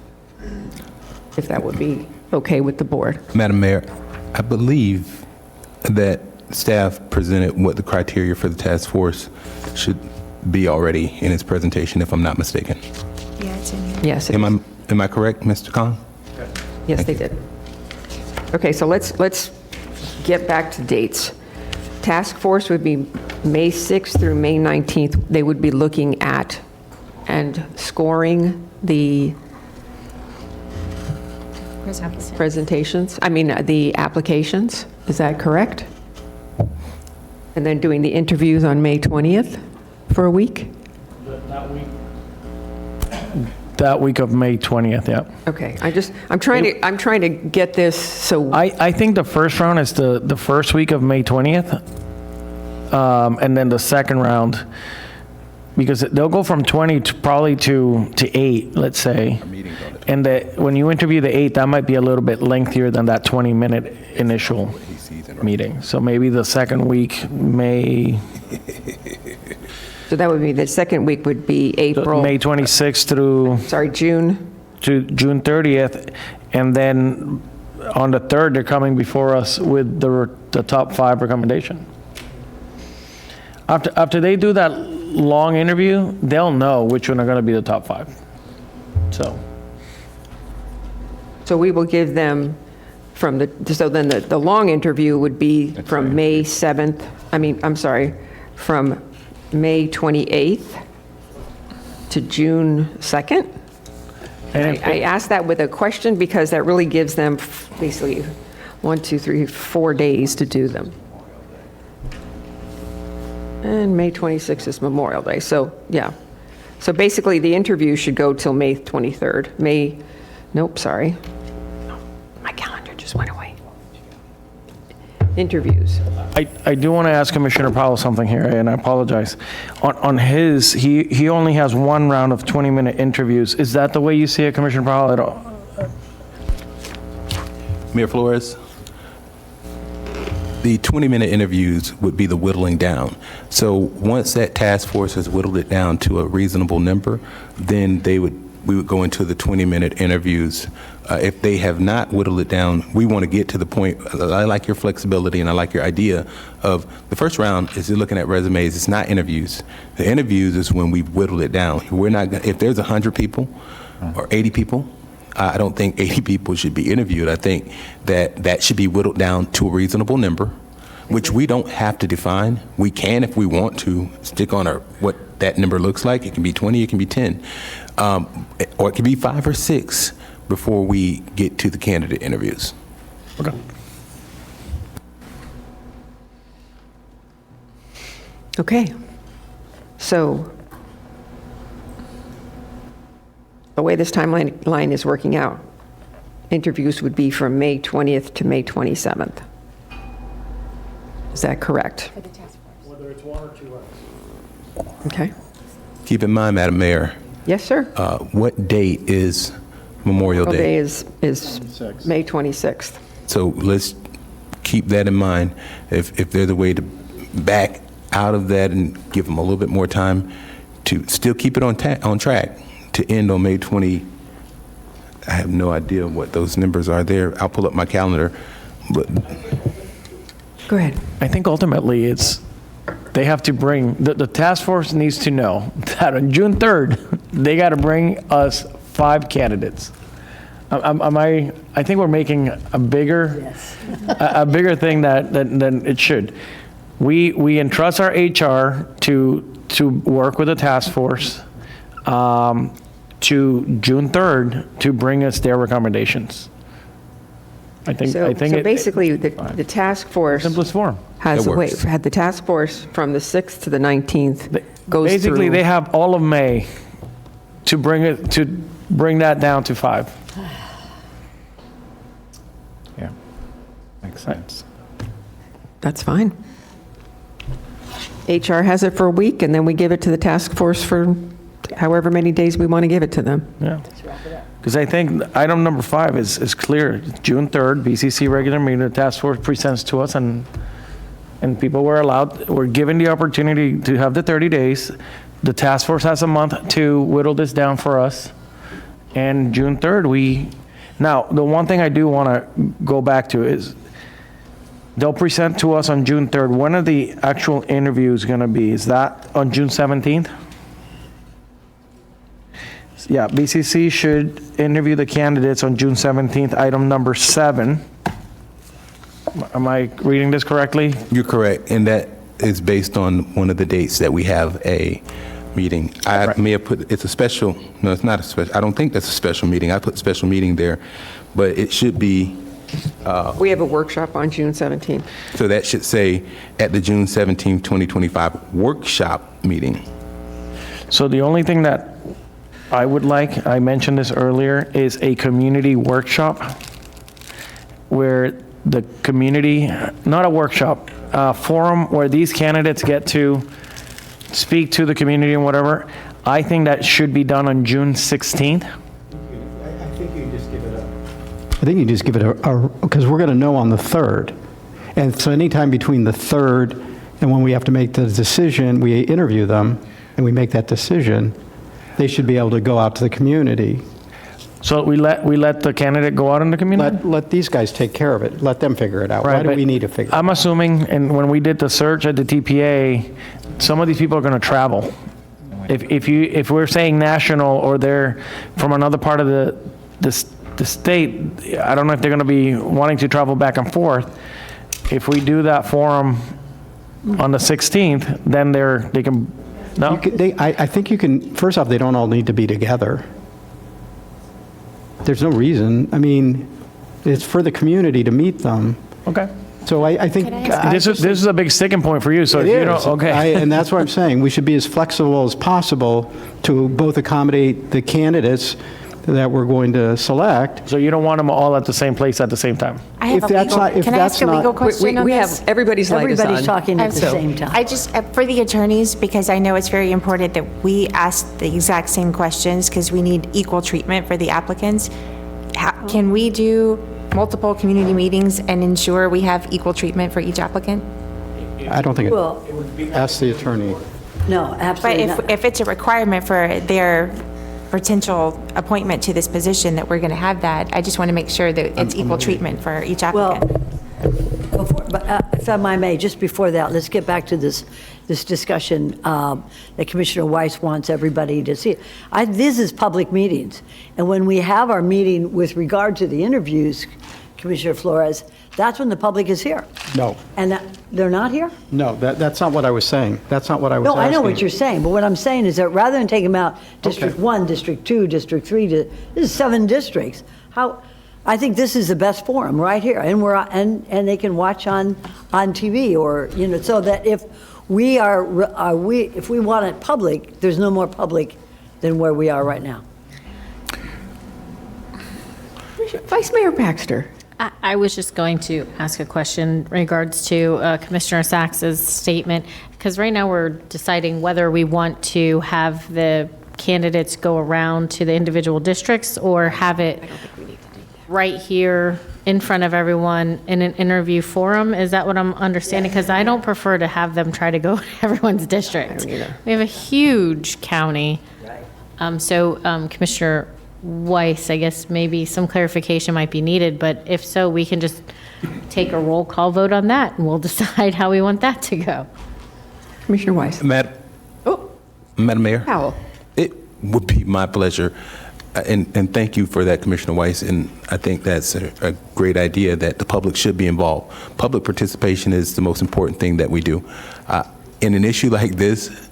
[SPEAKER 3] if that would be okay with the board.
[SPEAKER 7] Madam Mayor, I believe that staff presented what the criteria for the task force should be already in its presentation, if I'm not mistaken.
[SPEAKER 6] Yeah, it's in here.
[SPEAKER 3] Yes.
[SPEAKER 7] Am I correct, Mr. Khan?
[SPEAKER 3] Yes, they did. Okay, so let's get back to dates. Task force would be May 6th through May 19th. They would be looking at and scoring the presentations, the applications. Is that correct? And then doing the interviews on May 20th for a week?
[SPEAKER 12] That week of May 20th, yeah.
[SPEAKER 3] Okay, I'm trying to get this, so.
[SPEAKER 12] I think the first round is the first week of May 20th, and then the second round, because they'll go from 20 to probably to 8, let's say. And when you interview the 8, that might be a little bit lengthier than that 20-minute initial meeting. So maybe the second week may.
[SPEAKER 3] So that would be, the second week would be April.
[SPEAKER 12] May 26th through.
[SPEAKER 3] June.
[SPEAKER 12] To June 30th, and then on the 3rd, they're coming before us with the top 5 recommendation. After they do that long interview, they'll know which one are going to be the top 5.
[SPEAKER 3] So we will give them from so then the long interview would be from May 7th, from May 28th to June 2nd? I asked that with a question because that really gives them basically 4 days to do them. And May 26th is Memorial Day, so yeah. So basically, the interview should go till May 23rd. My calendar just went away. Interviews.
[SPEAKER 12] I do want to ask Commissioner Powell something here, and I apologize. On his, he only has one round of 20-minute interviews. Is that the way you see it, Commissioner Powell, at all?
[SPEAKER 7] Mayor Flores, the 20-minute interviews would be the whittling down. So once that task force has whittled it down to a reasonable number, then we would go into the 20-minute interviews. If they have not whittled it down, we want to get to the point. I like your flexibility and I like your idea of the first round is you're looking at resumes. It's not interviews. The interviews is when we whittled it down. We're not. If there's 100 people or 80 people, I don't think 80 people should be interviewed. I think that should be whittled down to a reasonable number, which we don't have to define. We can, if we want to, stick on what that number looks like. It can be 20, it can be 10, or it can be 5 or 6 before we get to the candidate interviews.
[SPEAKER 12] Okay.
[SPEAKER 3] Okay. So the way this timeline is working out, interviews would be from May 20th to May 27th. Is that correct?
[SPEAKER 6] For the task force.
[SPEAKER 12] Whether it's 1 or 2 hours.
[SPEAKER 3] Okay.
[SPEAKER 7] Keep in mind, Madam Mayor,
[SPEAKER 3] Yes, sir.
[SPEAKER 7] what date is Memorial
[SPEAKER 3] Memorial
[SPEAKER 7] Day?
[SPEAKER 3] Day is May 26th.
[SPEAKER 7] So let's keep that in mind. If there's a way to back out of that and give them a little bit more time to still keep it on track to end on May 20. I have no idea what those numbers are there. I'll pull up my calendar. But
[SPEAKER 3] Go ahead.
[SPEAKER 12] I think ultimately they have to bring, the task force needs to know that on June 3rd, they got to bring us 5 candidates. I think we're making a bigger, a bigger thing than it should. We entrust our HR to work with the task force to June 3rd to bring us their recommendations. I think
[SPEAKER 3] So basically, the task force
[SPEAKER 12] simplest form.
[SPEAKER 3] had the task force from the 6th to the 19th goes
[SPEAKER 12] Basically,
[SPEAKER 3] through.
[SPEAKER 12] they have all of May to bring that down to 5.
[SPEAKER 9] Yeah, makes sense.
[SPEAKER 3] That's fine. HR has it for a week, and then we give it to the task force for however many days we want to give it to them.
[SPEAKER 12] Yeah. Because I think item number 5 is clear. June 3rd, BCC regular meeting, the task force presents to us, and people were given the opportunity to have the 30 days. The task force has a month to whittle this down for us. And June 3rd, now, the one thing I do want to go back to is they'll present to us on June 3rd. When are the actual interviews going to be? Is that on June 17th? Yeah, BCC should interview the candidates on June 17th, item number 7. Am I reading this correctly?
[SPEAKER 7] you're correct, and that is based on one of the dates that we have a meeting. I may have put, it's a special, no, it's not a special, I don't think that's a special meeting. I put special meeting there, but it should be,
[SPEAKER 3] We have a workshop on June 17th.
[SPEAKER 7] so that should say at the June 17th, 2025 workshop meeting.
[SPEAKER 12] So the only thing that I would like, I mentioned this earlier, is a community workshop where the community, not a workshop, a forum where these candidates get to speak to the community and whatever. I think that should be done on June 16th.
[SPEAKER 5] I think you just give it a, because we're going to know on the 3rd. And so anytime between the 3rd and when we have to make the decision, we interview them and we make that decision, they should be able to go out to the community
[SPEAKER 12] So we let the candidate go out in the community?
[SPEAKER 5] Let these guys take care of it. Let them figure it out. Why
[SPEAKER 12] Right,
[SPEAKER 5] do
[SPEAKER 12] but
[SPEAKER 5] we need to figure it out?
[SPEAKER 12] I'm assuming, and when we did the search at the TPA, some of these people are going to travel. If we're saying national or they're from another part of the state, I don't know if they're going to be wanting to travel back and forth. If we do that forum on the 16th, then they can, no?
[SPEAKER 5] I think you can, first off, they don't all need to be together. There's no reason. I mean, it's for the community to meet them.
[SPEAKER 12] Okay.
[SPEAKER 5] So I think.
[SPEAKER 12] This is a big sticking point for you, so if
[SPEAKER 5] It
[SPEAKER 12] you
[SPEAKER 5] is.
[SPEAKER 12] don't, okay.
[SPEAKER 5] And that's what I'm saying. We should be as flexible as possible to both accommodate the candidates that we're going to select.
[SPEAKER 12] So you don't want them all at the same place at the same time?
[SPEAKER 6] I have
[SPEAKER 5] If
[SPEAKER 6] a
[SPEAKER 5] that's
[SPEAKER 6] legal,
[SPEAKER 5] not- if
[SPEAKER 6] can I ask
[SPEAKER 5] that's
[SPEAKER 6] a
[SPEAKER 5] not-
[SPEAKER 6] legal question on
[SPEAKER 3] We
[SPEAKER 6] this?
[SPEAKER 3] have, everybody's light is on.
[SPEAKER 4] Everybody's talking at the
[SPEAKER 3] So-
[SPEAKER 4] same time.
[SPEAKER 6] I just, for the attorneys, because I know it's very important that we ask the exact same questions because we need equal treatment for the applicants. Can we do multiple community meetings and ensure we have equal treatment for each applicant?
[SPEAKER 5] I don't think,
[SPEAKER 4] Well,
[SPEAKER 5] ask the attorney.
[SPEAKER 4] no,
[SPEAKER 6] But
[SPEAKER 4] absolutely not.
[SPEAKER 6] if it's a requirement for their potential appointment to this position that we're going to have that, I just want to make sure that it's equal treatment for each
[SPEAKER 4] Well,
[SPEAKER 6] applicant.
[SPEAKER 4] but if I may, just before that, let's get back to this discussion that Commissioner Weiss wants everybody to see. This is public meetings, and when we have our meeting with regard to the interviews, Commissioner Flores, that's when the public is here.
[SPEAKER 5] No,
[SPEAKER 4] And they're not here?
[SPEAKER 5] no, that's not what I was saying. That's not what I was
[SPEAKER 4] No,
[SPEAKER 5] asking.
[SPEAKER 4] I know what you're saying, but what I'm saying is that rather than take them out, District
[SPEAKER 5] Okay.
[SPEAKER 4] 1, District 2, District 3, this is 7 districts. I think this is the best forum, right here, and they can watch on TV, or, so that if we if we want it public, there's no more public than where we are right now.
[SPEAKER 3] Vice Mayor Baxter.
[SPEAKER 8] I was just going to ask a question in regards to Commissioner Sachs's statement, because right now we're deciding whether we want to have the candidates go around to the individual districts or have it right here in front of everyone in an interview forum. Is that what I'm understanding? Because I don't prefer to have them try to go to everyone's district. We have a huge county. Commissioner Weiss, I guess maybe some clarification might be needed, but if so, we can just take a roll call vote on that, and we'll decide how we want that to go.
[SPEAKER 3] Commissioner Weiss.
[SPEAKER 7] Madam Mayor?
[SPEAKER 3] Howell.
[SPEAKER 7] It would be my pleasure, and thank you for that, Commissioner Weiss, and I think that's a great idea that the public should be involved. Public participation is the most important thing that we do. In an issue like this,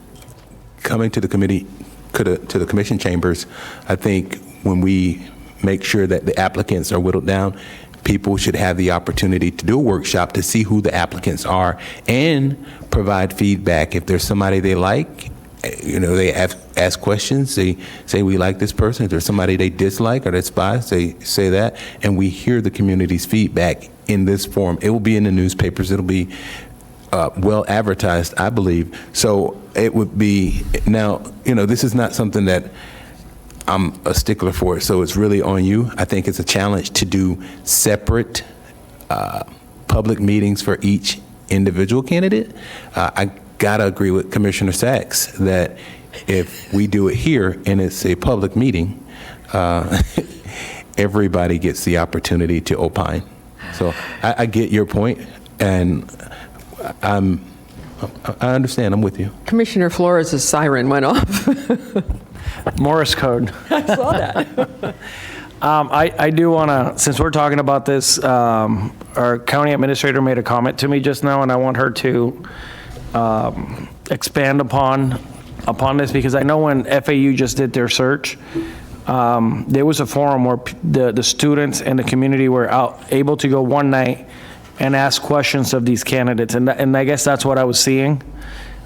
[SPEAKER 7] coming to the committee, to the commission chambers, I think when we make sure that the applicants are whittled down, people should have the opportunity to do a workshop to see who the applicants are and provide feedback. If there's somebody they like, they ask questions, they say, we like this person. If there's somebody they dislike or despise, they say that, and we hear the community's feedback in this form. It will be in the newspapers. It'll be well advertised, I believe. So it would be, now, this is not something that I'm a stickler for, so it's really on you. I think it's a challenge to do separate public meetings for each individual candidate. I gotta agree with Commissioner Sachs that if we do it here and it's a public meeting, everybody gets the opportunity to opine. So I get your point, and I understand. I'm with you.
[SPEAKER 3] Commissioner Flores' siren went off.
[SPEAKER 12] Morse code.
[SPEAKER 3] I saw that.
[SPEAKER 12] I do want to, since we're talking about this, our county administrator made a comment to me just now, and I want her to expand upon this, because I know when FAU just did their search, there was a forum where the students and the community were able to go one night and ask questions of these candidates, and I guess that's what I was seeing.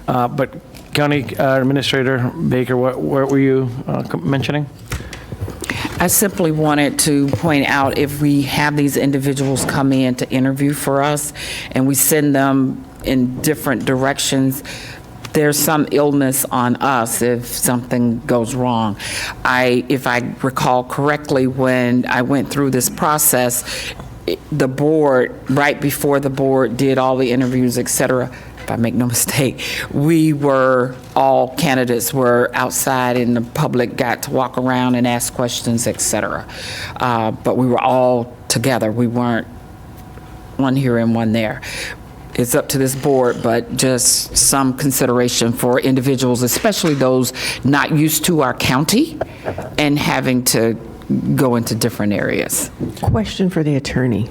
[SPEAKER 12] But County Administrator Baker, what were you mentioning?
[SPEAKER 10] I simply wanted to point out, if we have these individuals come in to interview for us and we send them in different directions, there's some illness on us if something goes wrong. If I recall correctly, when I went through this process, the board, right before the board did all the interviews, et cetera, if I make no mistake. All candidates were outside and the public got to walk around and ask questions, et cetera. But we were all together. We weren't one here and one there. It's up to this board, but just some consideration for individuals, especially those not used to our county and having to go into different areas.
[SPEAKER 3] Question for the attorney,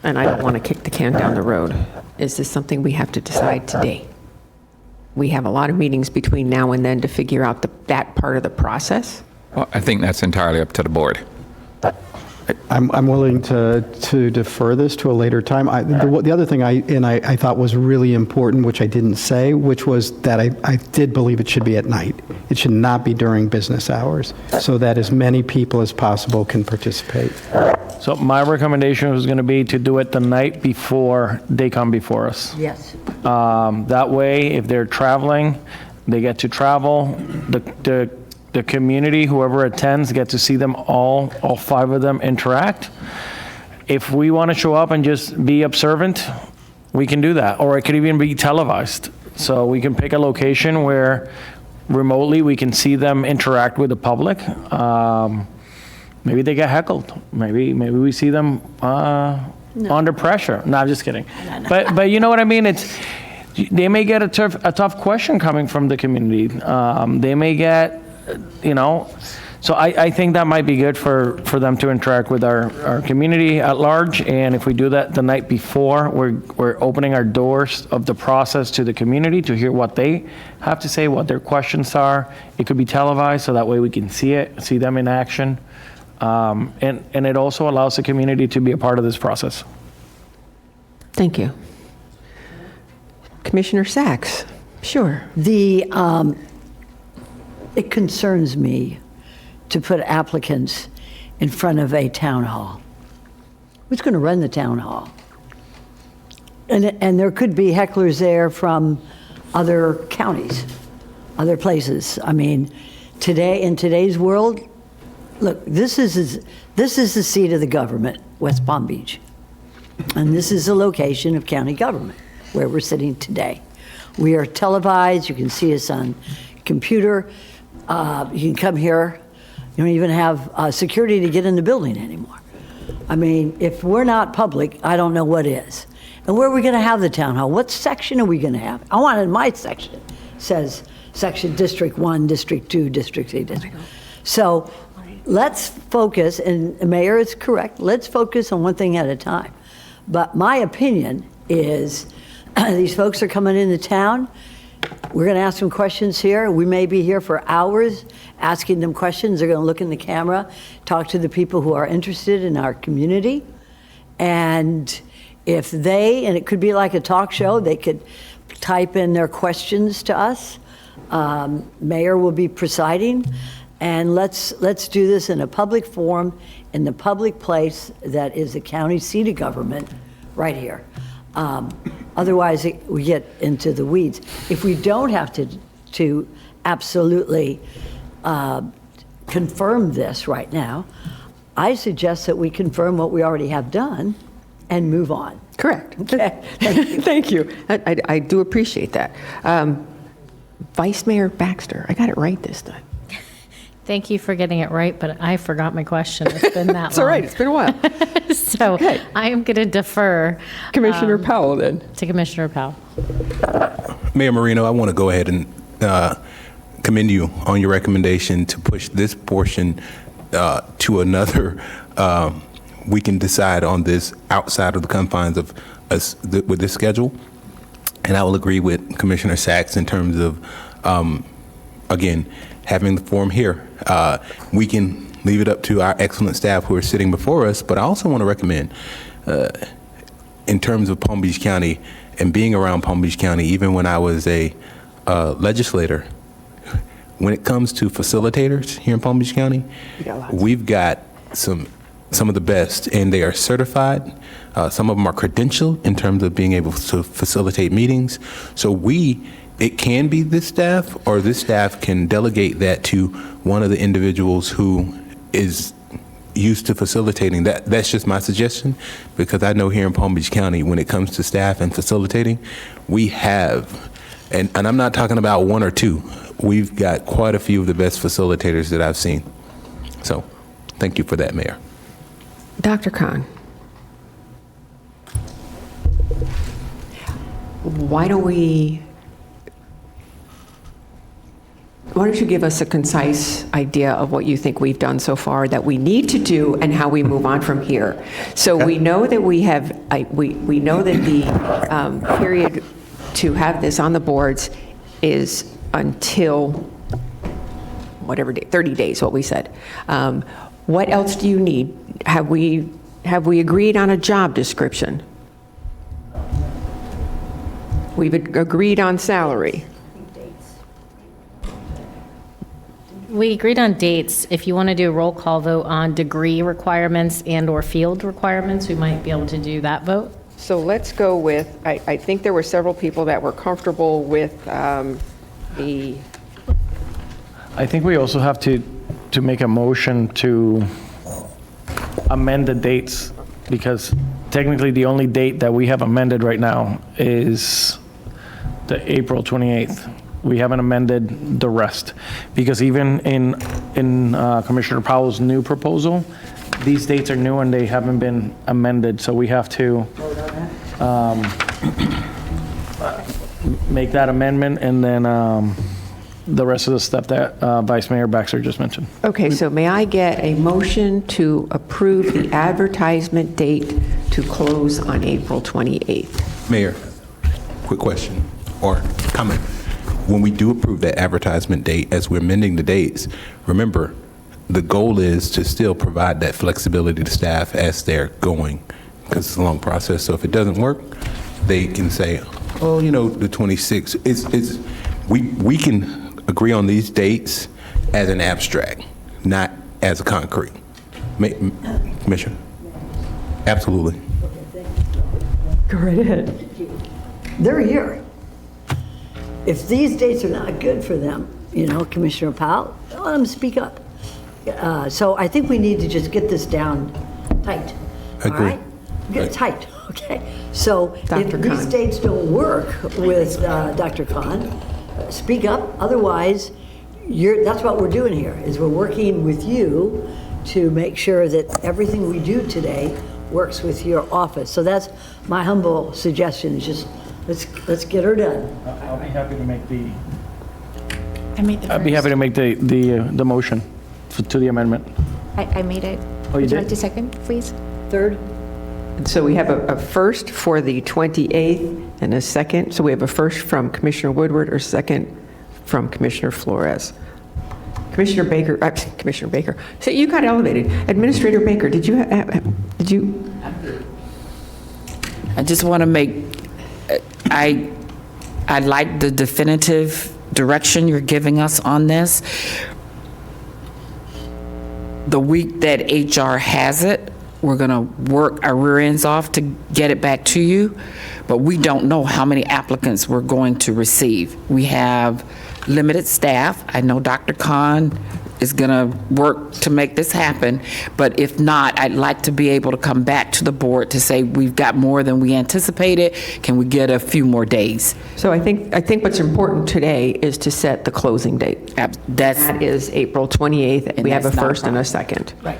[SPEAKER 3] and I don't want to kick the can down the road. Is this something we have to decide today? We have a lot of meetings between now and then to figure out that part of the process.
[SPEAKER 9] Well, I think that's entirely up to the board.
[SPEAKER 5] I'm willing to defer this to a later time. The other thing I thought was really important, which I didn't say, which was that I did believe it should be at night. It should not be during business hours, so that as many people as possible can participate.
[SPEAKER 12] So my recommendation was going to be to do it the night before they come before us.
[SPEAKER 4] Yes.
[SPEAKER 12] That way, if they're traveling, they get to travel. The community, whoever attends, get to see them all 5 of them interact. If we want to show up and just be observant, we can do that. Or it could even be televised. So we can pick a location where remotely we can see them interact with the public. Maybe they get heckled. Maybe we see them under pressure. No, I'm just kidding. But you know what I mean? They may get a tough question coming from the community. They may get, so I think that might be good for them to interact with our community at large. And if we do that the night before, we're opening our doors of the process to the community to hear what they have to say, what their questions are. It could be televised, so that way we can see them in action. And it also allows the community to be a part of this process.
[SPEAKER 3] Thank you. Commissioner Sachs, sure.
[SPEAKER 4] It concerns me to put applicants in front of a town hall. Who's going to run the town hall? And there could be hecklers there from other counties, other places. I mean, in today's world, look, this is the seat of the government, West Palm Beach. And this is the location of county government, where we're sitting today. We are televised. You can see us on computer. You can come here. You don't even have security to get in the building anymore. I mean, if we're not public, I don't know what is. And where are we going to have the town hall? What section are we going to have? I want in my section, says section District 1, District 2, District 3, District. So let's focus, and the mayor is correct, let's focus on one thing at a time. But my opinion is these folks are coming into town. We're going to ask them questions here. We may be here for hours asking them questions. They're going to look in the camera, talk to the people who are interested in our community. And if and it could be like a talk show, they could type in their questions to us. Mayor will be presiding. And let's do this in a public forum, in the public place that is the county seat of government, right here. Otherwise, we get into the weeds. If we don't have to absolutely confirm this right now, I suggest that we confirm what we already have done and move on.
[SPEAKER 3] Correct.
[SPEAKER 4] Okay.
[SPEAKER 3] Thank you. I do appreciate that. Vice Mayor Baxter, I got it right this time.
[SPEAKER 8] Thank you for getting it right, but I forgot my question. It's been that long.
[SPEAKER 3] It's all right. It's been a while.
[SPEAKER 8] So
[SPEAKER 3] Okay.
[SPEAKER 8] I am going to defer.
[SPEAKER 3] Commissioner Powell, then.
[SPEAKER 8] To Commissioner Powell.
[SPEAKER 7] Mayor Marino, I want to go ahead and commend you on your recommendation to push this portion to another. We can decide on this outside of the confines of us with this schedule. And I will agree with Commissioner Sachs in terms of, again, having the forum here. We can leave it up to our excellent staff who are sitting before us, but I also want to recommend, in terms of Palm Beach County and being around Palm Beach County, even when I was a legislator, when it comes to facilitators here in Palm Beach County, we've got some of the best, and they are certified. Some of them are credentialed in terms of being able to facilitate meetings. So it can be this staff, or this staff can delegate that to one of the individuals who is used to facilitating. That's just my suggestion, because I know here in Palm Beach County, when it comes to staff and facilitating, we have, and I'm not talking about one or two, we've got quite a few of the best facilitators that I've seen. So thank you for that, Mayor.
[SPEAKER 3] Dr. Khan, why don't you give us a concise idea of what you think we've done so far that we need to do and how we move on from here? So we know that we know that the period to have this on the boards is until whatever day, 30 days, what we said. What else do you need? Have we agreed on a job description? We've agreed on salary.
[SPEAKER 8] We agreed on dates. If you want to do a roll call vote on degree requirements and/or field requirements, we might be able to do that vote.
[SPEAKER 3] So let's go with, I think there were several people that were comfortable with the,
[SPEAKER 12] I think we also have to make a motion to amend the dates, because technically the only date that we have amended right now is the April 28th. We haven't amended the rest, because even in Commissioner Powell's new proposal, these dates are new and they haven't been amended, so we have to make that amendment, and then the rest of the stuff that Vice Mayor Baxter just mentioned.
[SPEAKER 3] okay, so may I get a motion to approve the advertisement date to close on April 28th?
[SPEAKER 7] Mayor, quick question or comment. When we do approve that advertisement date, as we're amending the dates, remember, the goal is to still provide that flexibility to staff as they're going, because it's a long process. So if it doesn't work, they can say, oh, the 26th. We can agree on these dates as an abstract, not as a concrete. Commissioner? Absolutely.
[SPEAKER 3] Go right ahead.
[SPEAKER 4] They're here. If these dates are not good for them, Commissioner Powell, let them speak up. So I think we need to just get this down tight.
[SPEAKER 7] Agree.
[SPEAKER 4] All right? Get it tight, okay? So if
[SPEAKER 3] Dr.
[SPEAKER 4] these
[SPEAKER 3] Khan.
[SPEAKER 4] dates don't work with Dr. Khan, speak up. Otherwise, that's what we're doing here, is we're working with you to make sure that everything we do today works with your office. So that's my humble suggestion, is just let's get her done.
[SPEAKER 12] I'll be happy to make the.
[SPEAKER 6] I made the
[SPEAKER 12] I'd be happy to make the motion to the amendment.
[SPEAKER 6] I made it.
[SPEAKER 12] Oh, you
[SPEAKER 6] Would you
[SPEAKER 12] did?
[SPEAKER 6] like to second, please?
[SPEAKER 4] Third?
[SPEAKER 3] So we have a first for the 28th and a second. So we have a first from Commissioner Woodward or second from Commissioner Flores. Commissioner Baker. So you got elevated. Administrator Baker, did you?
[SPEAKER 10] I just want to make, I like the definitive direction you're giving us on this. The week that HR has it, we're going to work our rear ends off to get it back to you, but we don't know how many applicants we're going to receive. We have limited staff. I know Dr. Khan is going to work to make this happen, but if not, I'd like to be able to come back to the board to say we've got more than we anticipated. Can we get a few more days?
[SPEAKER 3] So I think what's important today is to set the closing date. That is April 28th.
[SPEAKER 10] And
[SPEAKER 3] We have a
[SPEAKER 10] that's not a
[SPEAKER 3] first and a
[SPEAKER 10] problem.
[SPEAKER 3] second.
[SPEAKER 4] Right.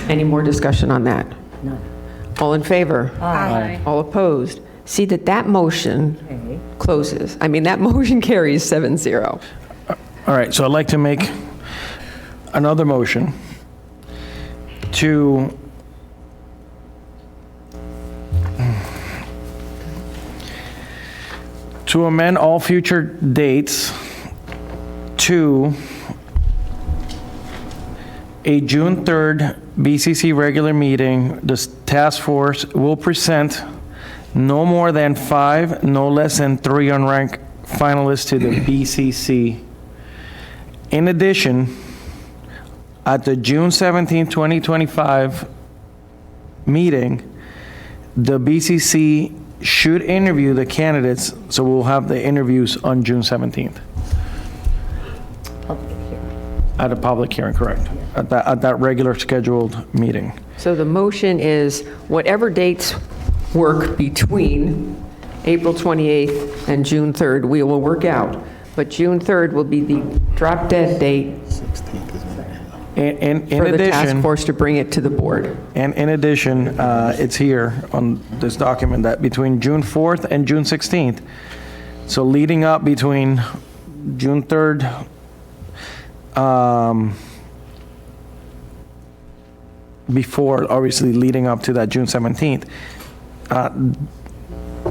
[SPEAKER 3] Any more discussion on that?
[SPEAKER 4] None.
[SPEAKER 3] All in favor?
[SPEAKER 8] Aye.
[SPEAKER 3] All opposed? See that motion closes. I mean, that motion carries 7-0.
[SPEAKER 12] All right, so I'd like to make another motion to amend all future dates to a June 3rd BCC regular meeting. The task force will present no more than 5, no less than 3 unranked finalists to the BCC. In addition, at the June 17, 2025 meeting, the BCC should interview the candidates, so we'll have the interviews on June 17th. At a public hearing, correct. At that regular scheduled meeting.
[SPEAKER 3] So the motion is whatever dates work between April 28th and June 3rd, we will work out. But June 3rd will be the drop dead date
[SPEAKER 12] In
[SPEAKER 3] for the task
[SPEAKER 12] addition,
[SPEAKER 3] force to bring it to the board.
[SPEAKER 12] and in addition, it's here on this document that between June 4th and June 16th, so leading up between June 3rd, before, obviously leading up to that June 17th,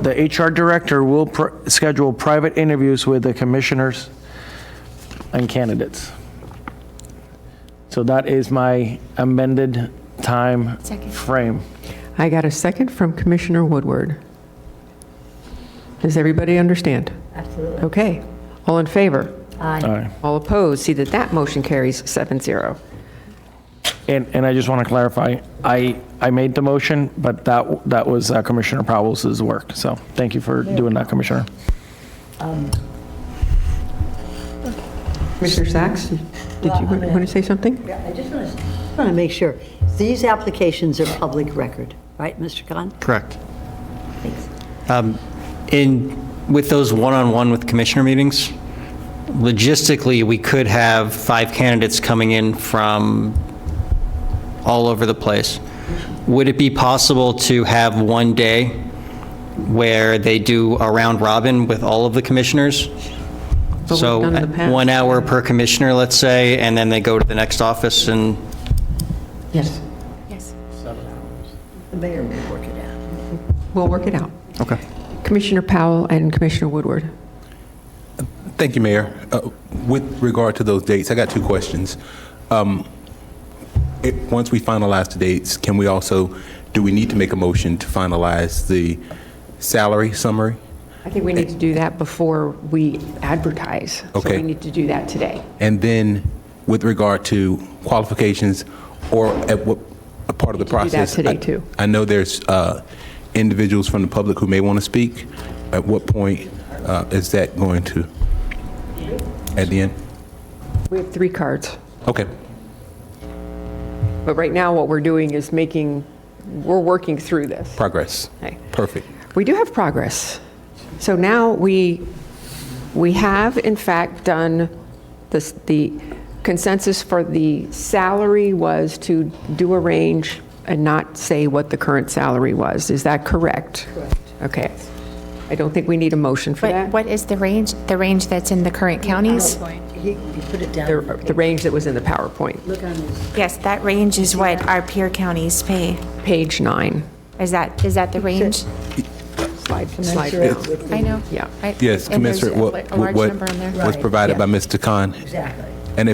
[SPEAKER 12] the HR director will schedule private interviews with the commissioners and candidates. So that is my amended time frame.
[SPEAKER 3] I got a second from Commissioner Woodward. Does everybody understand?
[SPEAKER 4] Absolutely.
[SPEAKER 3] Okay. All in favor?
[SPEAKER 4] Aye.
[SPEAKER 12] All right.
[SPEAKER 3] All opposed? See that that motion carries 7-0.
[SPEAKER 12] And I just want to clarify, I made the motion, but that was Commissioner Powell's work. So thank you for doing that, Commissioner.
[SPEAKER 3] Commissioner Sachs, did you want to say something?
[SPEAKER 4] Yeah, I just want to make sure. These applications are public record, right, Mr. Khan?
[SPEAKER 2] Correct.
[SPEAKER 4] Thanks.
[SPEAKER 2] With those one-on-one with commissioner meetings, logistically, we could have 5 candidates coming in from all over the place. Would it be possible to have one day where they do a round robin with all of the commissioners?
[SPEAKER 3] What
[SPEAKER 2] So
[SPEAKER 3] we've done in the past.
[SPEAKER 2] 1 hour per commissioner, let's say, and then they go to the next office and,
[SPEAKER 3] Yes.
[SPEAKER 6] Yes.
[SPEAKER 4] The mayor will work it out.
[SPEAKER 3] We'll work it out.
[SPEAKER 2] okay.
[SPEAKER 3] Commissioner Powell and Commissioner Woodward.
[SPEAKER 7] Thank you, Mayor. With regard to those dates, I got 2 questions. Once we finalize the dates, do we need to make a motion to finalize the salary summary?
[SPEAKER 3] I think we need to do that before we advertise. So
[SPEAKER 7] Okay.
[SPEAKER 3] we need to do that today.
[SPEAKER 7] And then with regard to qualifications or at what a part of the
[SPEAKER 3] do that
[SPEAKER 7] process?
[SPEAKER 3] today, too.
[SPEAKER 7] I know there's individuals from the public who may want to speak. At what point is that going to, at the end?
[SPEAKER 3] We have 3 cards.
[SPEAKER 7] Okay.
[SPEAKER 3] But right now, what we're doing is we're working through this.
[SPEAKER 7] Progress.
[SPEAKER 3] Okay.
[SPEAKER 7] Perfect.
[SPEAKER 3] We do have progress. So now we have, in fact, done this, the consensus for the salary was to do a range and not say what the current salary was. Is that correct? Correct. Okay. I don't think we need a motion for
[SPEAKER 6] But
[SPEAKER 3] that.
[SPEAKER 6] what is the range? The range that's in the current counties?
[SPEAKER 4] You put it down.
[SPEAKER 3] The range that was in the PowerPoint,
[SPEAKER 4] Look on this.
[SPEAKER 6] Yes, that range is what our peer counties pay.
[SPEAKER 3] page 9.
[SPEAKER 6] Is that the range?
[SPEAKER 3] Slide
[SPEAKER 4] Commensurate
[SPEAKER 3] down.
[SPEAKER 4] with the-
[SPEAKER 6] I know.
[SPEAKER 3] Yeah.
[SPEAKER 7] Yes,
[SPEAKER 6] And there's
[SPEAKER 7] commensurate
[SPEAKER 6] a large
[SPEAKER 7] what
[SPEAKER 6] number in there.
[SPEAKER 7] was provided by Mr. Khan.
[SPEAKER 4] Exactly.
[SPEAKER 7] And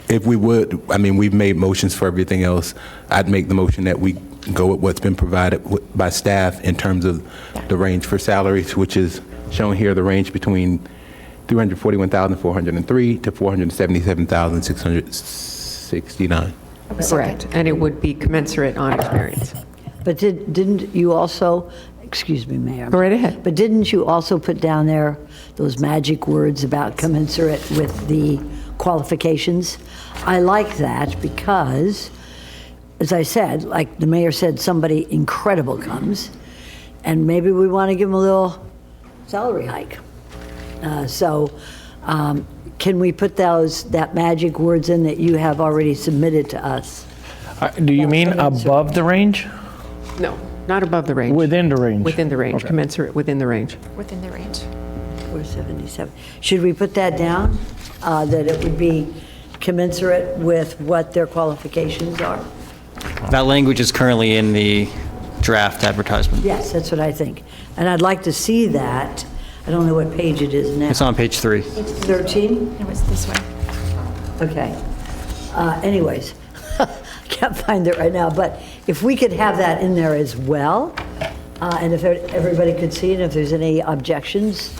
[SPEAKER 7] if we would, I mean, we've made motions for everything else. I'd make the motion that we go with what's been provided by staff in terms of the range for salaries, which is shown here, the range between $341,403 to $477,669.
[SPEAKER 3] Correct. And it would be commensurate on experience.
[SPEAKER 4] But didn't you also, excuse me, Mayor.
[SPEAKER 3] Go right ahead.
[SPEAKER 4] But didn't you also put down there those magic words about commensurate with the qualifications? I like that because, as I said, like the mayor said, somebody incredible comes, and maybe we want to give them a little salary hike. Can we put that magic words in that you have already submitted to us?
[SPEAKER 12] Do you mean above the range?
[SPEAKER 3] No, not above the range.
[SPEAKER 12] Within the range?
[SPEAKER 3] Within the range,
[SPEAKER 12] Okay.
[SPEAKER 3] commensurate within the range.
[SPEAKER 6] Within the range.
[SPEAKER 4] 477. Should we put that down, that it would be commensurate with what their qualifications are?
[SPEAKER 2] That language is currently in the draft advertisement.
[SPEAKER 4] Yes, that's what I think. And I'd like to see that. I don't know what page it is now.
[SPEAKER 2] It's on page 3.
[SPEAKER 4] 13?
[SPEAKER 6] It was this way.
[SPEAKER 4] Okay. Anyways, I can't find it right now, but if we could have that in there as well, and if everybody could see it, if there's any objections.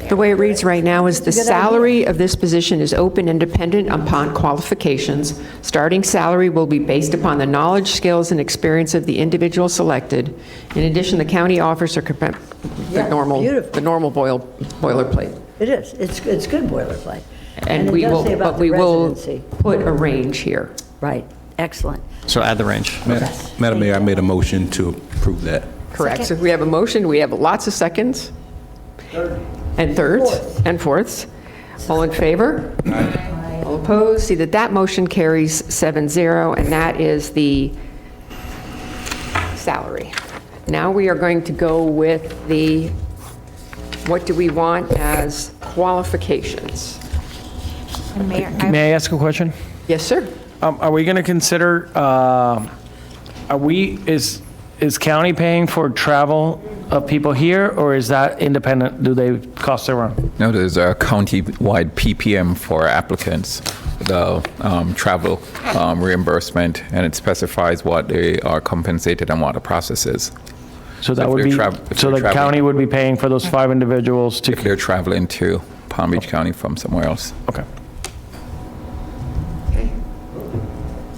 [SPEAKER 3] The way it reads right now is the
[SPEAKER 4] That's a good idea.
[SPEAKER 3] salary of this position is open and dependent upon qualifications. Starting salary will be based upon the knowledge, skills, and experience of the individual selected. In addition, the county offers
[SPEAKER 4] Yeah, beautiful.
[SPEAKER 3] the normal boilerplate.
[SPEAKER 4] It is. It's good boilerplate. And it
[SPEAKER 3] we
[SPEAKER 4] does
[SPEAKER 3] will,
[SPEAKER 4] say about
[SPEAKER 3] but
[SPEAKER 4] the
[SPEAKER 3] we will
[SPEAKER 4] residency.
[SPEAKER 3] put a range here.
[SPEAKER 4] Right, excellent.
[SPEAKER 2] So add the range.
[SPEAKER 7] Madam Mayor, I made a motion to approve that.
[SPEAKER 3] Correct. So we have a motion, we have lots of seconds. And thirds. And fourths. All in favor? All opposed? See that motion carries 7-0, and that is the salary. Now we are going to go with the, what do we want as qualifications?
[SPEAKER 6] And Mayor,
[SPEAKER 12] May I ask a question?
[SPEAKER 3] Yes, sir.
[SPEAKER 12] Are we going to consider, is county paying for travel of people here, or is that independent? Do they cost their own?
[SPEAKER 9] No, there's a county-wide PPM for applicants, the travel reimbursement, and it specifies what they are compensated and what the process is.
[SPEAKER 12] So that
[SPEAKER 9] if
[SPEAKER 12] would
[SPEAKER 9] they're
[SPEAKER 12] be,
[SPEAKER 9] if
[SPEAKER 12] so
[SPEAKER 9] they're
[SPEAKER 12] the
[SPEAKER 9] traveling-
[SPEAKER 12] county would be paying for those 5 individuals to,
[SPEAKER 9] If they're traveling to Palm Beach County from somewhere else.
[SPEAKER 12] okay.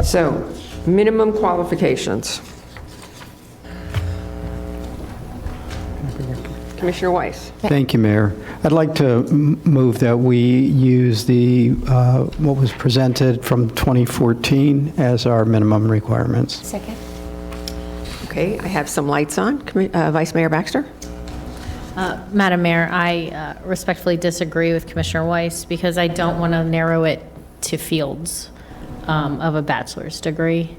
[SPEAKER 3] So, minimum qualifications. Commissioner Weiss.
[SPEAKER 5] Thank you, Mayor. I'd like to move that we use the, what was presented from 2014 as our minimum requirements.
[SPEAKER 6] second.
[SPEAKER 3] Okay, I have some lights on. Vice Mayor Baxter?
[SPEAKER 8] Madam Mayor, I respectfully disagree with Commissioner Weiss because I don't want to narrow it to fields of a bachelor's degree.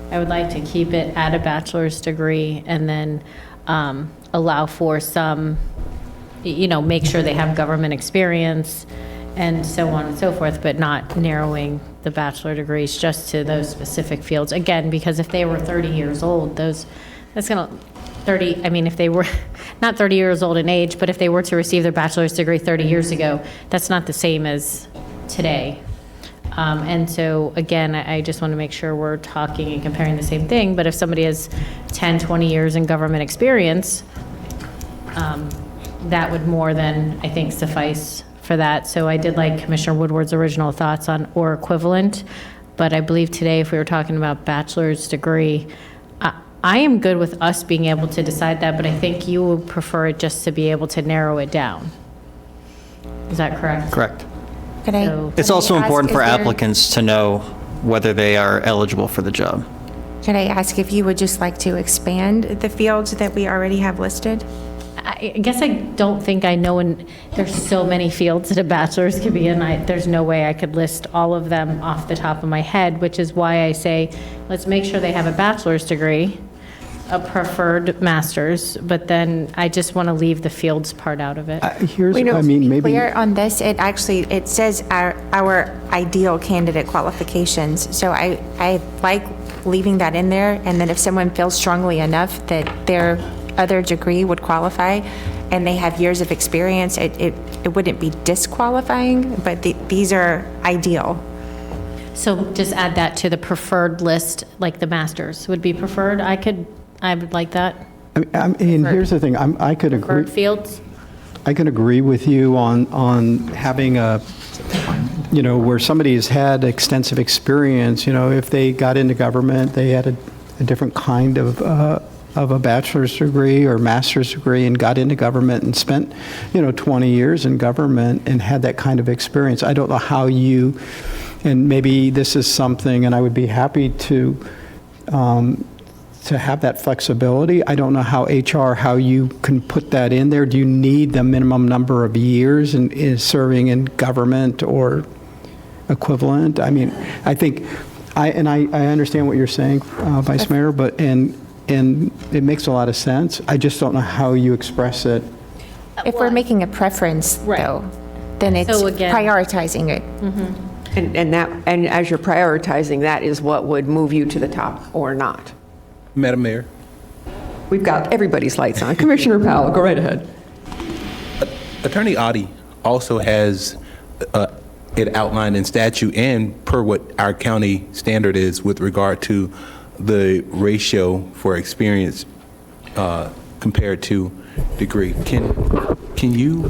[SPEAKER 8] I would like to keep it at a bachelor's degree and then allow for some, make sure they have government experience and so on and so forth, but not narrowing the bachelor degrees just to those specific fields. Again, because if they were 30 years old, that's going to, if they were not 30 years old in age, but if they were to receive their bachelor's degree 30 years ago, that's not the same as today. And so, again, I just want to make sure we're talking and comparing the same thing. But if somebody has 10, 20 years in government experience, that would more than, I think, suffice for that. So I did like Commissioner Woodward's original thoughts on or equivalent. But I believe today, if we were talking about bachelor's degree, I am good with us being able to decide that, but I think you would prefer it just to be able to narrow it down. Is that correct?
[SPEAKER 2] Correct.
[SPEAKER 6] Could I?
[SPEAKER 8] So-
[SPEAKER 2] It's
[SPEAKER 6] could I
[SPEAKER 2] also
[SPEAKER 6] ask,
[SPEAKER 2] important
[SPEAKER 6] is
[SPEAKER 2] for
[SPEAKER 6] there-
[SPEAKER 2] applicants to know whether they are eligible for the job.
[SPEAKER 6] Could I ask if you would just like to expand the fields that we already have listed?
[SPEAKER 8] I guess I don't think I know, and there's so many fields that a bachelor's could be in. There's no way I could list all of them off the top of my head, which is why I say, let's make sure they have a bachelor's degree, a preferred master's, but then I just want to leave the fields part out of it.
[SPEAKER 5] Here's,
[SPEAKER 6] We know,
[SPEAKER 5] I mean,
[SPEAKER 6] to be
[SPEAKER 5] maybe,
[SPEAKER 6] clear on this, it says our ideal candidate qualifications. So I like leaving that in there, and then if someone feels strongly enough that their other degree would qualify, and they have years of experience, it wouldn't be disqualifying, but these are ideal.
[SPEAKER 8] So just add that to the preferred list, like the master's would be preferred. I would like that.
[SPEAKER 5] and here's the thing, I could agree.
[SPEAKER 8] Preferred fields?
[SPEAKER 5] I can agree with you on having a, where somebody has had extensive experience, if they got into government, they had a different kind of a bachelor's degree or master's degree and got into government and spent, 20 years in government and had that kind of experience. I don't know how you, and maybe this is something, and I would be happy to have that flexibility. I don't know how you can put that in there. Do you need the minimum number of years in serving in government or equivalent? I mean, I think, I understand what you're saying, Vice Mayor, but, and it makes a lot of sense. I just don't know how you express it.
[SPEAKER 6] If we're making a preference, though, then it's
[SPEAKER 8] So again-
[SPEAKER 6] prioritizing it.
[SPEAKER 3] And as you're prioritizing, that is what would move you to the top or not.
[SPEAKER 7] Madam Mayor,
[SPEAKER 3] We've got everybody's lights on. Commissioner Powell, go right ahead.
[SPEAKER 7] Attorney Audi also has it outlined in statute and per what our county standard is with regard to the ratio for experience compared to degree. Can you?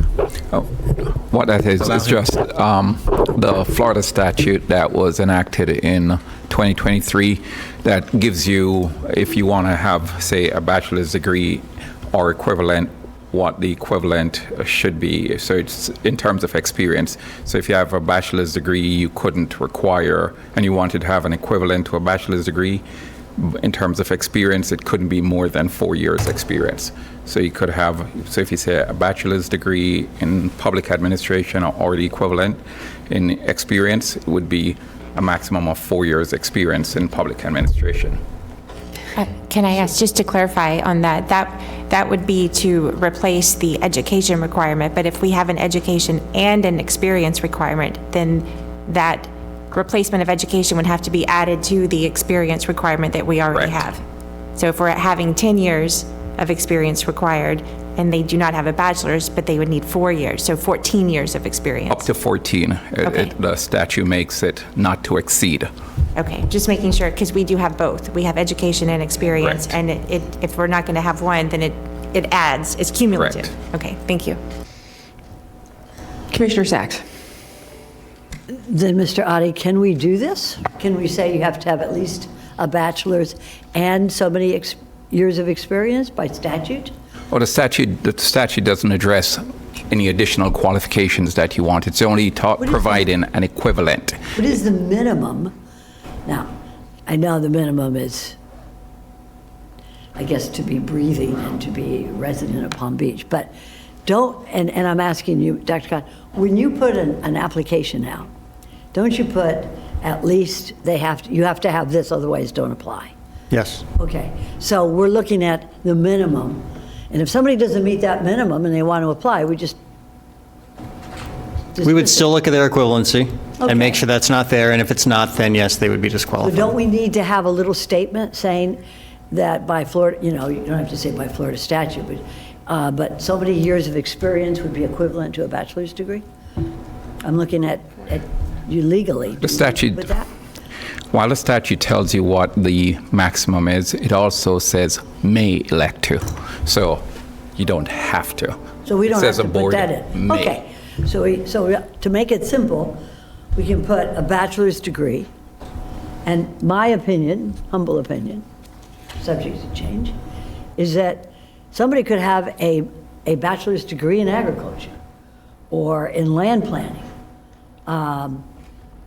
[SPEAKER 9] What that is just the Florida statute that was enacted in 2023 that gives you, if you want to have, say, a bachelor's degree or equivalent, what the equivalent should be. So it's in terms of experience. So if you have a bachelor's degree, you couldn't require, and you wanted to have an equivalent to a bachelor's degree, in terms of experience, it couldn't be more than 4 years experience. So you could have, so if you say a bachelor's degree in public administration or the equivalent in experience, it would be a maximum of 4 years experience in public administration.
[SPEAKER 6] Can I ask, just to clarify on that, that would be to replace the education requirement, but if we have an education and an experience requirement, then that replacement of education would have to be added to the experience requirement that we already
[SPEAKER 9] Correct.
[SPEAKER 6] have. So if we're having 10 years of experience required, and they do not have a bachelor's, but they would need 4 years, so 14 years of experience.
[SPEAKER 9] Up to 14.
[SPEAKER 6] Okay.
[SPEAKER 9] The statute makes it not to exceed.
[SPEAKER 6] Okay, just making sure, because we do have both. We have education and experience,
[SPEAKER 9] Correct.
[SPEAKER 6] and if we're not going to have one, then it adds, it's cumulative.
[SPEAKER 9] Correct.
[SPEAKER 6] Okay, thank you.
[SPEAKER 3] Commissioner Sachs.
[SPEAKER 4] Then, Mr. Adi, can we do this? Can we say you have to have at least a bachelor's and so many years of experience by statute?
[SPEAKER 9] Well, the statute doesn't address any additional qualifications that you want. It's only providing an equivalent.
[SPEAKER 4] What is the minimum? Now, I know the minimum is, I guess, to be breathing and to be resident of Palm Beach, but don't, and I'm asking you, Dr. Khan, when you put an application out, don't you put at least you have to have this, otherwise don't apply?
[SPEAKER 5] Yes.
[SPEAKER 4] Okay, so we're looking at the minimum, and if somebody doesn't meet that minimum and they want to apply, we just
[SPEAKER 2] We would still look at their equivalency and make
[SPEAKER 4] Okay.
[SPEAKER 2] sure that's not there, and if it's not, then yes, they would be
[SPEAKER 4] So
[SPEAKER 2] disqualified.
[SPEAKER 4] don't we need to have a little statement saying that by Florida, you don't have to say by Florida statute, but so many years of experience would be equivalent to a bachelor's degree? I'm looking at you legally.
[SPEAKER 9] The statute-
[SPEAKER 4] With that?
[SPEAKER 9] While the statute tells you what the maximum is, it also says may elect to. So you don't have to.
[SPEAKER 4] So we don't
[SPEAKER 9] It
[SPEAKER 4] have
[SPEAKER 9] says
[SPEAKER 4] to
[SPEAKER 9] a
[SPEAKER 4] put
[SPEAKER 9] board
[SPEAKER 4] that in?
[SPEAKER 9] may.
[SPEAKER 4] Okay, so to make it simple, we can put a bachelor's degree, and my opinion, humble opinion, subject to change, is that somebody could have a bachelor's degree in agriculture, or in land planning,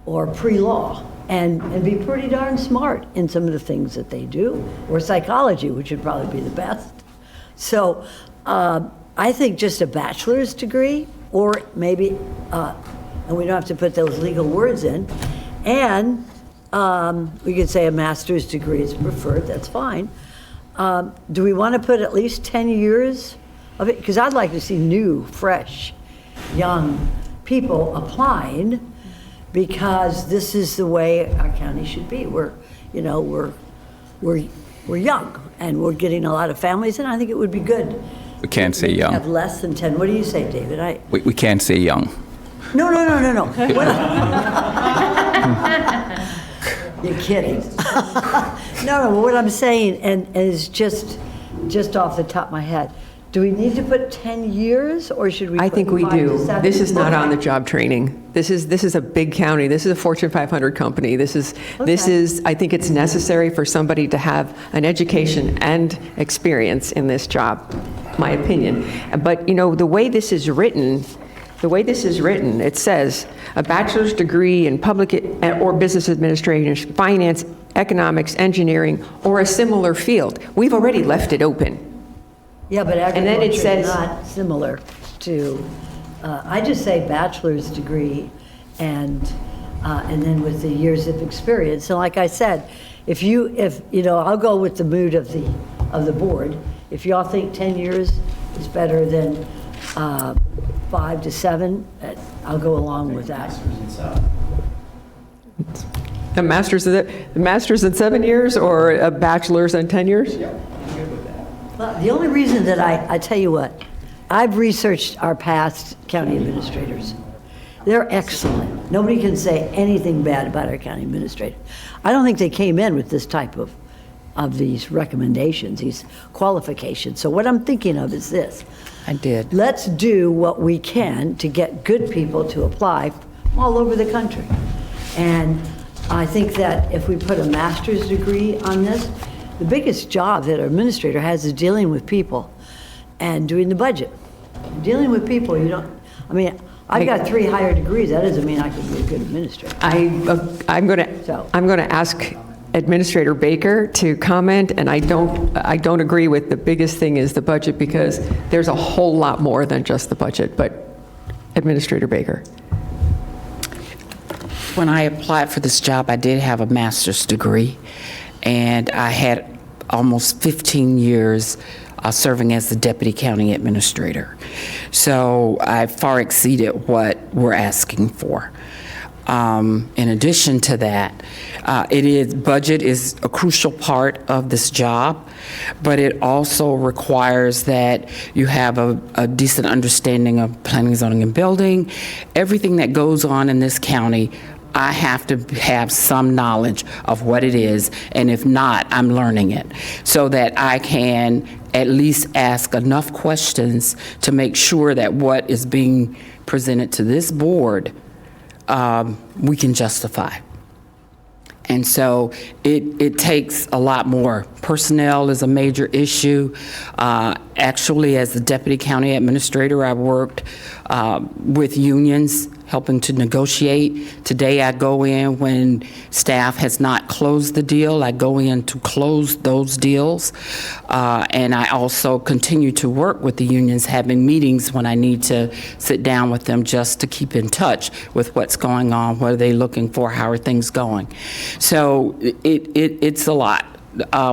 [SPEAKER 4] or pre-law, and be pretty darn smart in some of the things that they do, or psychology, which would probably be the best. So I think just a bachelor's degree, or maybe, and we don't have to put those legal words in, and we could say a master's degree is preferred, that's fine. Do we want to put at least 10 years of it? Because I'd like to see new, fresh, young people applying, because this is the way our county should be. We're young, and we're getting a lot of families, and I think it would be good.
[SPEAKER 9] We can't say
[SPEAKER 4] to
[SPEAKER 9] young.
[SPEAKER 4] have less than 10. What do you say, David?
[SPEAKER 9] We can't say young.
[SPEAKER 4] No. You're kidding. No, but what I'm saying, and is just off the top of my head, do we need to put 10 years, or should we
[SPEAKER 3] I
[SPEAKER 4] put
[SPEAKER 3] think we
[SPEAKER 4] 5 to
[SPEAKER 3] do.
[SPEAKER 4] 7?
[SPEAKER 3] This is not
[SPEAKER 4] Okay.
[SPEAKER 3] on-the-job training. This is a big county. This is a Fortune 500 company. This is, I think it's necessary for somebody to have an education and experience in this job, my opinion. But, the way this is written, it says, a bachelor's degree in public or business administration, finance, economics, engineering, or a similar field. We've already left it open.
[SPEAKER 4] Yeah, but
[SPEAKER 3] And then it
[SPEAKER 4] agriculture
[SPEAKER 3] says-
[SPEAKER 4] is not similar to, I just say bachelor's degree and then with the years of experience. So like I said, if I'll go with the mood of the board. If y'all think 10 years is better than 5 to 7, I'll go along with that.
[SPEAKER 3] A master's in 7 years or a bachelor's in 10 years?
[SPEAKER 4] Well, the only reason that I tell you what, I've researched our past county administrators. They're excellent. Nobody can say anything bad about our county administrator. I don't think they came in with this type of these recommendations, these qualifications. So what I'm thinking of is this.
[SPEAKER 10] I did.
[SPEAKER 4] Let's do what we can to get good people to apply from all over the country. And I think that if we put a master's degree on this, the biggest job that an administrator has is dealing with people. and doing the budget. Dealing with people, you don't, I mean, I've got 3 higher degrees, that doesn't mean I can be a good administrator.
[SPEAKER 3] I'm going to ask Administrator Baker to comment, and I don't agree with the biggest thing is the budget, because there's a whole lot more than just the budget, but Administrator Baker.
[SPEAKER 10] When I applied for this job, I did have a master's degree, and I had almost 15 years serving as the deputy county administrator. So I far exceeded what we're asking for. In addition to that, budget is a crucial part of this job, but it also requires that you have a decent understanding of planning, zoning, and building. Everything that goes on in this county, I have to have some knowledge of what it is, and if not, I'm learning it, so that I can at least ask enough questions to make sure that what is being presented to this board we can justify. And so it takes a lot more. Personnel is a major issue. Actually, as the deputy county administrator, I worked with unions, helping to negotiate. Today, I go in when staff has not closed the deal. I go in to close those deals. And I also continue to work with the unions, having meetings when I need to sit down with them just to keep in touch with what's going on, what are they looking for, how are things going. So it's a lot.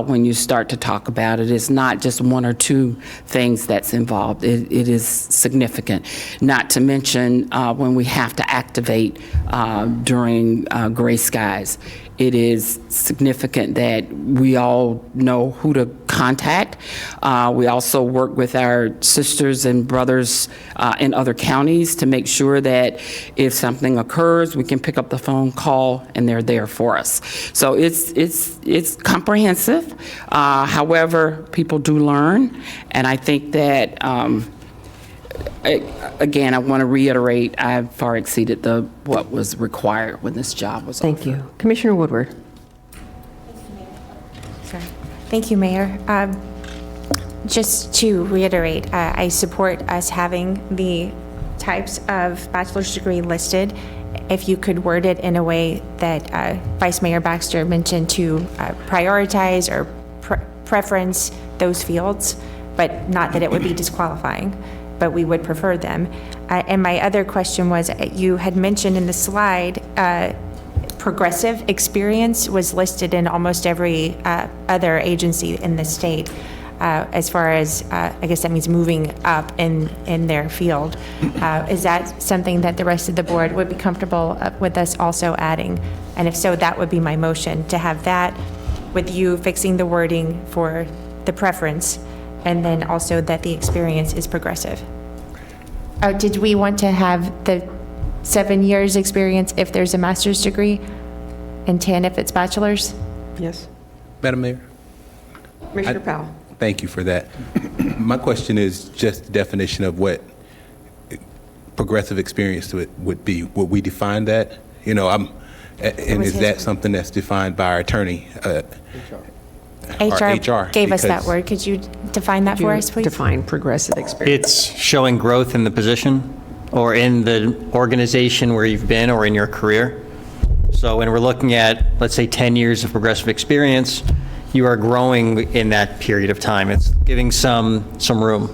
[SPEAKER 10] When you start to talk about it, it's not just 1 or 2 things that's involved. It is significant. Not to mention when we have to activate during gray skies. It is significant that we all know who to contact. We also work with our sisters and brothers in other counties to make sure that if something occurs, we can pick up the phone call and they're there for us. So it's comprehensive. However, people do learn, and I think that again, I want to reiterate, I've far exceeded what was required when this job was offered.
[SPEAKER 3] Thank you. Commissioner Woodward.
[SPEAKER 6] Sorry. Thank you, Mayor. Just to reiterate, I support us having the types of bachelor's degree listed. If you could word it in a way that Vice Mayor Baxter mentioned, to prioritize or preference those fields, but not that it would be disqualifying, but we would prefer them. And my other question was, you had mentioned in the slide, progressive experience was listed in almost every other agency in the state, as far as, I guess that means moving up in their field. Is that something that the rest of the board would be comfortable with us also adding? And if so, that would be my motion, to have that with you fixing the wording for the preference, and then also that the experience is progressive. Did we want to have the 7 years experience if there's a master's degree, and 10 if it's bachelor's?
[SPEAKER 3] Yes.
[SPEAKER 7] Madam Mayor?
[SPEAKER 3] Commissioner Powell.
[SPEAKER 7] Thank you for that. My question is just the definition of what progressive experience would be. Would we define that? You know, and is that something that's defined by our attorney?
[SPEAKER 6] HR gave us that word. Could you define that for us, please?
[SPEAKER 3] Define progressive experience.
[SPEAKER 2] It's showing growth in the position or in the organization where you've been or in your career. So when we're looking at, let's say, 10 years of progressive experience, you are growing in that period of time. It's giving some room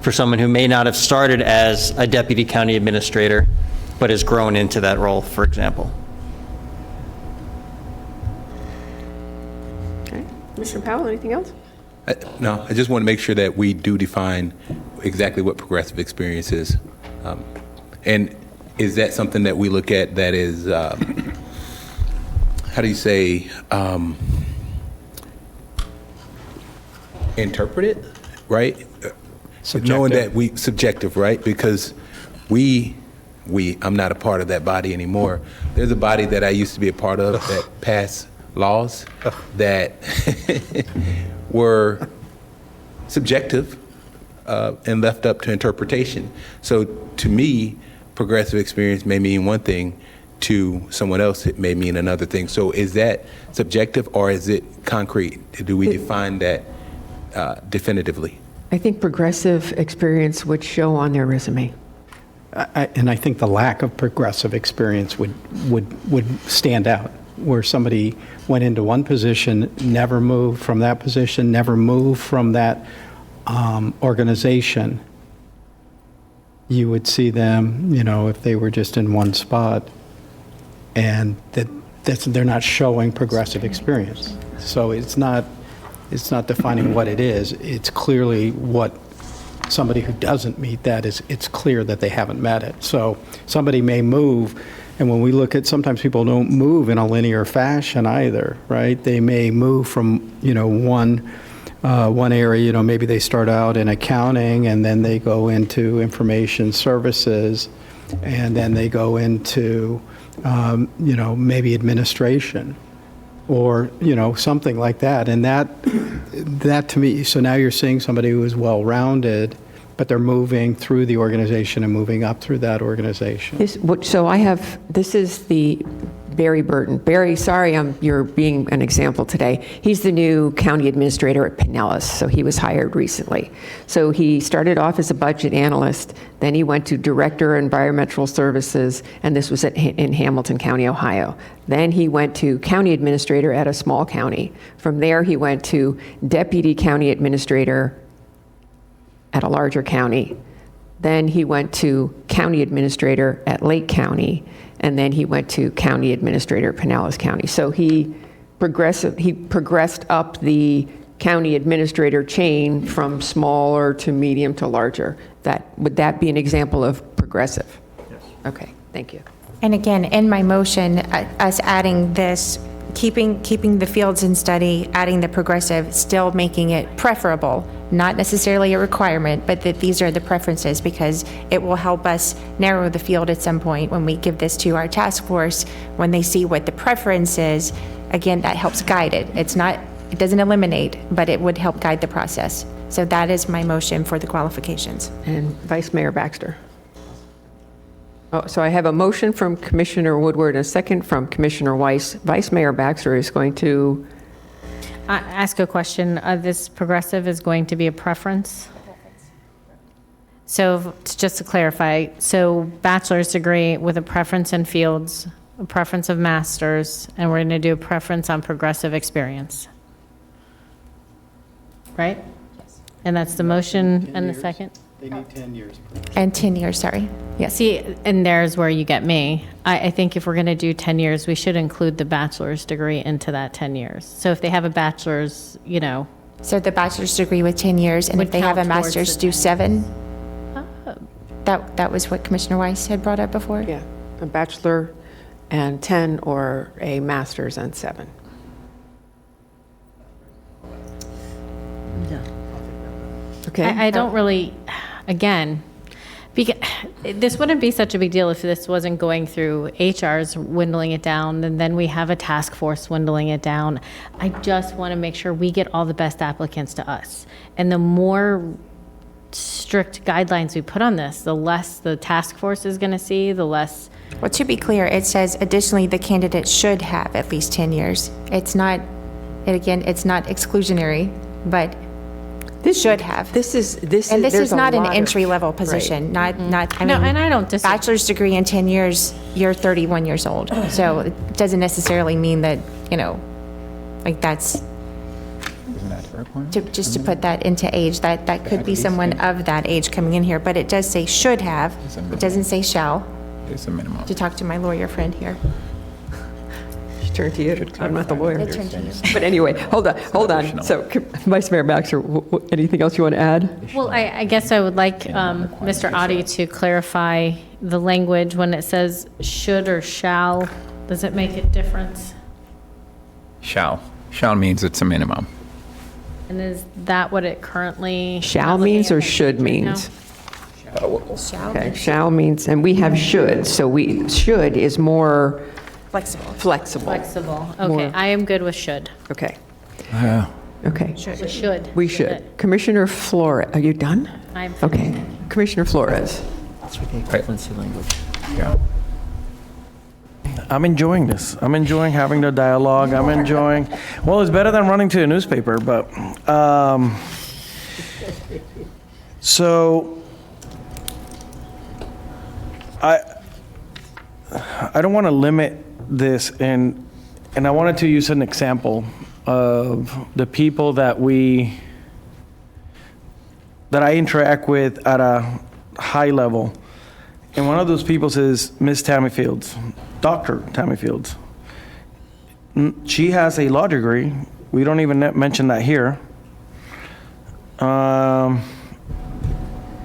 [SPEAKER 2] for someone who may not have started as a deputy county administrator, but has grown into that role, for example.
[SPEAKER 3] Okay. Commissioner Powell, anything else?
[SPEAKER 7] No, I just want to make sure that we do define exactly what progressive experience is. And is that something that we look at that is, how do you say, interpreted, right?
[SPEAKER 5] Subjective.
[SPEAKER 7] Knowing that subjective, right? Because I'm not a part of that body anymore. There's a body that I used to be a part of that passed laws that were subjective and left up to interpretation. So to me, progressive experience may mean one thing, to someone else it may mean another thing. So is that subjective or is it concrete? Do we define that definitively?
[SPEAKER 3] I think progressive experience would show on their resume.
[SPEAKER 5] And I think the lack of progressive experience would stand out, where somebody went into one position, never moved from that position, never moved from that organization. You would see them, if they were just in one spot, and they're not showing progressive experience. So it's not defining what it is. It's clearly what somebody who doesn't meet that it's clear that they haven't met it. So somebody may move, and when we look at, sometimes people don't move in a linear fashion either, right? They may move from, one area, maybe they start out in accounting and then they go into information services and then they go into, maybe administration or, something like that. And that to me, so now you're seeing somebody who is well-rounded, but they're moving through the organization and moving up through that organization.
[SPEAKER 3] This is the Barry Burton. Barry, sorry you're being an example today. He's the new county administrator at Pinellas, so he was hired recently. So he started off as a budget analyst, then he went to director of environmental services, and this was in Hamilton County, Ohio. Then he went to county administrator at a small county. From there, he went to deputy county administrator at a larger county. Then he went to county administrator at Lake County, and then he went to county administrator at Pinellas County. So he progressed up the county administrator chain from smaller to medium to larger. Would that be an example of progressive? Yes. Okay, thank you.
[SPEAKER 6] And again, in my motion, us adding this, keeping the fields in study, adding the progressive, still making it preferable, not necessarily a requirement, but that these are the preferences, because it will help us narrow the field at some point when we give this to our task force. When they see what the preference is, again, that helps guide it. It doesn't eliminate, but it would help guide the process. So that is my motion for the qualifications.
[SPEAKER 3] And Vice Mayor Baxter. Oh, so I have a motion from Commissioner Woodward and a second from Commissioner Weiss. Vice Mayor Baxter is going to
[SPEAKER 8] ask a question. This progressive is going to be a preference? So just to clarify, so bachelor's degree with a preference in fields, a preference of master's, and we're going to do a preference on progressive experience. Right? Yes. And that's the motion and the second?
[SPEAKER 5] They need 10 years.
[SPEAKER 6] And 10 years, sorry. Yes.
[SPEAKER 8] See, and there's where you get me. I think if we're going to do 10 years, we should include the bachelor's degree into that 10 years. So if they have a bachelor's,
[SPEAKER 6] So the bachelor's degree with 10 years, and
[SPEAKER 8] Would
[SPEAKER 6] if they have a
[SPEAKER 8] count towards
[SPEAKER 6] master's,
[SPEAKER 8] the
[SPEAKER 6] do
[SPEAKER 8] 10.
[SPEAKER 6] 7?
[SPEAKER 8] Oh.
[SPEAKER 6] That was what Commissioner Weiss had brought up before?
[SPEAKER 3] Yeah, a bachelor and 10, or a master's and 7. Okay.
[SPEAKER 8] I don't really, again, because this wouldn't be such a big deal if this wasn't going through HR's dwindling it down, and then we have a task force dwindling it down. I just want to make sure we get all the best applicants to us. And the more strict guidelines we put on this, the less the task force is going to see, the less.
[SPEAKER 6] Well, to be clear, it says additionally, the candidate should have at least 10 years. It's not exclusionary, but should have.
[SPEAKER 3] This is
[SPEAKER 6] This not an entry-level position, not, I
[SPEAKER 8] No,
[SPEAKER 6] mean,
[SPEAKER 8] and I don't disagree.
[SPEAKER 6] bachelor's degree in 10 years, you're 31 years old. So it doesn't necessarily mean that, that's, just to put that into age, that could be someone of that age coming in here, but it does say should have, it doesn't say shall.
[SPEAKER 9] It's a minimum.
[SPEAKER 6] To talk to my lawyer friend here.
[SPEAKER 3] Turn to you. I'm not the lawyer.
[SPEAKER 6] It turned to you.
[SPEAKER 3] But anyway, hold on. So Vice Mayor Baxter, anything else you want to add?
[SPEAKER 8] Well, I guess I would like Mr. Oddie to clarify the language when it says should or shall. Does it make a difference?
[SPEAKER 9] Shall. Shall means it's a minimum.
[SPEAKER 8] And is that what it currently?
[SPEAKER 3] Shall means or should means?
[SPEAKER 6] Shall.
[SPEAKER 3] Okay, shall means, and we have should, so should is more
[SPEAKER 6] Flexible.
[SPEAKER 3] flexible.
[SPEAKER 8] Okay,
[SPEAKER 3] More-
[SPEAKER 8] I am good with should.
[SPEAKER 3] Okay,
[SPEAKER 9] Yeah.
[SPEAKER 3] okay.
[SPEAKER 8] We should.
[SPEAKER 3] We should. Commissioner Flores, are you done?
[SPEAKER 8] I'm
[SPEAKER 3] Okay. Commissioner Flores.
[SPEAKER 9] Yeah.
[SPEAKER 12] I'm enjoying this. I'm enjoying having the dialogue. I'm enjoying, well, it's better than running to a newspaper, but So I don't want to limit this, and I wanted to use an example of the people that I interact with at a high level. And one of those people is Miss Tammy Fields, Dr. Tammy Fields. She has a law degree. We don't even mention that here.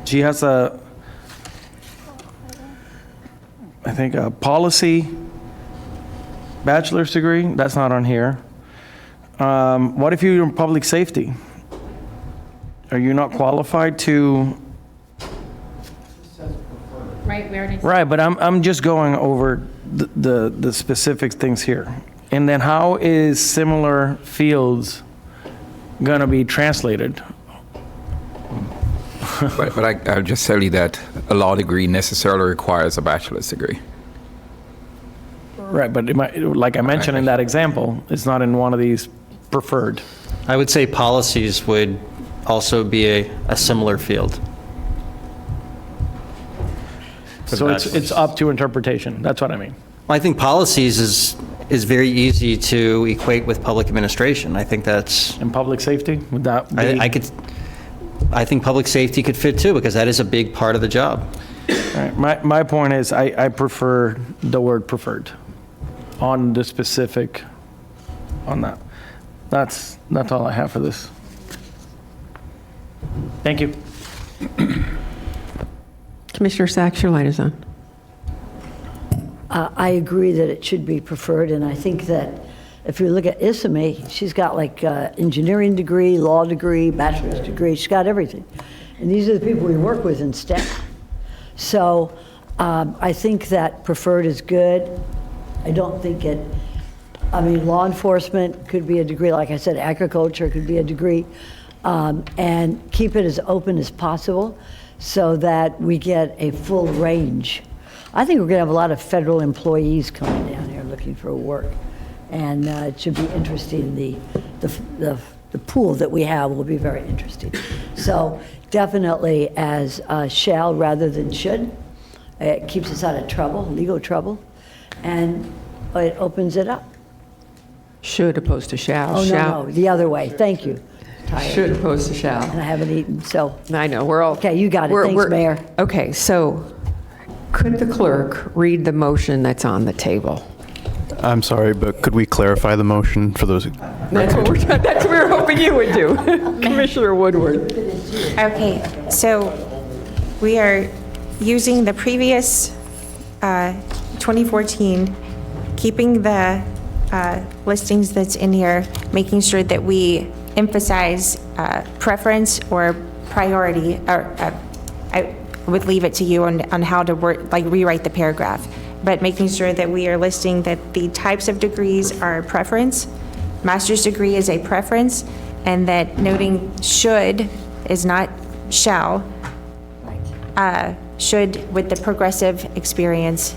[SPEAKER 12] She has I think a policy bachelor's degree. That's not on here. What if you're in public safety? Are you not qualified to?
[SPEAKER 8] Right, we already.
[SPEAKER 12] Right, but I'm just going over the specific things here. And then how is similar fields gonna be translated?
[SPEAKER 9] But I'll just tell you that a law degree necessarily requires a bachelor's degree.
[SPEAKER 12] Right, but like I mentioned in that example, it's not in one of these preferred.
[SPEAKER 2] I would say policies would also be a similar field.
[SPEAKER 12] So it's up to interpretation, that's what I mean.
[SPEAKER 2] I think policies is very easy to equate with public administration. I think that's,
[SPEAKER 12] In public safety, would that be?
[SPEAKER 2] I think public safety could fit too, because that is a big part of the job.
[SPEAKER 12] Right, my point is, I prefer the word preferred on the specific, on that. That's all I have for this. Thank you.
[SPEAKER 3] Commissioner Sachs, your light is on.
[SPEAKER 4] I agree that it should be preferred, and I think that if you look at Isame, she's got like engineering degree, law degree, bachelor's degree, she's got everything. And these are the people we work with in staff. So I think that preferred is good. I don't think law enforcement could be a degree, like I said, agriculture could be a degree, and keep it as open as possible so that we get a full range. I think we're going to have a lot of federal employees coming down here looking for work, and it should be interesting. The pool that we have will be very interesting. So definitely as shall rather than should. It keeps us out of trouble, legal trouble, and it opens it up.
[SPEAKER 3] Should opposed to shall.
[SPEAKER 4] Oh,
[SPEAKER 3] Shall.
[SPEAKER 4] no, the other way. Thank you. Tired.
[SPEAKER 3] Should opposed to shall.
[SPEAKER 4] And I haven't eaten, so.
[SPEAKER 3] I know, we're all.
[SPEAKER 4] Okay, you got it. Thanks, Mayor.
[SPEAKER 3] Okay, so could the clerk read the motion that's on the table?
[SPEAKER 13] I'm sorry, but could we clarify the motion for those?
[SPEAKER 3] That's what we were hoping you would do, Commissioner Woodward.
[SPEAKER 6] Okay, so we are using the previous 2014, keeping the listings that's in here, making sure that we emphasize preference or priority, or I would leave it to you on how to rewrite the paragraph, but making sure that we are listing that the types of degrees are a preference, master's degree is a preference, and that noting should is not shall, should with the progressive experience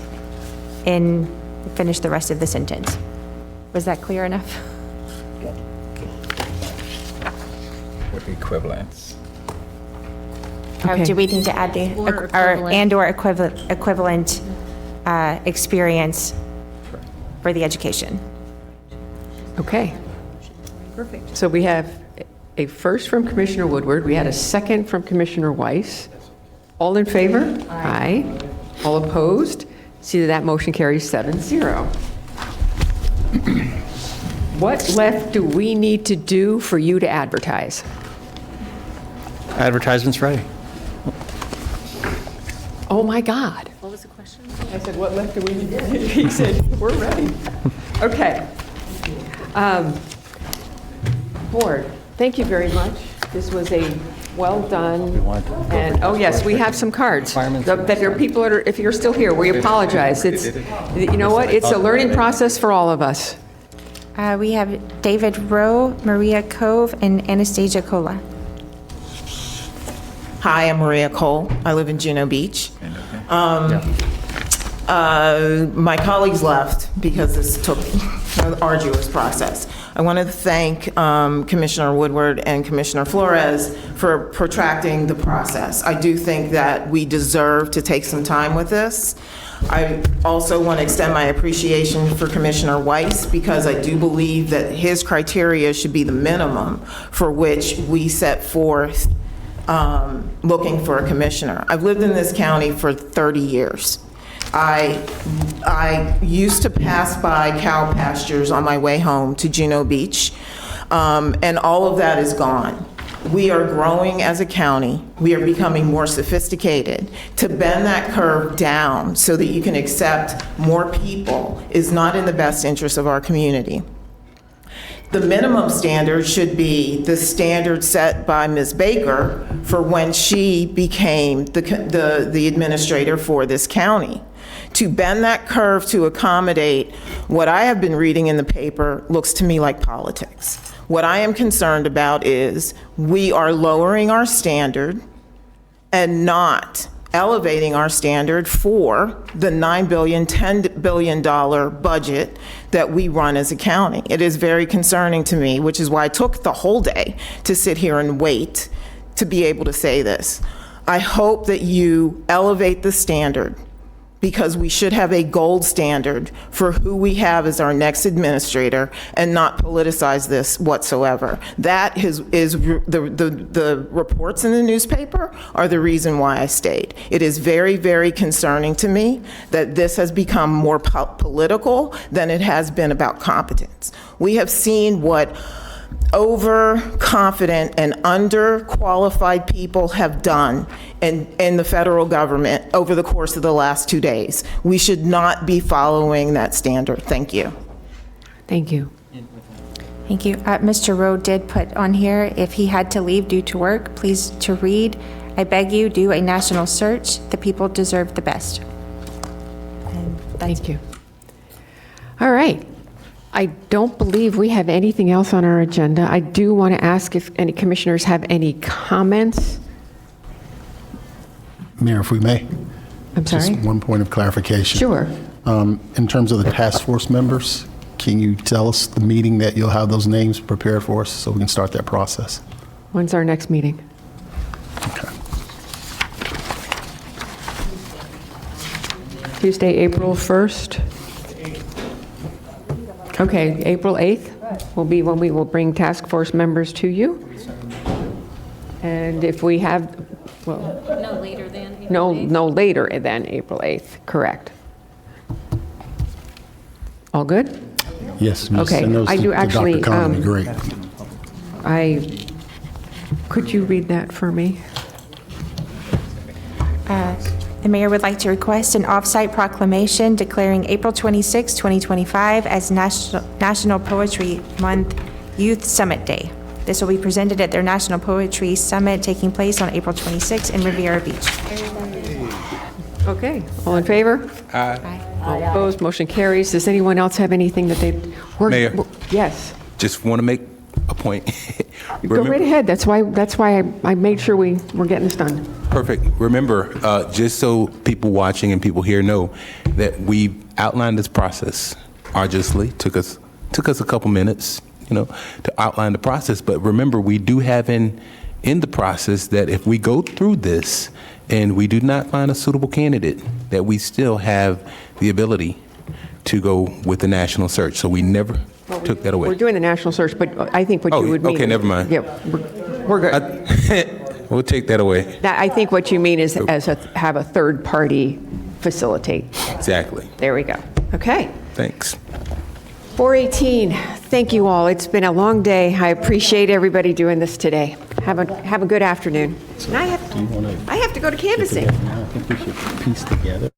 [SPEAKER 6] finish the rest of the sentence. Was that clear enough?
[SPEAKER 9] With equivalence.
[SPEAKER 3] Okay.
[SPEAKER 6] Do we need to add the,
[SPEAKER 8] Or equivalent.
[SPEAKER 6] or equivalent experience for the education?
[SPEAKER 3] Okay. Perfect. So we have a first from Commissioner Woodward. We had a second from Commissioner Weiss. All in favor? Aye. All opposed? See that motion carries 7-0. What left do we need to do for you to advertise?
[SPEAKER 2] Advertisement's ready.
[SPEAKER 3] Oh, my God.
[SPEAKER 8] What was the question?
[SPEAKER 3] I said, what left do we need to do? He said, we're ready. Okay. Board, thank you very much. This was a well-done, and, oh, yes, we have some cards. That there are people that are, if you're still here, we apologize. It's, you know what? It's a learning process for all of us.
[SPEAKER 6] We have David Rowe, Maria Cove, and Anastasia Cola.
[SPEAKER 14] Hi, I'm Maria Cole. I live in Juno Beach. My colleagues left because this took an arduous process. I want to thank Commissioner Woodward and Commissioner Flores for protracting the process. I do think that we deserve to take some time with this. I also want to extend my appreciation for Commissioner Weiss because I do believe that his criteria should be the minimum for which we set forth looking for a commissioner. I've lived in this county for 30 years. I used to pass by cow pastures on my way home to Juneau Beach, and all of that is gone. We are growing as a county. We are becoming more sophisticated. To bend that curve down so that you can accept more people is not in the best interest of our community. The minimum standard should be the standard set by Ms. Baker for when she became the administrator for this county. To bend that curve to accommodate what I have been reading in the paper looks to me like politics. What I am concerned about is we are lowering our standard and not elevating our standard for the $9 billion, $10 billion budget that we run as a county. It is very concerning to me, which is why I took the whole day to sit here and wait to be able to say this. I hope that you elevate the standard, because we should have a gold standard for who we have as our next administrator and not politicize this whatsoever. That is the reports in the newspaper are the reason why I stayed. It is very, very concerning to me that this has become more political than it has been about competence. We have seen what overconfident and underqualified people have done in the federal government over the course of the last 2 days. We should not be following that standard. Thank you.
[SPEAKER 3] Thank you.
[SPEAKER 6] Thank you. Mr. Rowe did put on here, if he had to leave due to work, please to read, I beg you, do a national search. The people deserve the best.
[SPEAKER 3] Thank you. All right. I don't believe we have anything else on our agenda. I do want to ask if any commissioners have any comments.
[SPEAKER 11] Mayor, if we may.
[SPEAKER 3] I'm sorry?
[SPEAKER 11] Just one point of clarification.
[SPEAKER 3] Sure.
[SPEAKER 11] In terms of the task force members, can you tell us the meeting that you'll have those names prepared for us so we can start that process?
[SPEAKER 3] When's our next meeting?
[SPEAKER 11] Okay.
[SPEAKER 3] Tuesday, April 1st? Okay, April 8th will be when we will bring task force members to you. And if we have, well,
[SPEAKER 8] No later than April 8th?
[SPEAKER 3] no later than April 8th, correct. All good?
[SPEAKER 11] Yes, Ms.
[SPEAKER 3] Okay,
[SPEAKER 11] Send those
[SPEAKER 3] I
[SPEAKER 11] to-
[SPEAKER 3] do
[SPEAKER 11] to
[SPEAKER 3] actually,
[SPEAKER 11] Dr. Connolly, great.
[SPEAKER 3] Could you read that for me?
[SPEAKER 6] The mayor would like to request an off-site proclamation declaring April 26, 2025 as National Poetry Month Youth Summit Day. This will be presented at their National Poetry Summit taking place on April 26 in Riviera Beach.
[SPEAKER 3] Okay, all in favor?
[SPEAKER 6] Aye.
[SPEAKER 3] All opposed, motion carries. Does anyone else have anything that they'd...
[SPEAKER 7] Mayor.
[SPEAKER 3] Yes.
[SPEAKER 7] Just want to make a point.
[SPEAKER 3] Go right ahead. That's why I made sure we were getting this done.
[SPEAKER 7] Perfect. Remember, just so people watching and people here know that we outlined this process arduously. Took us a couple minutes, to outline the process. But remember, we do have in the process that if we go through this and we do not find a suitable candidate, that we still have the ability to go with the national search. So we never took that away.
[SPEAKER 3] We're doing the national search, but I think what you would mean...
[SPEAKER 7] Okay, never mind.
[SPEAKER 3] Yeah, we're good.
[SPEAKER 7] We'll take that away.
[SPEAKER 3] I think what you mean is have a third party facilitate.
[SPEAKER 7] Exactly.
[SPEAKER 3] There we go. Okay.
[SPEAKER 7] Thanks.
[SPEAKER 3] 4:18. Thank you all. It's been a long day. I appreciate everybody doing this today. Have a good afternoon. And I have to go to canvassing.
[SPEAKER 11] I think we should piece together.